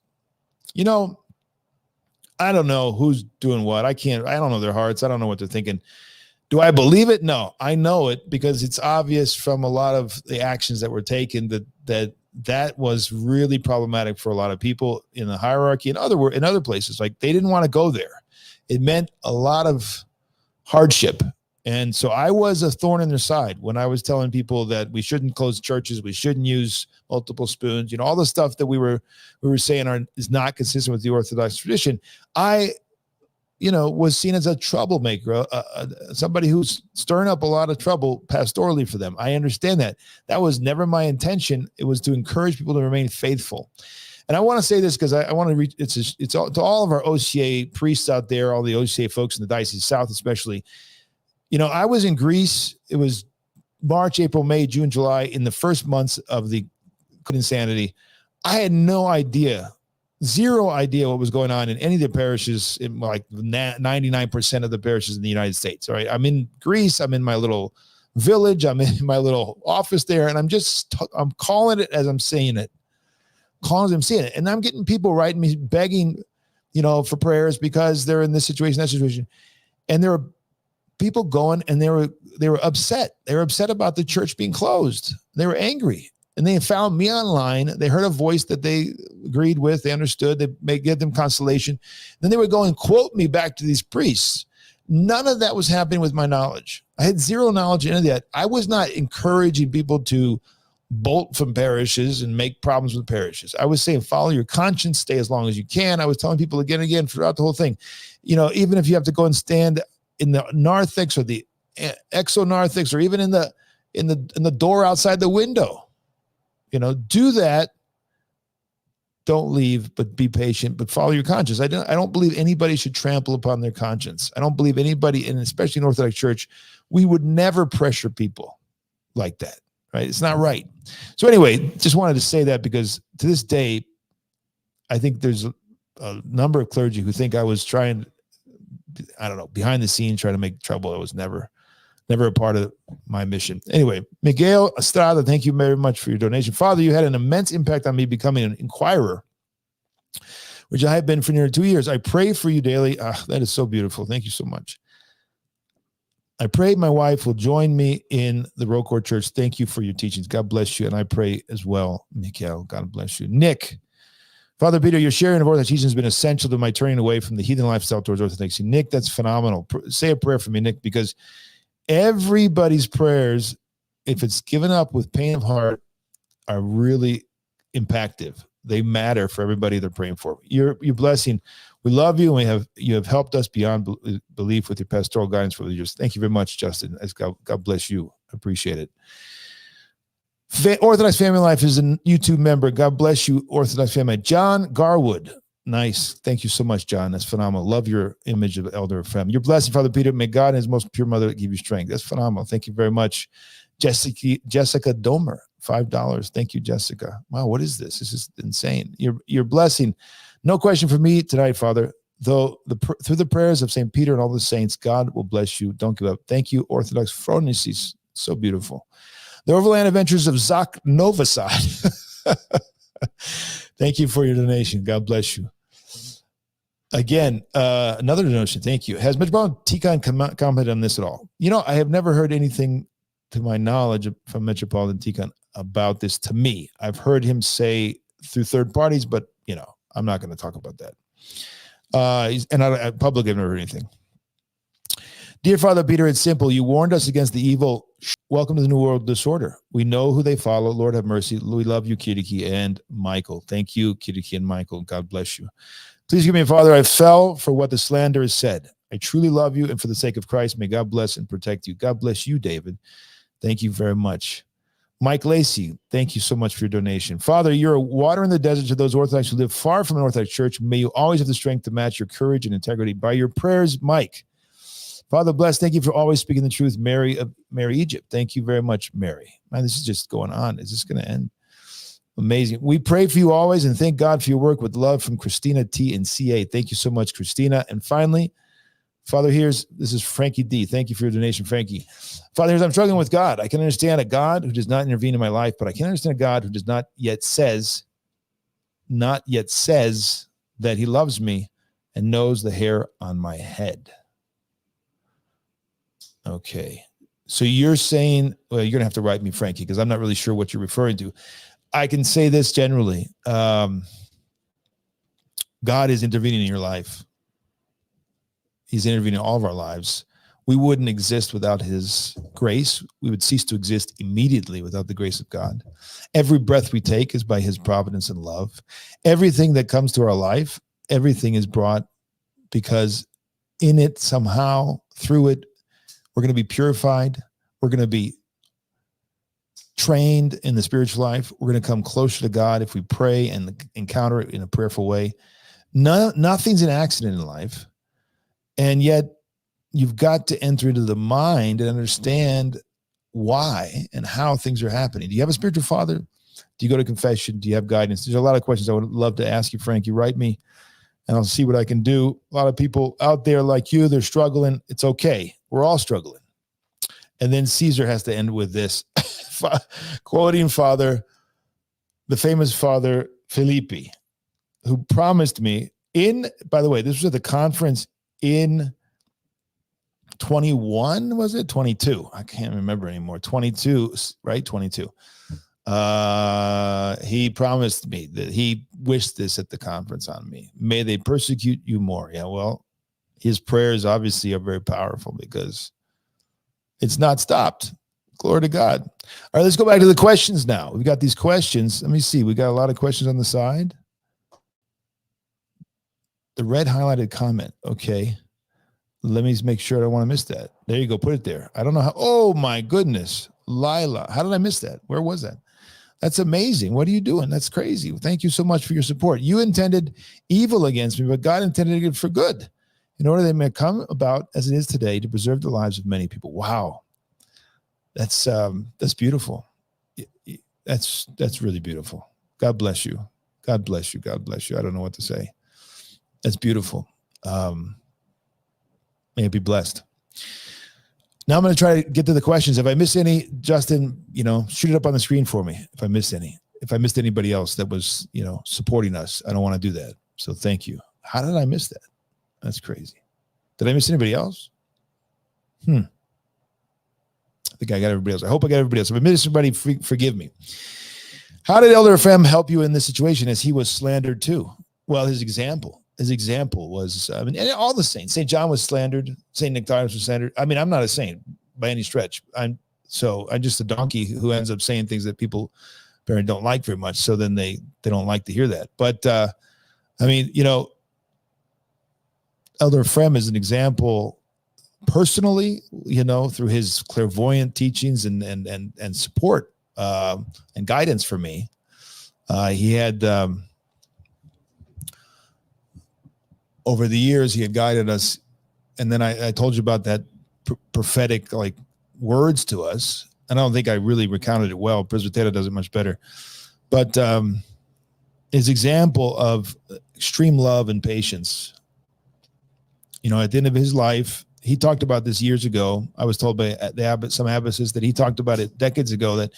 I don't know who's doing what. I don't know their hearts. I don't know what they're thinking. Do I believe it? No, I know it because it's obvious from a lot of the actions that were taken that was really problematic for a lot of people in the hierarchy and in other places. Like they didn't want to go there. It meant a lot of hardship. And so I was a thorn in their side when I was telling people that we shouldn't close churches, we shouldn't use multiple spoons, all the stuff that we were saying is not consistent with the Orthodox tradition. I was seen as a troublemaker, somebody who's stirring up a lot of trouble pastorally for them. I understand that. That was never my intention. It was to encourage people to remain faithful. And I want to say this because I want to reach, it's all, to all of our OCA priests out there, all the OCA folks in the Diocese South especially. I was in Greece. It was March, April, May, June, July, in the first months of the insanity. I had no idea. Zero idea what was going on in any of the parishes, in like 99% of the parishes in the United States. All right. I'm in Greece. I'm in my little village. I'm in my little office there. And I'm calling it as I'm saying it. Calling as I'm saying it. And I'm getting people writing me, begging, for prayers because they're in this situation, that situation. And there were people going and they were upset. They were upset about the church being closed. They were angry. And they found me online. They heard a voice that they agreed with. They understood. They may give them consolation. Then they would go and quote me back to these priests. None of that was happening with my knowledge. I had zero knowledge of any of that. I was not encouraging people to bolt from parishes and make problems with parishes. I was saying, follow your conscience, stay as long as you can. I was telling people again and again throughout the whole thing, even if you have to go and stand in the narthex or the exonarthex or even in the door outside the window, do that. Don't leave, but be patient, but follow your conscience. I don't believe anybody should trample upon their conscience. I don't believe anybody, and especially in Orthodox Church, we would never pressure people like that, right? It's not right. So anyway, just wanted to say that because to this day, I think there's a number of clergy who think I was trying, I don't know, behind the scenes, trying to make trouble. I was never a part of my mission. Anyway, Miguel Estrada, thank you very much for your donation. Father, you had an immense impact on me becoming an inquirer, which I have been for nearly 2 years. I pray for you daily. That is so beautiful. Thank you so much. I pray my wife will join me in the Rocourt Church. Thank you for your teachings. God bless you. And I pray as well, Miguel. God bless you. Nick, Father Peter, your sharing of Orthodox teaching has been essential to my turning away from the heathen lifestyle towards Orthodoxy. Nick, that's phenomenal. Say a prayer for me, Nick, because everybody's prayers, if it's given up with pain of heart, are really impactful. They matter for everybody they're praying for. Your blessing. We love you, and you have helped us beyond belief with your pastoral guidance for the years. Thank you very much, Justin. God bless you. I appreciate it. Orthodox Family Life is a YouTube member. God bless you, Orthodox Family. John Garwood. Nice. Thank you so much, John. That's phenomenal. Love your image of Elder Ephraim. Your blessing, Father Peter. May God and his most pure mother give you strength. That's phenomenal. Thank you very much. Jessica Domer, $5. Thank you, Jessica. Wow, what is this? This is insane. Your blessing. No question for me tonight, Father. Though through the prayers of St. Peter and all the saints, God will bless you. Don't give up. Thank you, Orthodox Phronesis. So beautiful. The Overland Adventures of Zak Novosad. Thank you for your donation. God bless you. Again, another donation. Thank you. Has Metropolitan Tikhon commented on this at all? I have never heard anything to my knowledge from Metropolitan Tikhon about this to me. I've heard him say through third parties, but, I'm not going to talk about that. I publicly have never heard anything. Dear Father Peter, it's simple. You warned us against the evil. Welcome to the New World Disorder. We know who they follow. Lord have mercy. We love you, Kiriki and Michael. Thank you, Kiriki and Michael. God bless you. Please give me, Father, I fell for what the slander has said. I truly love you, and for the sake of Christ, may God bless and protect you. God bless you, David. Thank you very much. Mike Lacey, thank you so much for your donation. Father, you're a water in the desert to those Orthodox who live far from an Orthodox church. May you always have the strength to match your courage and integrity by your prayers, Mike. Father, bless. Thank you for always speaking the truth, Mary of Mary Egypt. Thank you very much, Mary. Man, this is just going on. Is this going to end? Amazing. We pray for you always and thank God for your work with love from Christina T and CA. Thank you so much, Christina. And finally, Father Heers, this is Frankie D. Thank you for your donation, Frankie. Father Heers, I'm struggling with God. I can understand a God who does not intervene in my life, but I can't understand a God who does not yet says that he loves me and knows the hair on my head. Okay. So you're saying, well, you're going to have to write me, Frankie, because I'm not really sure what you're referring to. I can say this generally. God is intervening in your life. He's intervening in all of our lives. We wouldn't exist without his grace. We would cease to exist immediately without the grace of God. Every breath we take is by his providence and love. Everything that comes to our life, everything is brought because in it, somehow, through it, we're going to be purified. We're going to be trained in the spiritual life. We're going to come closer to God if we pray and encounter it in a prayerful way. Nothing's an accident in life. And yet you've got to enter into the mind and understand why and how things are happening. Do you have a spiritual father? Do you go to confession? Do you have guidance? There's a lot of questions I would love to ask you, Frankie. Write me and I'll see what I can do. A lot of people out there like you, they're struggling. It's okay. We're all struggling. And then Caesar has to end with this, quoting the famous Father Filippi, who promised me by the way, this was at the conference in 21, was it? 22. I can't remember anymore. 22, right? 22. He promised me that he wished this at the conference on me. May they persecute you more. Yeah, well, his prayers obviously are very powerful because it's not stopped. Glory to God. All right, let's go back to the questions now. We've got these questions. Let me see. We got a lot of questions on the side. The red highlighted comment. Okay. Let me make sure I don't want to miss that. There you go. Put it there. I don't know how. Oh, my goodness. Lila. How did I miss that? Where was that? That's amazing. What are you doing? That's crazy. Thank you so much for your support. You intended evil against me, but God intended it for good in order that it may come about as it is today to preserve the lives of many people. Wow. That's beautiful. That's really beautiful. God bless you. God bless you. God bless you. I don't know what to say. That's beautiful. May it be blessed. Now I'm going to try to get to the questions. If I miss any, Justin, shoot it up on the screen for me. If I miss any, if I missed anybody else that was, supporting us, I don't want to do that. So thank you. How did I miss that? That's crazy. Did I miss anybody else? I think I got everybody else. I hope I got everybody else. If I missed somebody, forgive me. How did Elder Ephraim help you in this situation as he was slandered too? Well, his example was, and all the saints. St. John was slandered. St. Nicodemus was slandered. I mean, I'm not a saint by any stretch. I'm just a donkey who ends up saying things that people apparently don't like very much. So then they don't like to hear that. But Elder Ephraim is an example personally, through his clairvoyant teachings and support and guidance for me. He had over the years, he had guided us. And then I told you about that prophetic words to us. And I don't think I really recounted it well. Presbytero does it much better. But his example of extreme love and patience, at the end of his life, he talked about this years ago. I was told by some abbesses that he talked about it decades ago, that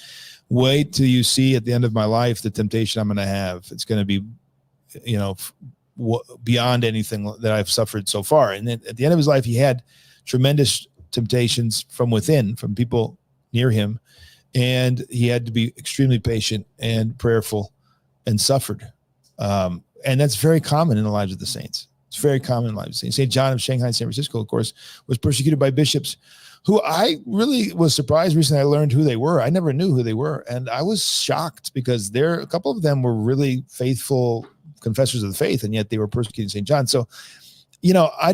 wait till you see at the end of my life the temptation I'm going to have. It's going to be, beyond anything that I've suffered so far. And then at the end of his life, he had tremendous temptations from within, from people near him. And he had to be extremely patient and prayerful and suffered. And that's very common in the lives of the saints. It's very common in the lives of the saints. St. John of Shanghai, San Francisco, of course, was persecuted by bishops who I really was surprised recently. I learned who they were. I never knew who they were. And I was shocked because a couple of them were really faithful confessors of the faith, and yet they were persecuting St. John. So, I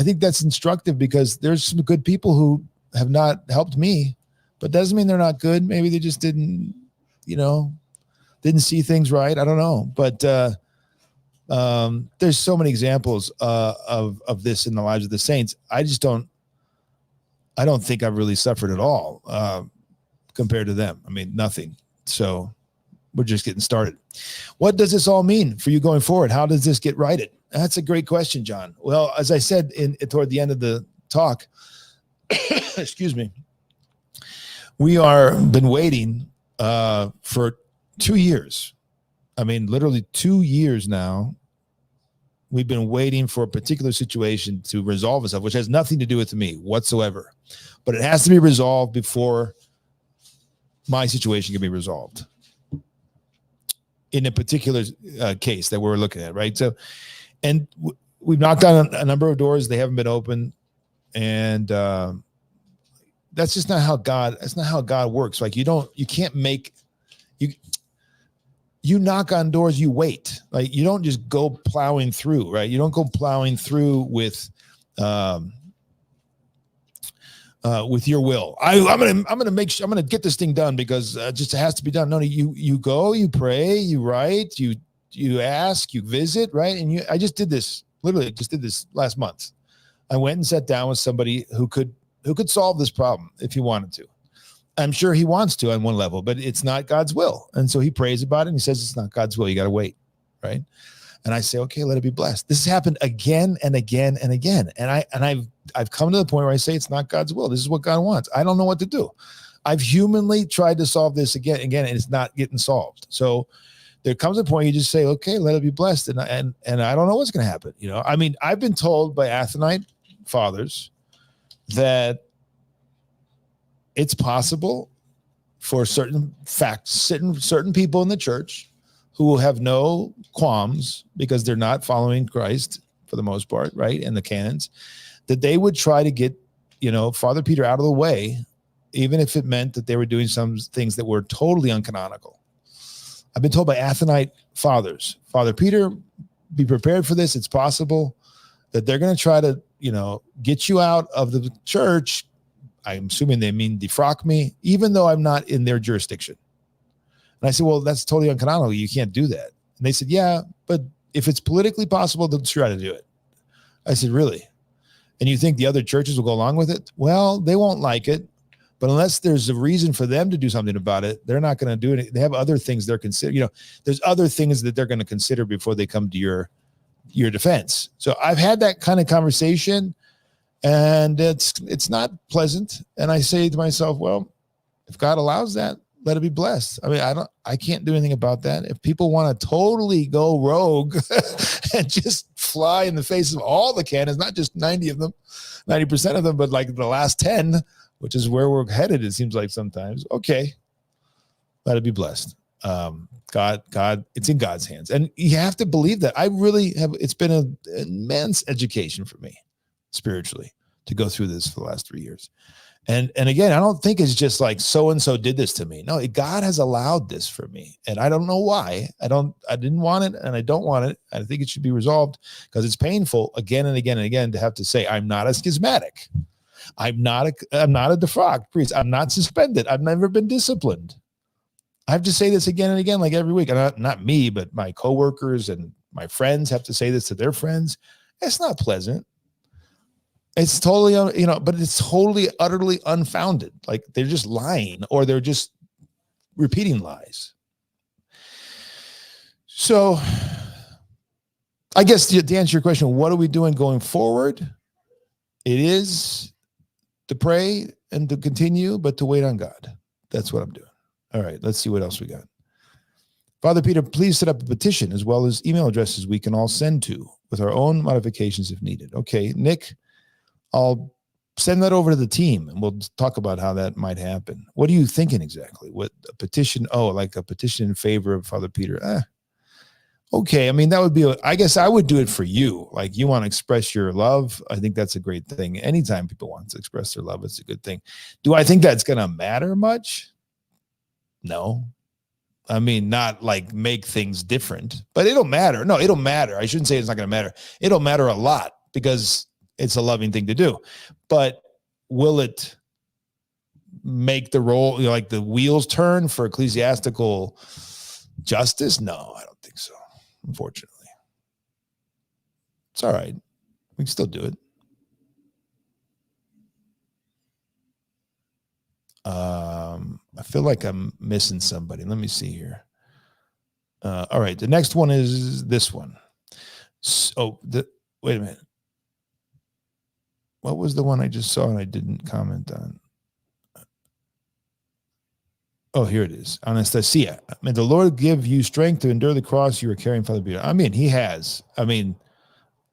think that's instructive because there's some good people who have not helped me, but doesn't mean they're not good. Maybe they just didn't see things right. I don't know. But there's so many examples of this in the lives of the saints. I don't think I've really suffered at all compared to them. I mean, nothing. So we're just getting started. What does this all mean for you going forward? How does this get righted? That's a great question, John. Well, as I said toward the end of the talk, excuse me, we been waiting for 2 years. I mean, literally 2 years now. We've been waiting for a particular situation to resolve itself, which has nothing to do with me whatsoever. But it has to be resolved before my situation can be resolved in a particular case that we're looking at, right? So, and we've knocked on a number of doors. They haven't been open. And that's just not how God works. Like you can't make, you knock on doors, you wait. Like you don't just go plowing through, right? You don't go plowing through with your will. I'm gonna get this thing done because just it has to be done. No, you go, you pray, you write, you ask, you visit, right? And I just did this last month. I went and sat down with somebody who could solve this problem if he wanted to. I'm sure he wants to on one level, but it's not God's will. And so he prays about it and he says, it's not God's will. You got to wait. Right. And I say, okay, let it be blessed. This has happened again and again and again. And I've come to the point where I say, it's not God's will. This is what God wants. I don't know what to do. I've humanly tried to solve this again, and it's not getting solved. So there comes a point you just say, okay, let it be blessed. And I don't know what's going to happen. You know, I mean, I've been told by Athonite fathers that it's possible for certain people in the church who will have no qualms because they're not following Christ for the most part, right? And the canons, that they would try to get, Father Peter out of the way, even if it meant that they were doing some things that were totally uncanonical. I've been told by Athonite fathers, Father Peter, be prepared for this. It's possible that they're going to try to, get you out of the church. I'm assuming they mean defrock me, even though I'm not in their jurisdiction. And I said, well, that's totally uncanonical. You can't do that. And they said, yeah, but if it's politically possible, they'll try to do it. I said, really? And you think the other churches will go along with it? Well, they won't like it, but unless there's a reason for them to do something about it, they're not going to do it. They have other things they're considering. There's other things that they're going to consider before they come to your defense. So I've had that kind of conversation, and it's not pleasant. And I say to myself, well, if God allows that, let it be blessed. I mean, I can't do anything about that. If people want to totally go rogue and just fly in the face of all the canons, not just 90% of them, but like the last 10, which is where we're headed, it seems like sometimes. Okay, let it be blessed. God, it's in God's hands. And you have to believe that. It's been an immense education for me spiritually to go through this for the last 3 years. And again, I don't think it's just like so-and-so did this to me. No, God has allowed this for me. And I don't know why. I didn't want it, and I don't want it. I think it should be resolved because it's painful again and again and again to have to say, I'm not a schismatic. I'm not a defrocked priest. I'm not suspended. I've never been disciplined. I have to say this again and again, like every week. And not me, but my coworkers and my friends have to say this to their friends. It's not pleasant. It's totally, but it's totally, utterly unfounded. Like they're just lying or they're just repeating lies. So I guess to answer your question, what are we doing going forward? It is to pray and to continue, but to wait on God. That's what I'm doing. All right, let's see what else we got. Father Peter, please set up a petition as well as email addresses we can all send to with our own modifications if needed. Okay, Nick, I'll send that over to the team and we'll talk about how that might happen. What are you thinking exactly? What a petition? Oh, like a petition in favor of Father Peter. Okay. I mean, that would be, I guess I would do it for you. Like you want to express your love. I think that's a great thing. Anytime people want to express their love, it's a good thing. Do I think that's going to matter much? No. I mean, not like make things different, but it'll matter. No, it'll matter. I shouldn't say it's not going to matter. It'll matter a lot because it's a loving thing to do. But will it make the role, like the wheels turn for ecclesiastical justice? No, I don't think so. Unfortunately, it's all right. We can still do it. I feel like I'm missing somebody. Let me see here. All right. The next one is this one. So wait a minute. What was the one I just saw and I didn't comment on? Oh, here it is. Anastasia. May the Lord give you strength to endure the cross you are carrying, Father Peter. I mean, he has. I mean,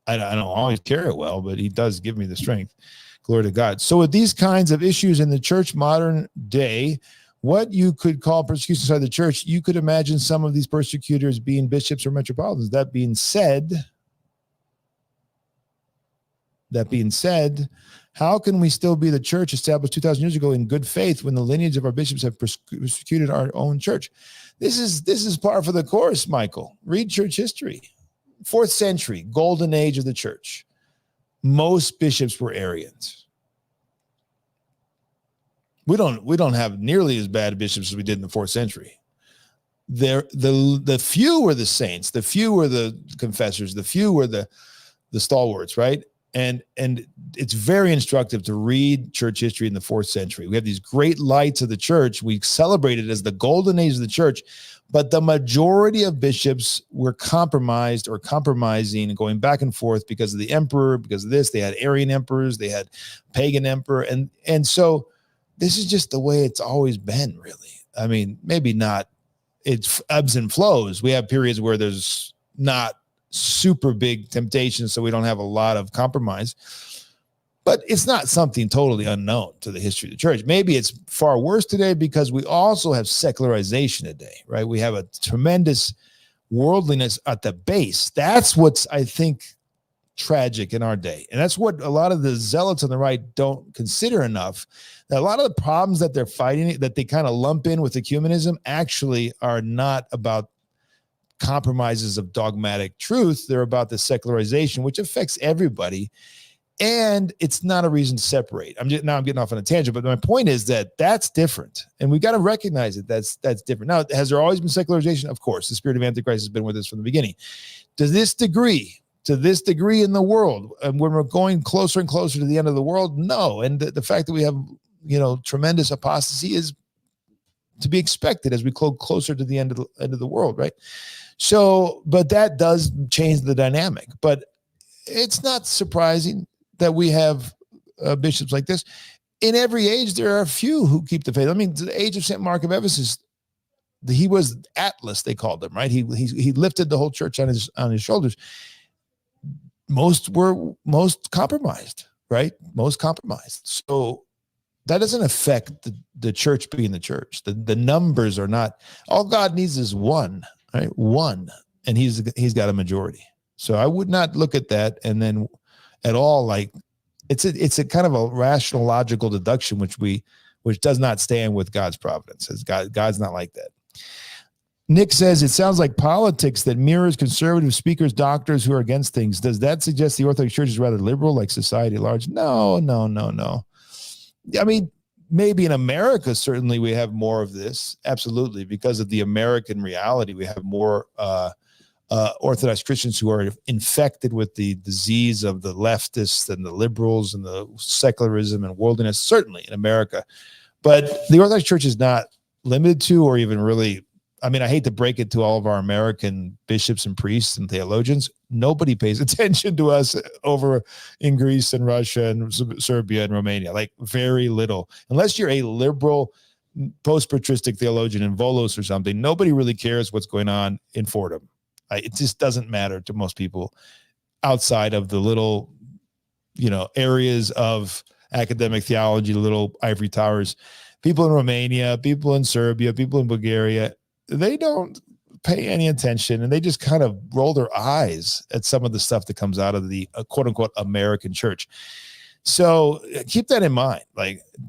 I don't always carry it well, but he does give me the strength. Glory to God. So with these kinds of issues in the church modern day, what you could call persecution inside the church, you could imagine some of these persecutors being bishops or metropolitans. That being said, how can we still be the church established 2,000 years ago in good faith when the lineage of our bishops have persecuted our own church? This is par for the course, Michael. Read church history. 4th century, golden age of the church. Most bishops were Arians. We don't have nearly as bad bishops as we did in the 4th century. The few were the saints, the few were the confessors, the few were the stalwarts, right? And it's very instructive to read church history in the 4th century. We have these great lights of the church. We celebrate it as the golden age of the church, but the majority of bishops were compromised or compromising and going back and forth because of the emperor, because of this. They had Arian emperors, they had pagan emperor. And so this is just the way it's always been, really. I mean, maybe not, it's ebbs and flows. We have periods where there's not super big temptations, so we don't have a lot of compromise, but it's not something totally unknown to the history of the church. Maybe it's far worse today because we also have secularization today, right? We have a tremendous worldliness at the base. That's what's, I think, tragic in our day. And that's what a lot of the zealots on the right don't consider enough. That a lot of the problems that they're fighting, that they kind of lump in with ecumenism, actually are not about compromises of dogmatic truth. They're about the secularization, which affects everybody. And it's not a reason to separate. I'm getting off on a tangent, but my point is that that's different. And we got to recognize it. That's different. Now, has there always been secularization? Of course, the spirit of Antichrist has been with us from the beginning. To this degree in the world, and when we're going closer and closer to the end of the world, no. And the fact that we have, tremendous apostasy is to be expected as we go closer to the end of the world, right? So, but that does change the dynamic. But it's not surprising that we have bishops like this. In every age, there are a few who keep the faith. I mean, the age of St. Mark of Ephesus, he was Atlas, they called him, right? He lifted the whole church on his shoulders. Most compromised, right? Most compromised. So that doesn't affect the church being the church. The numbers are not, all God needs is one, right? One, and he's got a majority. So I would not look at that and then at all like it's a kind of a rational, logical deduction, which does not stand with God's providence. God's not like that. Nick says, it sounds like politics that mirrors conservative speakers, doctors who are against things. Does that suggest the Orthodox Church is rather liberal, like society at large? No. I mean, maybe in America, certainly we have more of this. Absolutely. Because of the American reality, we have more Orthodox Christians who are infected with the disease of the leftists and the liberals and the secularism and worldliness, certainly in America. But the Orthodox Church is not limited to, or even really, I mean, I hate to break it to all of our American bishops and priests and theologians. Nobody pays attention to us over in Greece and Russia and Serbia and Romania, like very little. Unless you're a liberal post-patristic theologian in Volos or something, nobody really cares what's going on in Fordham. It just doesn't matter to most people outside of the little, areas of academic theology, the little ivory towers. People in Romania, people in Serbia, people in Bulgaria, they don't pay any attention, and they just kind of roll their eyes at some of the stuff that comes out of the quote unquote American church. So keep that in mind.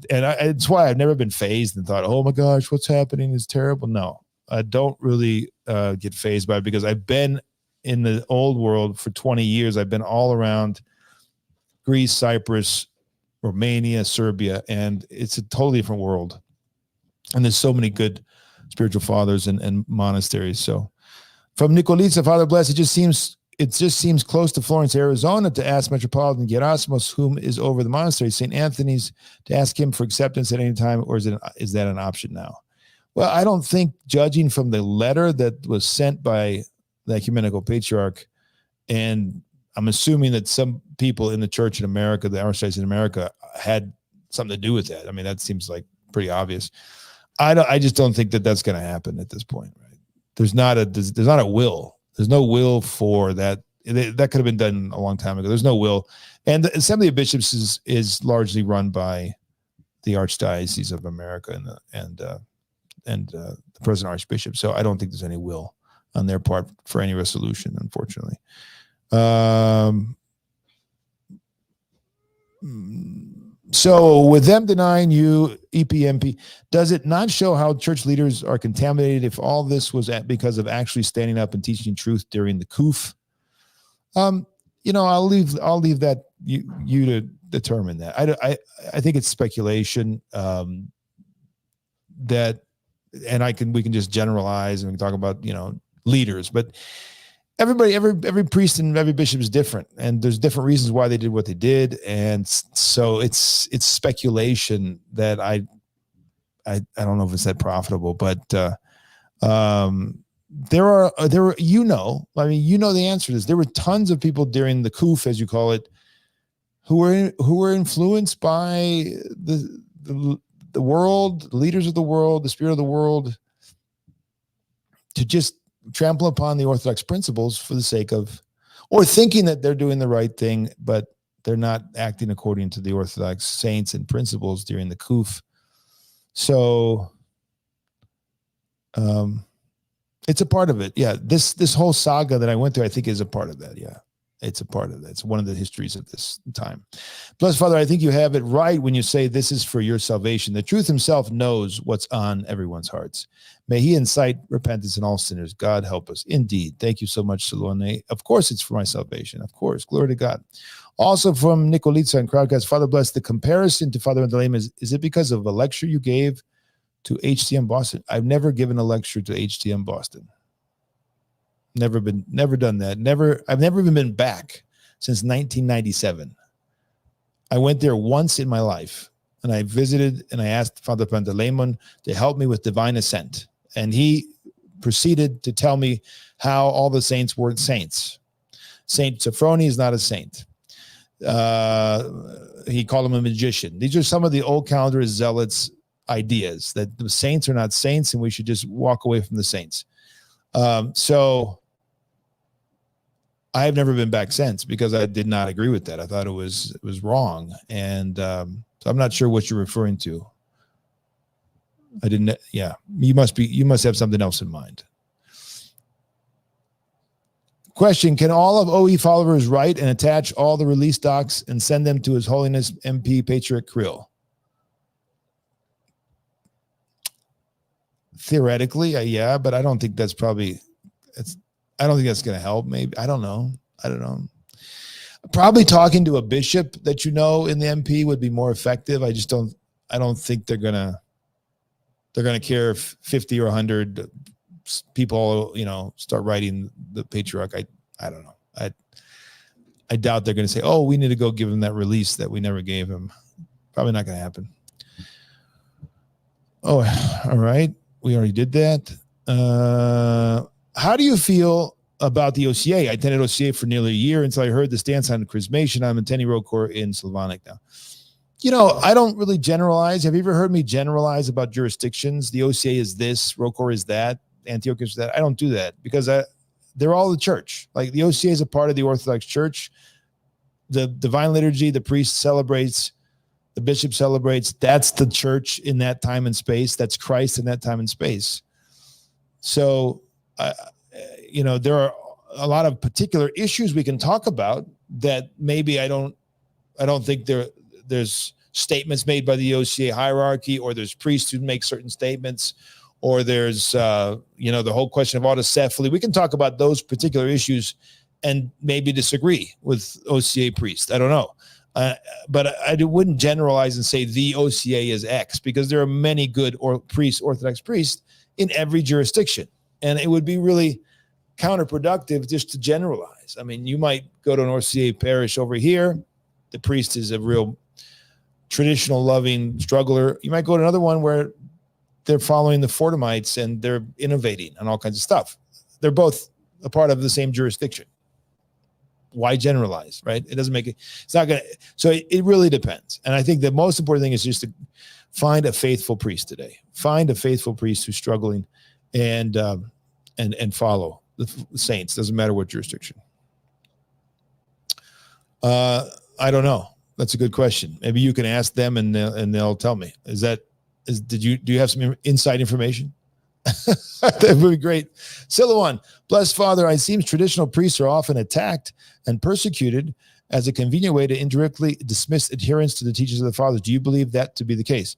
It's why I've never been fazed and thought, oh my gosh, what's happening is terrible. No, I don't really get fazed by it because I've been in the old world for 20 years. I've been all around Greece, Cyprus, Romania, Serbia, and it's a totally different world. And there's so many good spiritual fathers and monasteries. So from Nicolita, Father bless, it just seems close to Florence, Arizona, to ask Metropolitan Gerasimos, whom is over the monastery, St. Anthony's, to ask him for acceptance at any time, or is that an option now? Well, I don't think, judging from the letter that was sent by the ecumenical patriarch, and I'm assuming that some people in the church in America, the archdiocese in America, had something to do with that. I mean, that seems like pretty obvious. I just don't think that that's going to happen at this point, right? There's not a will. There's no will for that that could have been done a long time ago. There's no will. And the Assembly of Bishops is largely run by the Archdiocese of America and the present Archbishop. So I don't think there's any will on their part for any resolution, unfortunately. So with them denying you EPMP, does it not show how church leaders are contaminated if all this was because of actually standing up and teaching truth during the COOF? I'll leave that you to determine that. I think it's speculation that, and we can just generalize and we can talk about, leaders, but every priest and every bishop is different, and there's different reasons why they did what they did. And so it's speculation that I don't know if it's that profitable, but there were the answer to this. There were tons of people during the COOF, as you call it, who were influenced by the world, the leaders of the world, the spirit of the world, to just trample upon the Orthodox principles for the sake of, or thinking that they're doing the right thing, but they're not acting according to the Orthodox saints and principles during the COOF. So it's a part of it. Yeah. This whole saga that I went through, I think, is a part of that. Yeah. It's a part of that. It's one of the histories of this time. Plus, Father, I think you have it right when you say this is for your salvation. The truth himself knows what's on everyone's hearts. May he incite repentance in all sinners. God help us. Indeed. Thank you so much, Salone. Of course, it's for my salvation. Of course. Glory to God. Also from Nicolitza and Crowdcast, Father bless, the comparison to Father Mandalema, is it because of a lecture you gave to HTM Boston? I've never given a lecture to HTM Boston. Never done that. I've never even been back since 1997. I went there once in my life, and I visited and I asked Father Pantaleimon to help me with divine ascent. And he proceeded to tell me how all the saints were saints. Saint Sophrony is not a saint. He called him a magician. These are some of the old calendar zealots' ideas, that the saints are not saints and we should just walk away from the saints. So I have never been back since, because I did not agree with that. I thought it was wrong. And so I'm not sure what you're referring to. I didn't. Yeah, you must have something else in mind. Question: can all of OE followers write and attach all the release docs and send them to His Holiness MP Patriarch Kirill? Theoretically, yeah, but I don't think that's probably. I don't think that's going to help. Maybe, I don't know. Probably talking to a bishop that in the MP would be more effective. I don't think they're gonna care if 50 or 100 people, start writing the patriarch. I don't know. I doubt they're going to say, oh, we need to go give him that release that we never gave him. Probably not going to happen. Oh, all right. We already did that. How do you feel about the OCA? I attended OCA for nearly a year until I heard the stance on chrismation. I'm attending Roll Corps in Slavonic now. I don't really generalize. Have you ever heard me generalize about jurisdictions? The OCA is this, Roll Corps is that, Antioch is that. I don't do that, because they're all the church. Like, the OCA is a part of the Orthodox Church. The divine liturgy, the priest celebrates, the bishop celebrates. That's the church in that time and space. That's Christ in that time and space. So, there are a lot of particular issues we can talk about that maybe I don't think there's statements made by the OCA hierarchy, or there's priests who make certain statements, or there's, the whole question of autocephaly. We can talk about those particular issues and maybe disagree with OCA priests. I don't know. But I wouldn't generalize and say the OCA is X, because there are many good Orthodox priests in every jurisdiction. And it would be really counterproductive just to generalize. I mean, you might go to an OCA parish over here. The priest is a real traditional, loving struggler. You might go to another one where they're following the Fortumites and they're innovating and all kinds of stuff. They're both a part of the same jurisdiction. Why generalize, right? It doesn't make it. It's not going to. So it really depends. And I think the most important thing is just to find a faithful priest today. Find a faithful priest who's struggling, and follow the saints. Doesn't matter what jurisdiction. I don't know. That's a good question. Maybe you can ask them and they'll tell me. Do you have some inside information? That would be great. Silouan, blessed Father, it seems traditional priests are often attacked and persecuted as a convenient way to indirectly dismiss adherence to the teachings of the fathers. Do you believe that to be the case?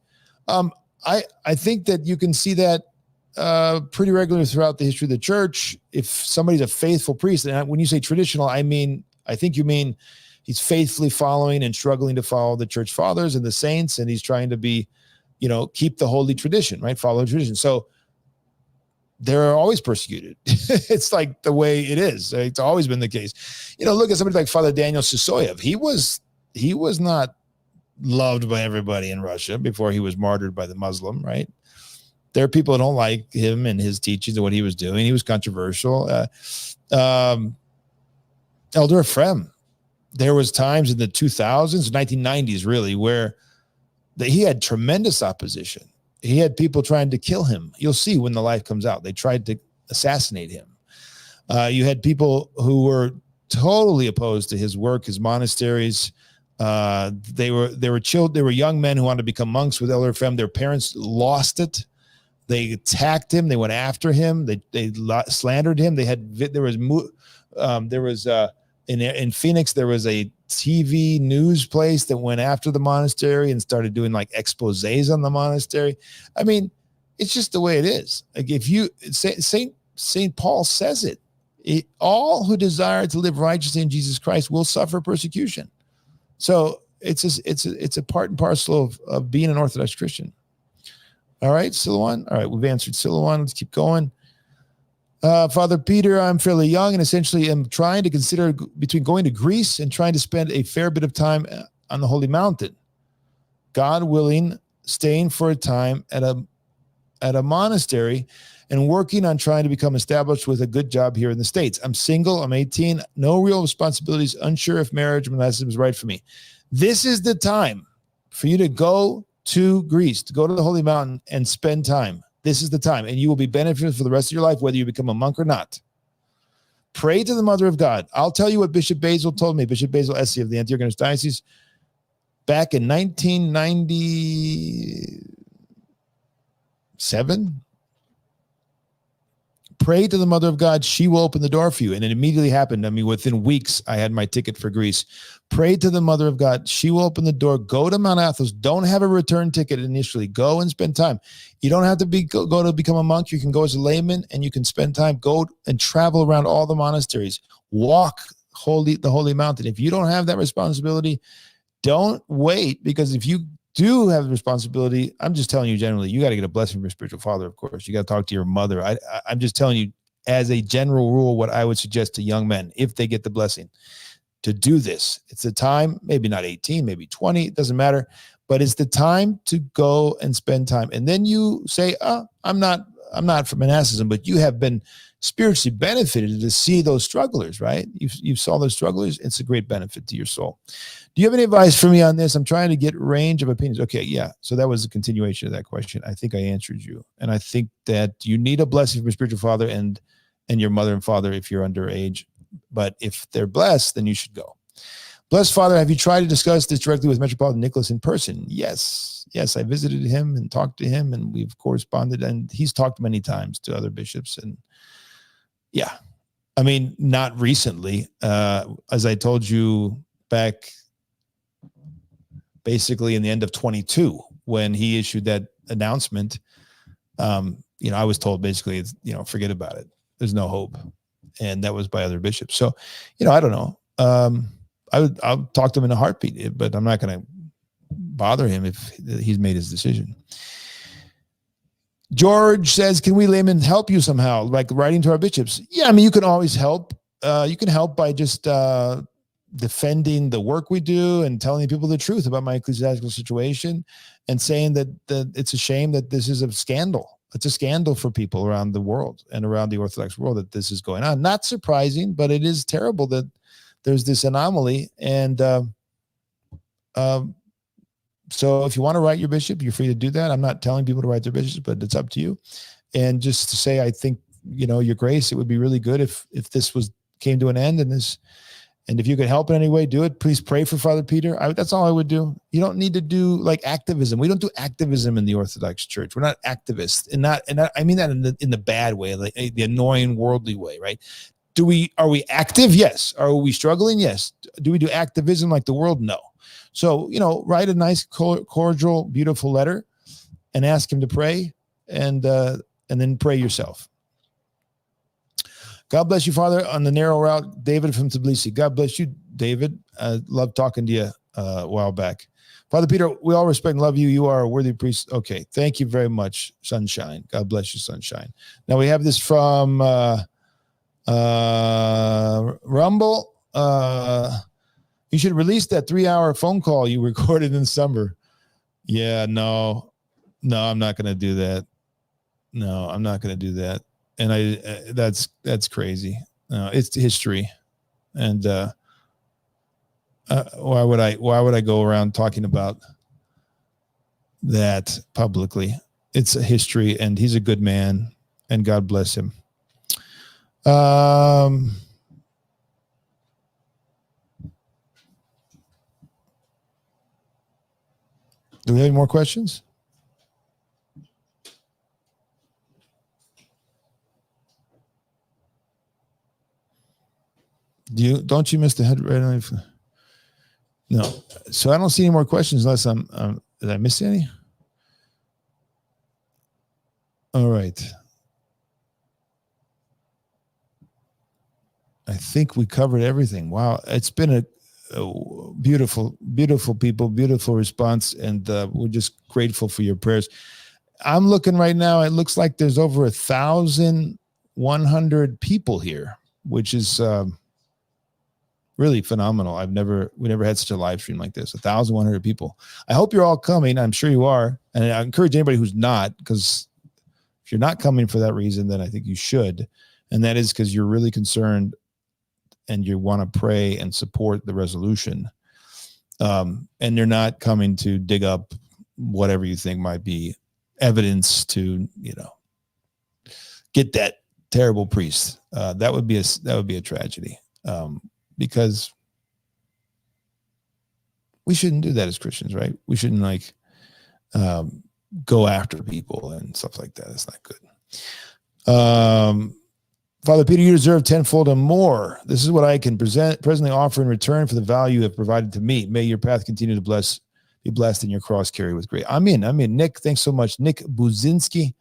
I think that you can see that pretty regularly throughout the history of the church. If somebody's a faithful priest, and when you say traditional, I think you mean he's faithfully following and struggling to follow the church fathers and the saints, and he's trying to be, keep the holy tradition, right? Follow tradition. So they're always persecuted. It's like the way it is. It's always been the case. Look at somebody like Father Daniel Sisoyev. He was not loved by everybody in Russia before he was martyred by the Muslim, right? There are people that don't like him and his teachings and what he was doing. He was controversial. Elder Ephraim, there was times in the 2000s, 1990s really, where he had tremendous opposition. He had people trying to kill him. You'll see when the life comes out. They tried to assassinate him. You had people who were totally opposed to his work, his monasteries. They were young men who wanted to become monks with Elder Ephraim. Their parents lost it. They attacked him. They went after him. They slandered him. In Phoenix, there was a TV news place that went after the monastery and started doing like exposés on the monastery. I mean, it's just the way it is. Like if you Saint Paul says it, all who desire to live righteously in Jesus Christ will suffer persecution. So it's a part and parcel of being an Orthodox Christian. All right, Silouan. All right, we've answered Silouan. Let's keep going. Father Peter, I'm fairly young and essentially am trying to consider between going to Greece and trying to spend a fair bit of time on the Holy Mountain. God willing, staying for a time at a monastery and working on trying to become established with a good job here in the States. I'm single, I'm 18, no real responsibilities, unsure if marriage or monastic is right for me. This is the time for you to go to Greece, to go to the Holy Mountain and spend time. This is the time, and you will be benefited for the rest of your life, whether you become a monk or not. Pray to the Mother of God. I'll tell you what Bishop Basil told me, Bishop Basil Essie of the Antioch Diocese, back in 1997. Pray to the Mother of God. She will open the door for you. And it immediately happened. I mean, within weeks, I had my ticket for Greece. Pray to the Mother of God. She will open the door. Go to Mount Athos. Don't have a return ticket initially. Go and spend time. You don't have to go to become a monk. You can go as a layman and you can spend time. Go and travel around all the monasteries. Walk the Holy Mountain. If you don't have that responsibility, don't wait, because if you do have the responsibility, I'm just telling you generally, you got to get a blessing from your spiritual father, of course. You got to talk to your mother. I'm just telling you as a general rule what I would suggest to young men, if they get the blessing, to do this. It's the time, maybe not 18, maybe 20, it doesn't matter, but it's the time to go and spend time. And then you say, I'm not for monasticism, but you have been spiritually benefited to see those strugglers, right? You saw those strugglers. It's a great benefit to your soul. Do you have any advice for me on this? I'm trying to get range of opinions. Okay, yeah. So that was a continuation of that question. I think I answered you. And I think that you need a blessing from your spiritual father and your mother and father if you're underage. But if they're blessed, then you should go. Blessed Father, have you tried to discuss this directly with Metropolitan Nicholas in person? Yes, I visited him and talked to him, and we've corresponded, and he's talked many times to other bishops. And yeah, I mean, not recently. As I told you back basically in the end of 22, when he issued that announcement, I was told basically, forget about it. There's no hope. And that was by other bishops. So, I don't know. I'll talk to him in a heartbeat, but I'm not going to bother him if he's made his decision. George says, can we laymen help you somehow, like writing to our bishops? Yeah, I mean, you can always help. You can help by just defending the work we do and telling people the truth about my ecclesiastical situation and saying that it's a shame that this is a scandal. It's a scandal for people around the world and around the Orthodox world that this is going on. Not surprising, but it is terrible that there's this anomaly. And so if you want to write your bishop, you're free to do that. I'm not telling people to write their bishops, but it's up to you. And just to say, I think, your grace, it would be really good if this came to an end and And if you could help in any way, do it. Please pray for Father Peter. That's all I would do. You don't need to do like activism. We don't do activism in the Orthodox Church. We're not activists, and I mean that in the bad way, like the annoying worldly way, right? Are we active? Yes. Are we struggling? Yes. Do we do activism like the world? No. So, write a nice, cordial, beautiful letter and ask him to pray, and then pray yourself. God bless you, Father, on the narrow route. David from Tbilisi. God bless you, David. Love talking to you a while back. Father Peter, we all respect and love you. You are a worthy priest. Okay. Thank you very much, Sunshine. God bless you, Sunshine. Now we have this from Rumble. You should release that 3-hour phone call you recorded in December. Yeah, no, I'm not going to do that. No, I'm not going to do that. And that's crazy. It's history. And why would I go around talking about that publicly? It's a history, and he's a good man, and God bless him. Do we have any more questions? Don't you miss the head right? No. So I don't see any more questions unless did I miss any? All right. I think we covered everything. Wow. It's been a beautiful, beautiful people, beautiful response. And we're just grateful for your prayers. I'm looking right now. It looks like there's over 1,100 people here, which is really phenomenal. We never had such a live stream like this. 1,100 people. I hope you're all coming. I'm sure you are. And I encourage anybody who's not, because if you're not coming for that reason, then I think you should. And that is because you're really concerned and you want to pray and support the resolution. And you're not coming to dig up whatever you think might be evidence to, get that terrible priest. That would be a tragedy. Because we shouldn't do that as Christians, right? We shouldn't go after people and stuff like that. It's not good. Father Peter, you deserve tenfold and more. This is what I can presently offer in return for the value you have provided to me. May your path continue to be blessed in your cross carry with grace. I'm in. Nick, thanks so much. Nick Buzinski,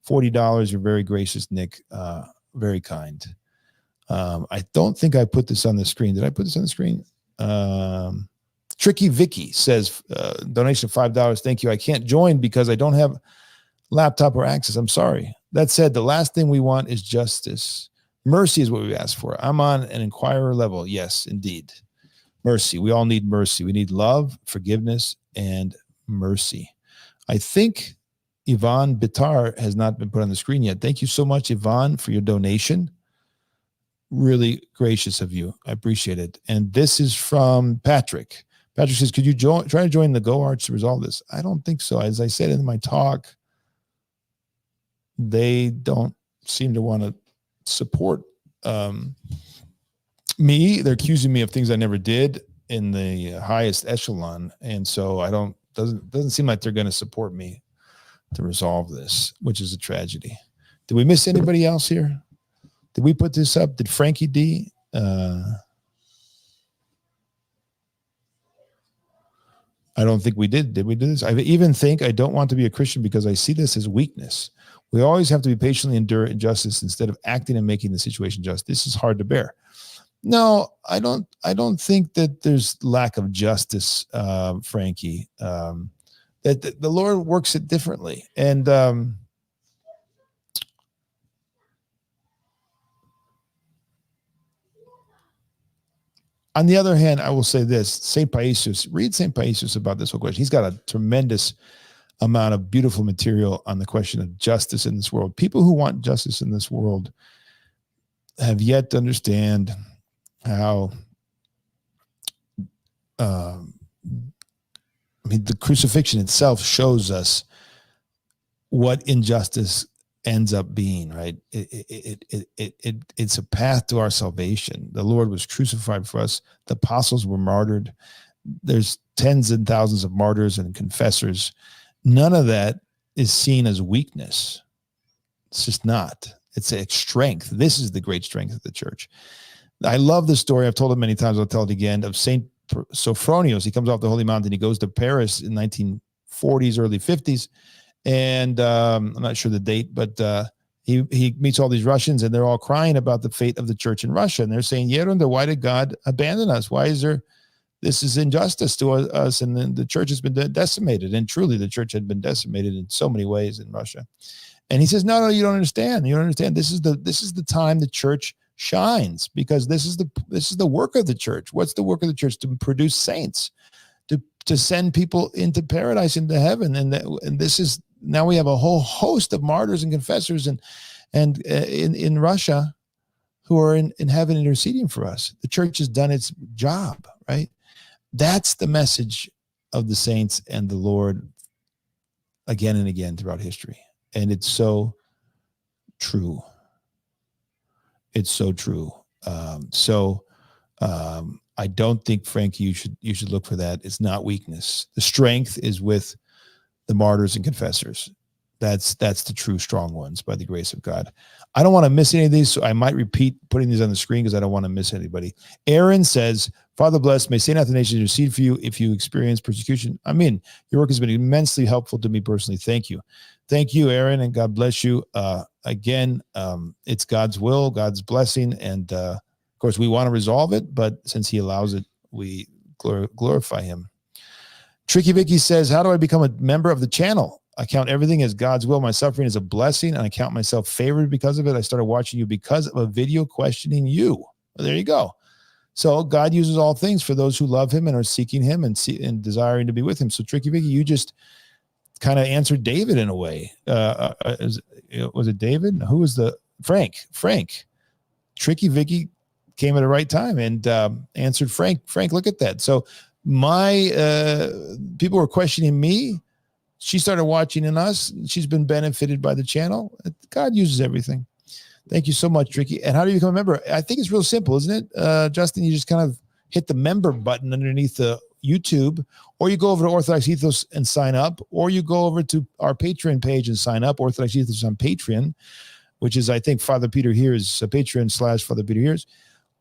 $40. You're very gracious, Nick. Very kind. I don't think I put this on the screen. Did I put this on the screen? Tricky Vicky says, donation of $5. Thank you. I can't join because I don't have laptop or access. I'm sorry. That said, the last thing we want is justice. Mercy is what we ask for. I'm on an inquirer level. Yes, indeed. Mercy. We all need mercy. We need love, forgiveness, and mercy. I think Yvonne Bitar has not been put on the screen yet. Thank you so much, Yvonne, for your donation. Really gracious of you. I appreciate it. And this is from Patrick. Patrick says, could you try to join the Go Arch to resolve this? I don't think so. As I said in my talk, they don't seem to want to support me. They're accusing me of things I never did in the highest echelon. And so doesn't seem like they're going to support me to resolve this, which is a tragedy. Did we miss anybody else here? Did we put this up? Did Frankie D? I don't think we did. Did we do this? I even think I don't want to be a Christian because I see this as weakness. We always have to be patiently endure injustice instead of acting and making the situation just. This is hard to bear. No, I don't think that there's lack of justice, Frankie. That the Lord works it differently. And on the other hand, I will say this, St. Paisius, read St. Paisius about this whole question. He's got a tremendous amount of beautiful material on the question of justice in this world. People who want justice in this world have yet to understand how, the crucifixion itself shows us what injustice ends up being, right? It's a path to our salvation. The Lord was crucified for us. The apostles were martyred. There's tens and thousands of martyrs and confessors. None of that is seen as weakness. It's just not. It's a strength. This is the great strength of the church. I love the story. I've told it many times. I'll tell it again, of Saint Sophronius. He comes off the Holy Mountain. He goes to Paris in 1940s, early 50s. And I'm not sure the date, but he meets all these Russians, and they're all crying about the fate of the church in Russia. And they're saying, Yerunda, why did God abandon us? Why is there, this is injustice to us, and then the church has been decimated. And truly, the church had been decimated in so many ways in Russia. And he says, no, you don't understand. You don't understand. This is the time the church shines, because this is the work of the church. What's the work of the church? To produce saints, to send people into paradise, into heaven. And this is, now we have a whole host of martyrs and confessors and in Russia who are in heaven interceding for us. The church has done its job, right? That's the message of the saints and the Lord again and again throughout history. And it's so true. It's so true. I don't think, Frankie, you should look for that. It's not weakness. The strength is with the martyrs and confessors. That's the true strong ones by the grace of God. I don't want to miss any of these, so I might repeat putting these on the screen because I don't want to miss anybody. Aaron says, Father bless, may St. Athanasius intercede for you if you experience persecution. I mean, your work has been immensely helpful to me personally. Thank you. Thank you, Aaron, and God bless you. Again, it's God's will, God's blessing, and of course, we want to resolve it, but since he allows it, we glorify him. Tricky Vicky says, how do I become a member of the channel? I count everything as God's will. My suffering is a blessing, and I count myself favored because of it. I started watching you because of a video questioning you. Well, there you go. So God uses all things for those who love him and are seeking him and desiring to be with him. So Tricky Vicky, you just kind of answered David in a way. Was it David? Who was the Frank? Tricky Vicky came at the right time and answered Frank. Frank, look at that. So my people were questioning me. She started watching in us. She's been benefited by the channel. God uses everything. Thank you so much, Tricky. And how do you become a member? I think it's real simple, isn't it? Justin, you just kind of hit the member button underneath the YouTube, or you go over to Orthodox Ethos and sign up, or you go over to our Patreon page and sign up, Orthodox Ethos on Patreon, which is, I think, Father Peter Heers, Patreon/Father Peter Heers.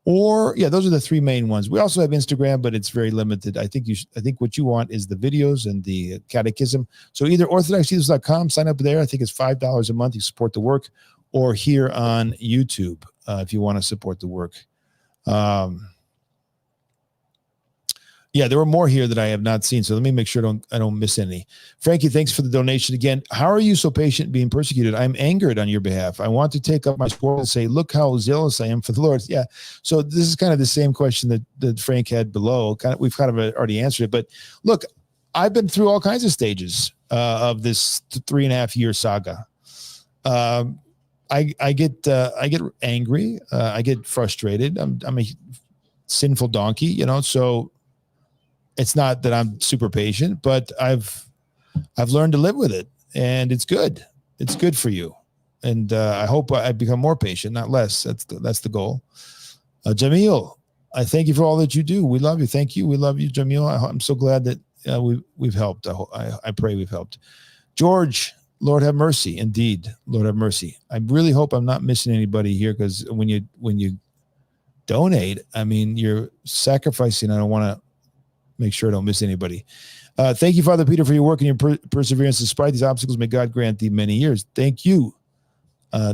Or, yeah, those are the three main ones. We also have Instagram, but it's very limited. I think what you want is the videos and the catechism. So either orthodoxethos.com, sign up there. I think it's $5 a month. You support the work, or here on YouTube if you want to support the work. Yeah, there were more here that I have not seen. So let me make sure I don't miss any. Frankie, thanks for the donation again. How are you so patient being persecuted? I'm angered on your behalf. I want to take up my sword and say, look how zealous I am for the Lord. Yeah. So this is kind of the same question that Frank had below. We've kind of already answered it. But look, I've been through all kinds of stages of this 3.5 year saga. I get angry. I get frustrated. I'm a sinful donkey, so it's not that I'm super patient, but I've learned to live with it, and it's good. It's good for you. And I hope I become more patient, not less. That's the goal. Jamil, I thank you for all that you do. We love you. Thank you. We love you, Jamil. I'm so glad that we've helped. I pray we've helped. George, Lord have mercy. Indeed, Lord have mercy. I really hope I'm not missing anybody here, because when you donate, I mean, you're sacrificing. I don't want to make sure I don't miss anybody. Thank you, Father Peter, for your work and your perseverance despite these obstacles. May God grant thee many years. Thank you.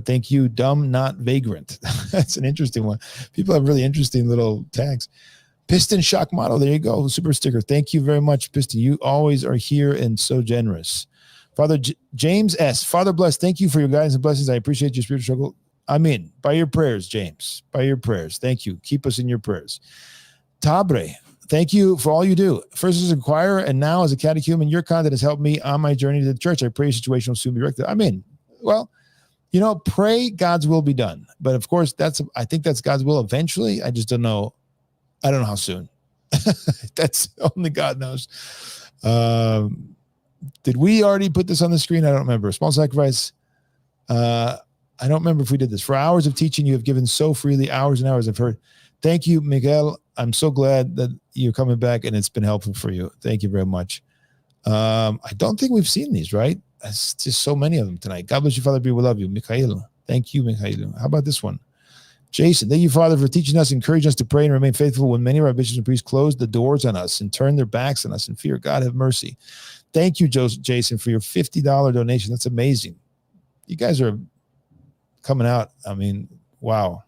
Thank you, dumb, not vagrant. That's an interesting one. People have really interesting little tags. Piston Shock Model. There you go. Super sticker. Thank you very much, Piston. You always are here and so generous. Father James S. Father bless. Thank you for your guidance and blessings. I appreciate your spiritual struggle. I'm in. By your prayers, James. By your prayers. Thank you. Keep us in your prayers. Tabre. Thank you for all you do. First as a choir and now as a catechumen, your content has helped me on my journey to the church. I pray your situation will soon be rectified. I'm in. Well, pray God's will be done. But of course, I think that's God's will eventually. I just don't know. I don't know how soon. That's only God knows. Did we already put this on the screen? I don't remember. Small sacrifice. I don't remember if we did this. For hours of teaching, you have given so freely, hours and hours. I've heard. Thank you, Miguel. I'm so glad that you're coming back and it's been helpful for you. Thank you very much. I don't think we've seen these, right? It's just so many of them tonight. God bless you, Father. We love you. Mikhail. Thank you, Mikhail. How about this one? Jason, thank you, Father, for teaching us, encouraging us to pray and remain faithful when many of our bishops and priests close the doors on us and turn their backs on us in fear. God have mercy. Thank you, Jason, for your $50 donation. That's amazing. You guys are coming out. I mean, wow.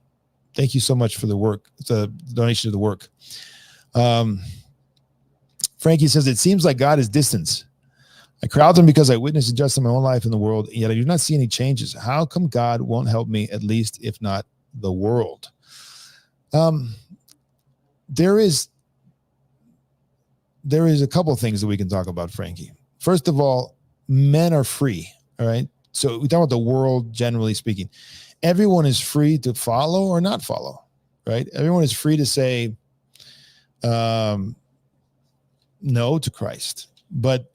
Thank you so much for the work, the donation to the work. Frankie says, it seems like God is distant. I cry out to him because I witnessed injustice in my own life in the world, yet I do not see any changes. How come God won't help me, at least if not the world? There is a couple of things that we can talk about, Frankie. First of all, men are free, all right? So we talk about the world, generally speaking. Everyone is free to follow or not follow, right? Everyone is free to say no to Christ. But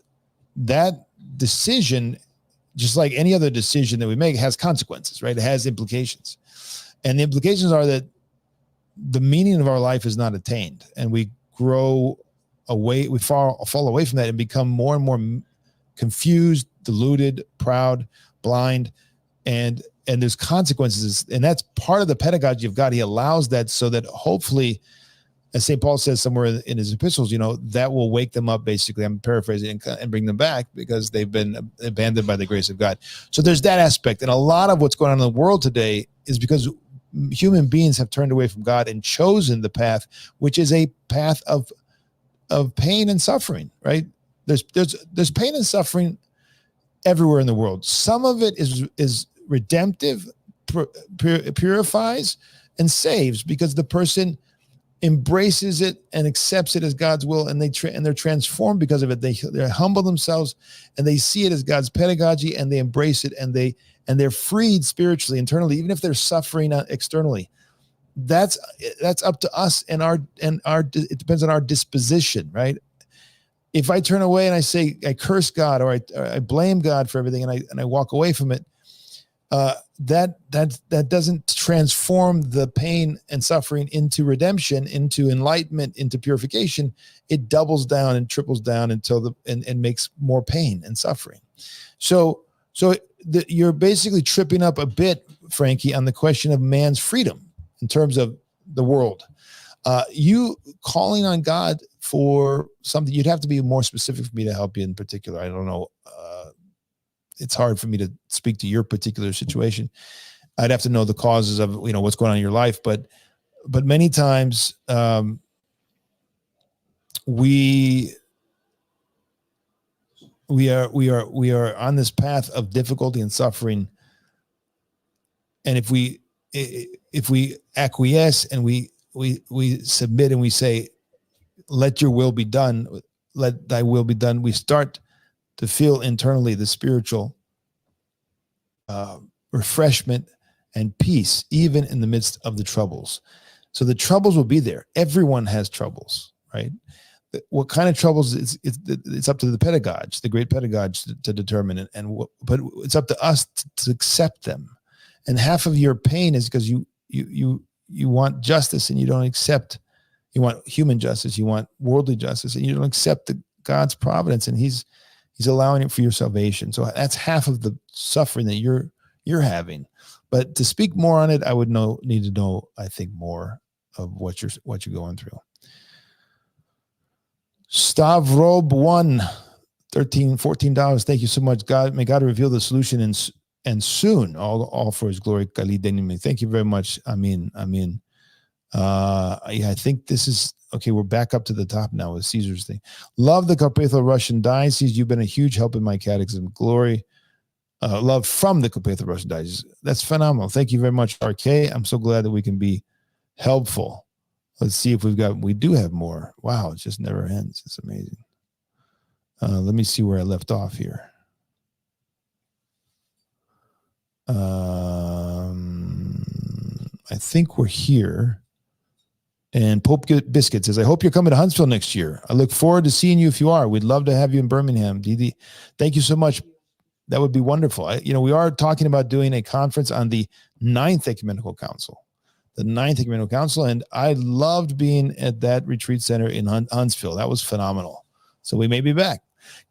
that decision, just like any other decision that we make, has consequences, right? It has implications. And the implications are that the meaning of our life is not attained, and we grow away, we fall away from that and become more and more confused, deluded, proud, blind, and there's consequences. And that's part of the pedagogy of God. He allows that so that hopefully, as St. Paul says somewhere in his epistles, that will wake them up, basically. I'm paraphrasing, and bring them back because they've been abandoned by the grace of God. So there's that aspect. And a lot of what's going on in the world today is because human beings have turned away from God and chosen the path, which is a path of pain and suffering, right? There's pain and suffering everywhere in the world. Some of it is redemptive, purifies, and saves because the person embraces it and accepts it as God's will, and they're transformed because of it. They humble themselves and they see it as God's pedagogy, and they embrace it, and they're freed spiritually, internally, even if they're suffering externally. That's up to us and it depends on our disposition, right? If I turn away and I say I curse God or I blame God for everything and I walk away from it, that doesn't transform the pain and suffering into redemption, into enlightenment, into purification. It doubles down and triples down until and makes more pain and suffering. So you're basically tripping up a bit, Frankie, on the question of man's freedom in terms of the world. You calling on God for something, you'd have to be more specific for me to help you in particular. I don't know. It's hard for me to speak to your particular situation. I'd have to know the causes of, what's going on in your life. But many times we are on this path of difficulty and suffering. And if we acquiesce and we submit and we say, let your will be done, let thy will be done, we start to feel internally the spiritual refreshment and peace, even in the midst of the troubles. So the troubles will be there. Everyone has troubles, right? What kind of troubles? It's up to the pedagogue, the great pedagogue, to determine, but it's up to us to accept them. And half of your pain is because you want justice and you don't accept. You want human justice, you want worldly justice, and you don't accept God's providence, and He's allowing it for your salvation. So that's half of the suffering that you're having. But to speak more on it, I would need to know, I think, more of what you're going through. Stavrob1, $14. Thank you so much. God, may God reveal the solution and soon, all for His glory. Thank you very much. Amen. I think this is okay. We're back up to the top now with Caesar's thing. Love the Carpatho Russian Diocese. You've been a huge help in my catechism. Glory, love from the Carpatho Russian Diocese. That's phenomenal. Thank you very much, RK. I'm so glad that we can be helpful. Let's see if we do have more. Wow, it just never ends. It's amazing. Let me see where I left off here. I think we're here. And Pope Biscuit says, I hope you're coming to Huntsville next year. I look forward to seeing you if you are. We'd love to have you in Birmingham. Didi, thank you so much. That would be wonderful. We are talking about doing a conference on the Ninth Ecumenical Council, and I loved being at that retreat center in Huntsville. That was phenomenal. So we may be back.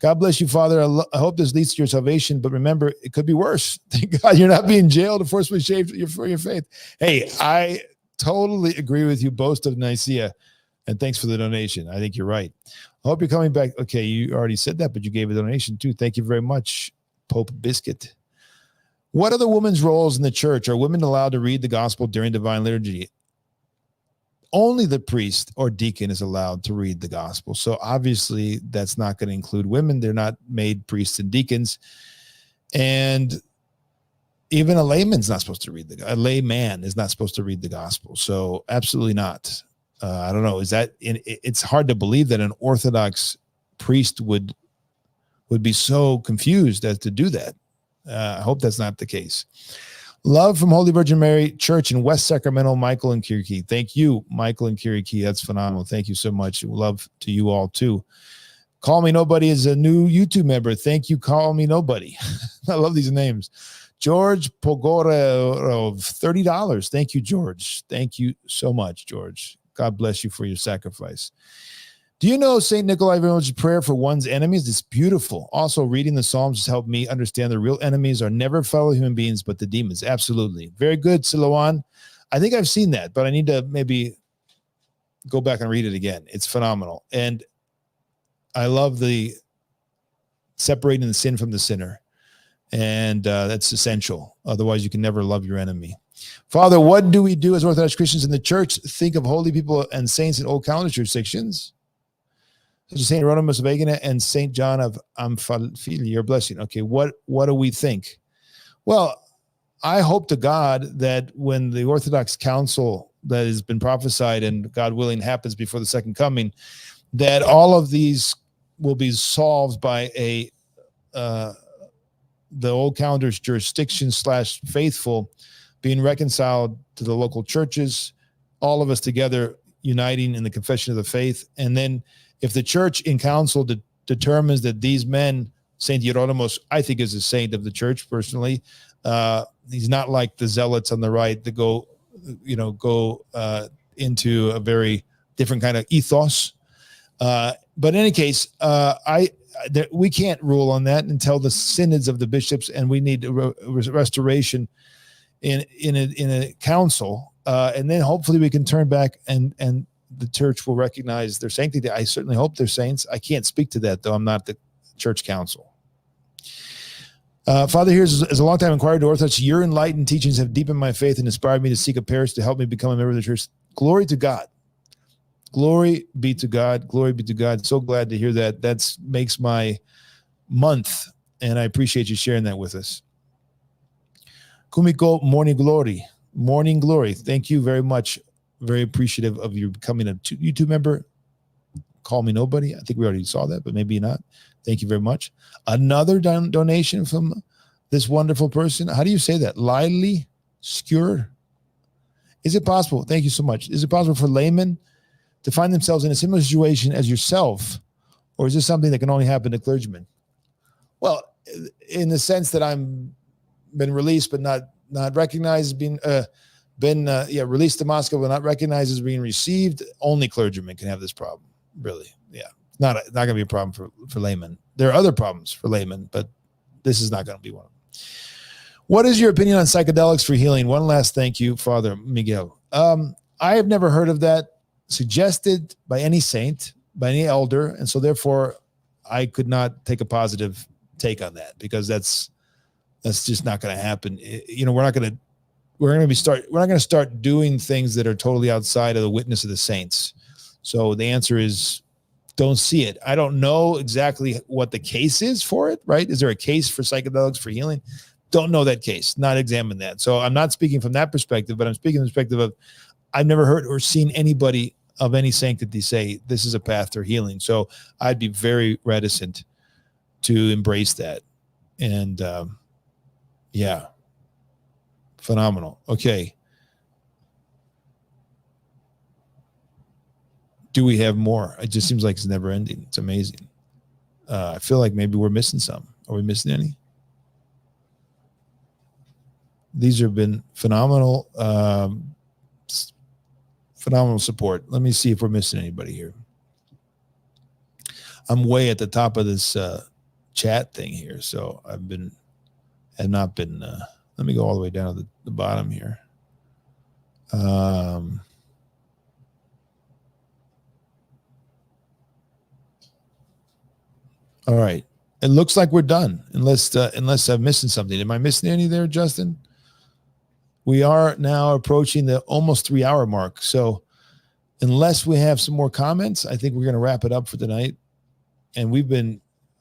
God bless you, Father. I hope this leads to your salvation, but remember, it could be worse. Thank God you're not being jailed or forcibly shaved for your faith. Hey, I totally agree with you, Boast of Nicaea, and thanks for the donation. I think you're right. I hope you're coming back. Okay, you already said that, but you gave a donation too. Thank you very much, Pope Biscuit. What are the women's roles in the church? Are women allowed to read the gospel during divine liturgy? Only the priest or deacon is allowed to read the gospel. So obviously that's not going to include women. They're not made priests and deacons. And even a layman's not supposed to read a layman is not supposed to read the gospel. So absolutely not. I don't know. It's hard to believe that an Orthodox priest would be so confused as to do that. I hope that's not the case. Love from Holy Virgin Mary Church in West Sacramento, Michael and Kiriki. Thank you, Michael and Kiriki. That's phenomenal. Thank you so much. Love to you all too. Call Me Nobody is a new YouTube member. Thank you, Call Me Nobody. I love these names. George Pogorov, $30. Thank you, George. Thank you so much, George. God bless you for your sacrifice. Do you know St. Nikolai Village's prayer for one's enemies? It's beautiful. Also, reading the Psalms has helped me understand the real enemies are never fellow human beings, but the demons. Absolutely. Very good, Siloan. I think I've seen that, but I need to maybe go back and read it again. It's phenomenal. And I love the separating the sin from the sinner. And that's essential. Otherwise, you can never love your enemy. Father, what do we do as Orthodox Christians in the church? Think of holy people and saints in old calendar jurisdictions, such as St. Hieronymus of Egina and St. John of Amphilia, your blessing. Okay, what do we think? Well, I hope to God that when the Orthodox Council that has been prophesied and God willing happens before the second coming, that all of these will be solved by the old calendar's jurisdiction / faithful being reconciled to the local churches, all of us together uniting in the confession of the faith. And then if the church in council determines that these men, St. Hieronymus, I think is a saint of the church personally. He's not like the zealots on the right that go into a very different kind of ethos. But in any case, we can't rule on that until the synods of the bishops, and we need restoration in a council, and then hopefully we can turn back and the church will recognize their sanctity. I certainly hope they're saints. I can't speak to that though. I'm not the church council. Father, Heers, as a long-time inquirer to Orthodox, your enlightened teachings have deepened my faith and inspired me to seek a parish to help me become a member of the church. Glory to God. Glory be to God. Glory be to God. So glad to hear that. That makes my month, and I appreciate you sharing that with us. Kumiko, morning glory. Morning glory. Thank you very much. Very appreciative of you becoming a YouTube member. Call Me Nobody. I think we already saw that, but maybe not. Thank you very much. Another donation from this wonderful person. How do you say that? Lily Skewed. Is it possible? Thank you so much. Is it possible for laymen to find themselves in a similar situation as yourself, or is this something that can only happen to clergymen? Well, in the sense that I'm been released but not recognized, released to Moscow but not recognized as being received, only clergymen can have this problem. Really, yeah, not going to be a problem for laymen. There are other problems for laymen, but this is not going to be one of them. What is your opinion on psychedelics for healing? One last thank you, Father Miguel. I have never heard of that suggested by any saint, by any elder, and so therefore I could not take a positive take on that, because that's just not going to happen. We're not going to start doing things that are totally outside of the witness of the saints. So the answer is don't see it. I don't know exactly what the case is for it, right? Is there a case for psychedelics for healing? Don't know that case, not examined that. So I'm not speaking from that perspective, but I'm speaking from the perspective of I've never heard or seen anybody of any sanctity say this is a path to healing. So I'd be very reticent to embrace that. And yeah, phenomenal. Okay. Do we have more? It just seems like it's never ending. It's amazing. I feel like maybe we're missing some. Are we missing any? these have been phenomenal, phenomenal support. Let me see if we're missing anybody here. I'm way at the top of this chat thing here, so let me go all the way down to the bottom here. All right. It looks like we're done, unless I'm missing something. Am I missing any there, Justin? We are now approaching the almost 3-hour mark. So unless we have some more comments, I think we're going to wrap it up for tonight. And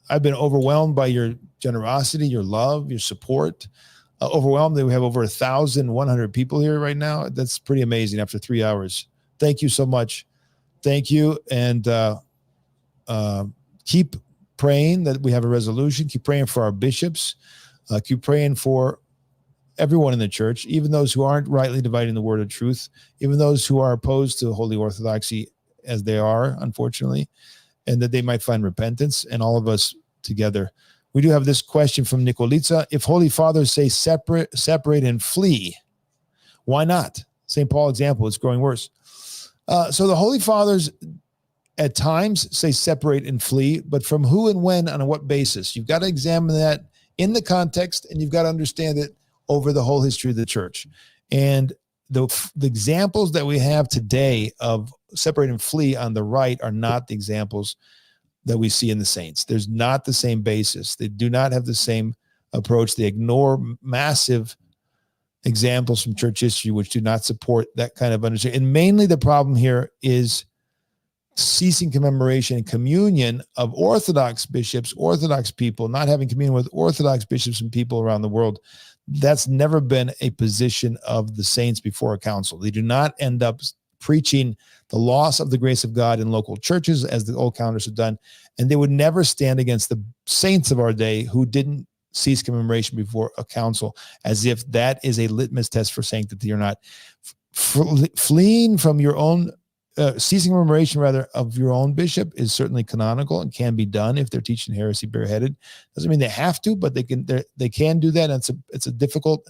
I've been overwhelmed by your generosity, your love, your support. Overwhelmed that we have over 1,100 people here right now. That's pretty amazing after 3 hours. Thank you so much. Thank you. And keep praying that we have a resolution. Keep praying for our bishops. Keep praying for everyone in the church, even those who aren't rightly dividing the word of truth, even those who are opposed to Holy Orthodoxy as they are, unfortunately, and that they might find repentance, and all of us together. We do have this question from Nicolitza. If Holy Fathers say separate and flee, why not? St. Paul example, it's growing worse. So the Holy Fathers at times say separate and flee, but from who and when, on what basis? You've got to examine that in the context, and you've got to understand it over the whole history of the church. And the examples that we have today of separate and flee on the right are not the examples that we see in the saints. There's not the same basis. They do not have the same approach. They ignore massive examples from church history which do not support that kind of understanding. And mainly the problem here is ceasing commemoration and communion of Orthodox bishops, Orthodox people, not having communion with Orthodox bishops and people around the world. That's never been a position of the saints before a council. They do not end up preaching the loss of the grace of God in local churches, as the old counters have done, and they would never stand against the saints of our day who didn't cease commemoration before a council, as if that is a litmus test for sanctity or not. Fleeing from your own, ceasing commemoration rather of your own bishop is certainly canonical and can be done if they're teaching heresy bareheaded. Doesn't mean they have to, but they can do that. And it's a difficult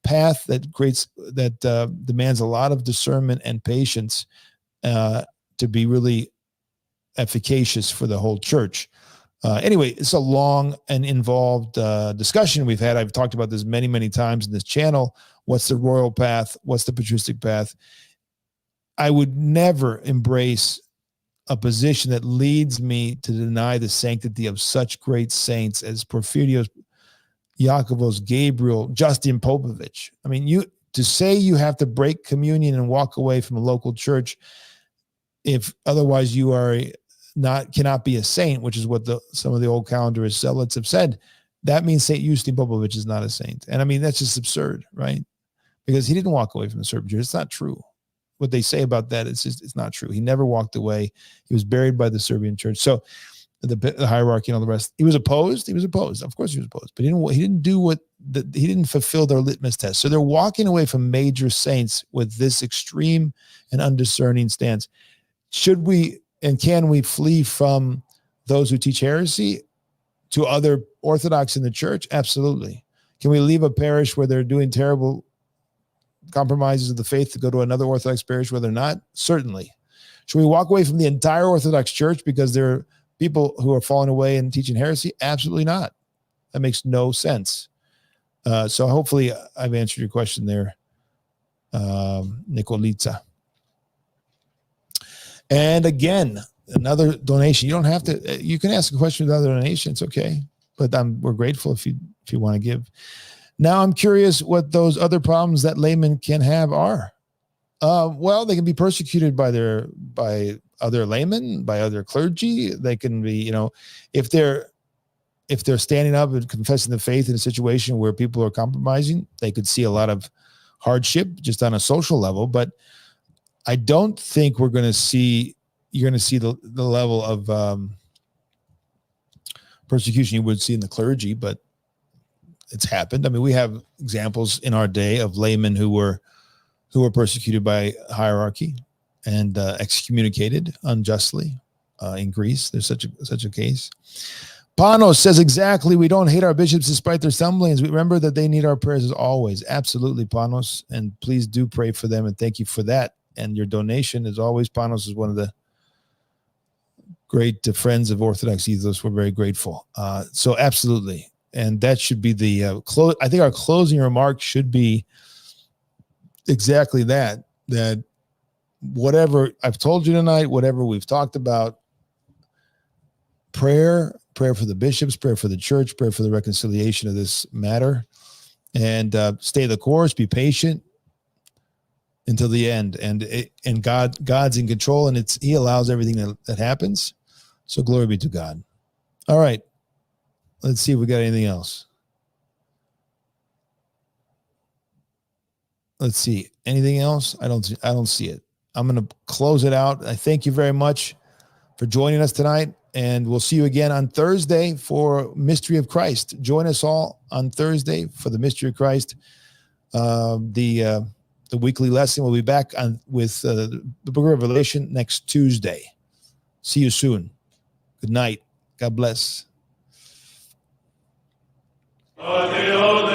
path that demands a lot of discernment and patience to be really efficacious for the whole church. Anyway, it's a long and involved discussion we've had. I've talked about this many, many times in this channel. What's the royal path? What's the patristic path? I would never embrace a position that leads me to deny the sanctity of such great saints as Porphyrios, Iakovos, Gabriel, Justin Popovich. I mean, to say you have to break communion and walk away from a local church if otherwise you cannot be a saint, which is what some of the old calendarist zealots have said, that means St. Justin Popovich is not a saint. And I mean, that's just absurd, right? Because he didn't walk away from the Serbian church. It's not true. What they say about that, it's not true. He never walked away. He was buried by the Serbian church. So the hierarchy and all the rest. He was opposed. Of course he was opposed, but he didn't fulfill their litmus test. So they're walking away from major saints with this extreme and undiscerning stance. Should we and can we flee from those who teach heresy to other Orthodox in the church? Absolutely. Can we leave a parish where they're doing terrible compromises of the faith to go to another Orthodox parish where they're not? Certainly. Should we walk away from the entire Orthodox church because there are people who are falling away and teaching heresy? Absolutely not. That makes no sense. So hopefully I've answered your question there, Nicolitza. And again, another donation. You don't have to, you can ask a question without a donation. It's okay. But we're grateful if you want to give. Now I'm curious what those other problems that laymen can have are. Well, they can be persecuted by other laymen, by other clergy. They can be, if they're standing up and confessing the faith in a situation where people are compromising, they could see a lot of hardship just on a social level. But I don't think you're going to see the level of persecution you would see in the clergy, but it's happened. I mean, we have examples in our day of laymen who were persecuted by hierarchy and excommunicated unjustly in Greece. There's such a case. Panos says exactly. We don't hate our bishops despite their stumblings. We remember that they need our prayers as always. Absolutely, Panos. And please do pray for them. And thank you for that. And your donation, as always, Panos is one of the great friends of Orthodox Ethos. We're very grateful. So absolutely. And that should be the close. I think our closing remark should be exactly that whatever I've told you tonight, whatever we've talked about, prayer for the bishops, prayer for the church, prayer for the reconciliation of this matter, and stay the course, be patient until the end. And God's in control, and he allows everything that happens. So glory be to God. All right. Let's see if we got anything else. Let's see. Anything else? I don't see it. I'm going to close it out. I thank you very much for joining us tonight, and we'll see you again on Thursday for Mystery of Christ. Join us all on Thursday for the Mystery of Christ. The weekly lesson. We'll be back with the Book of Revelation next Tuesday. See you soon. Good night. God bless. Adios.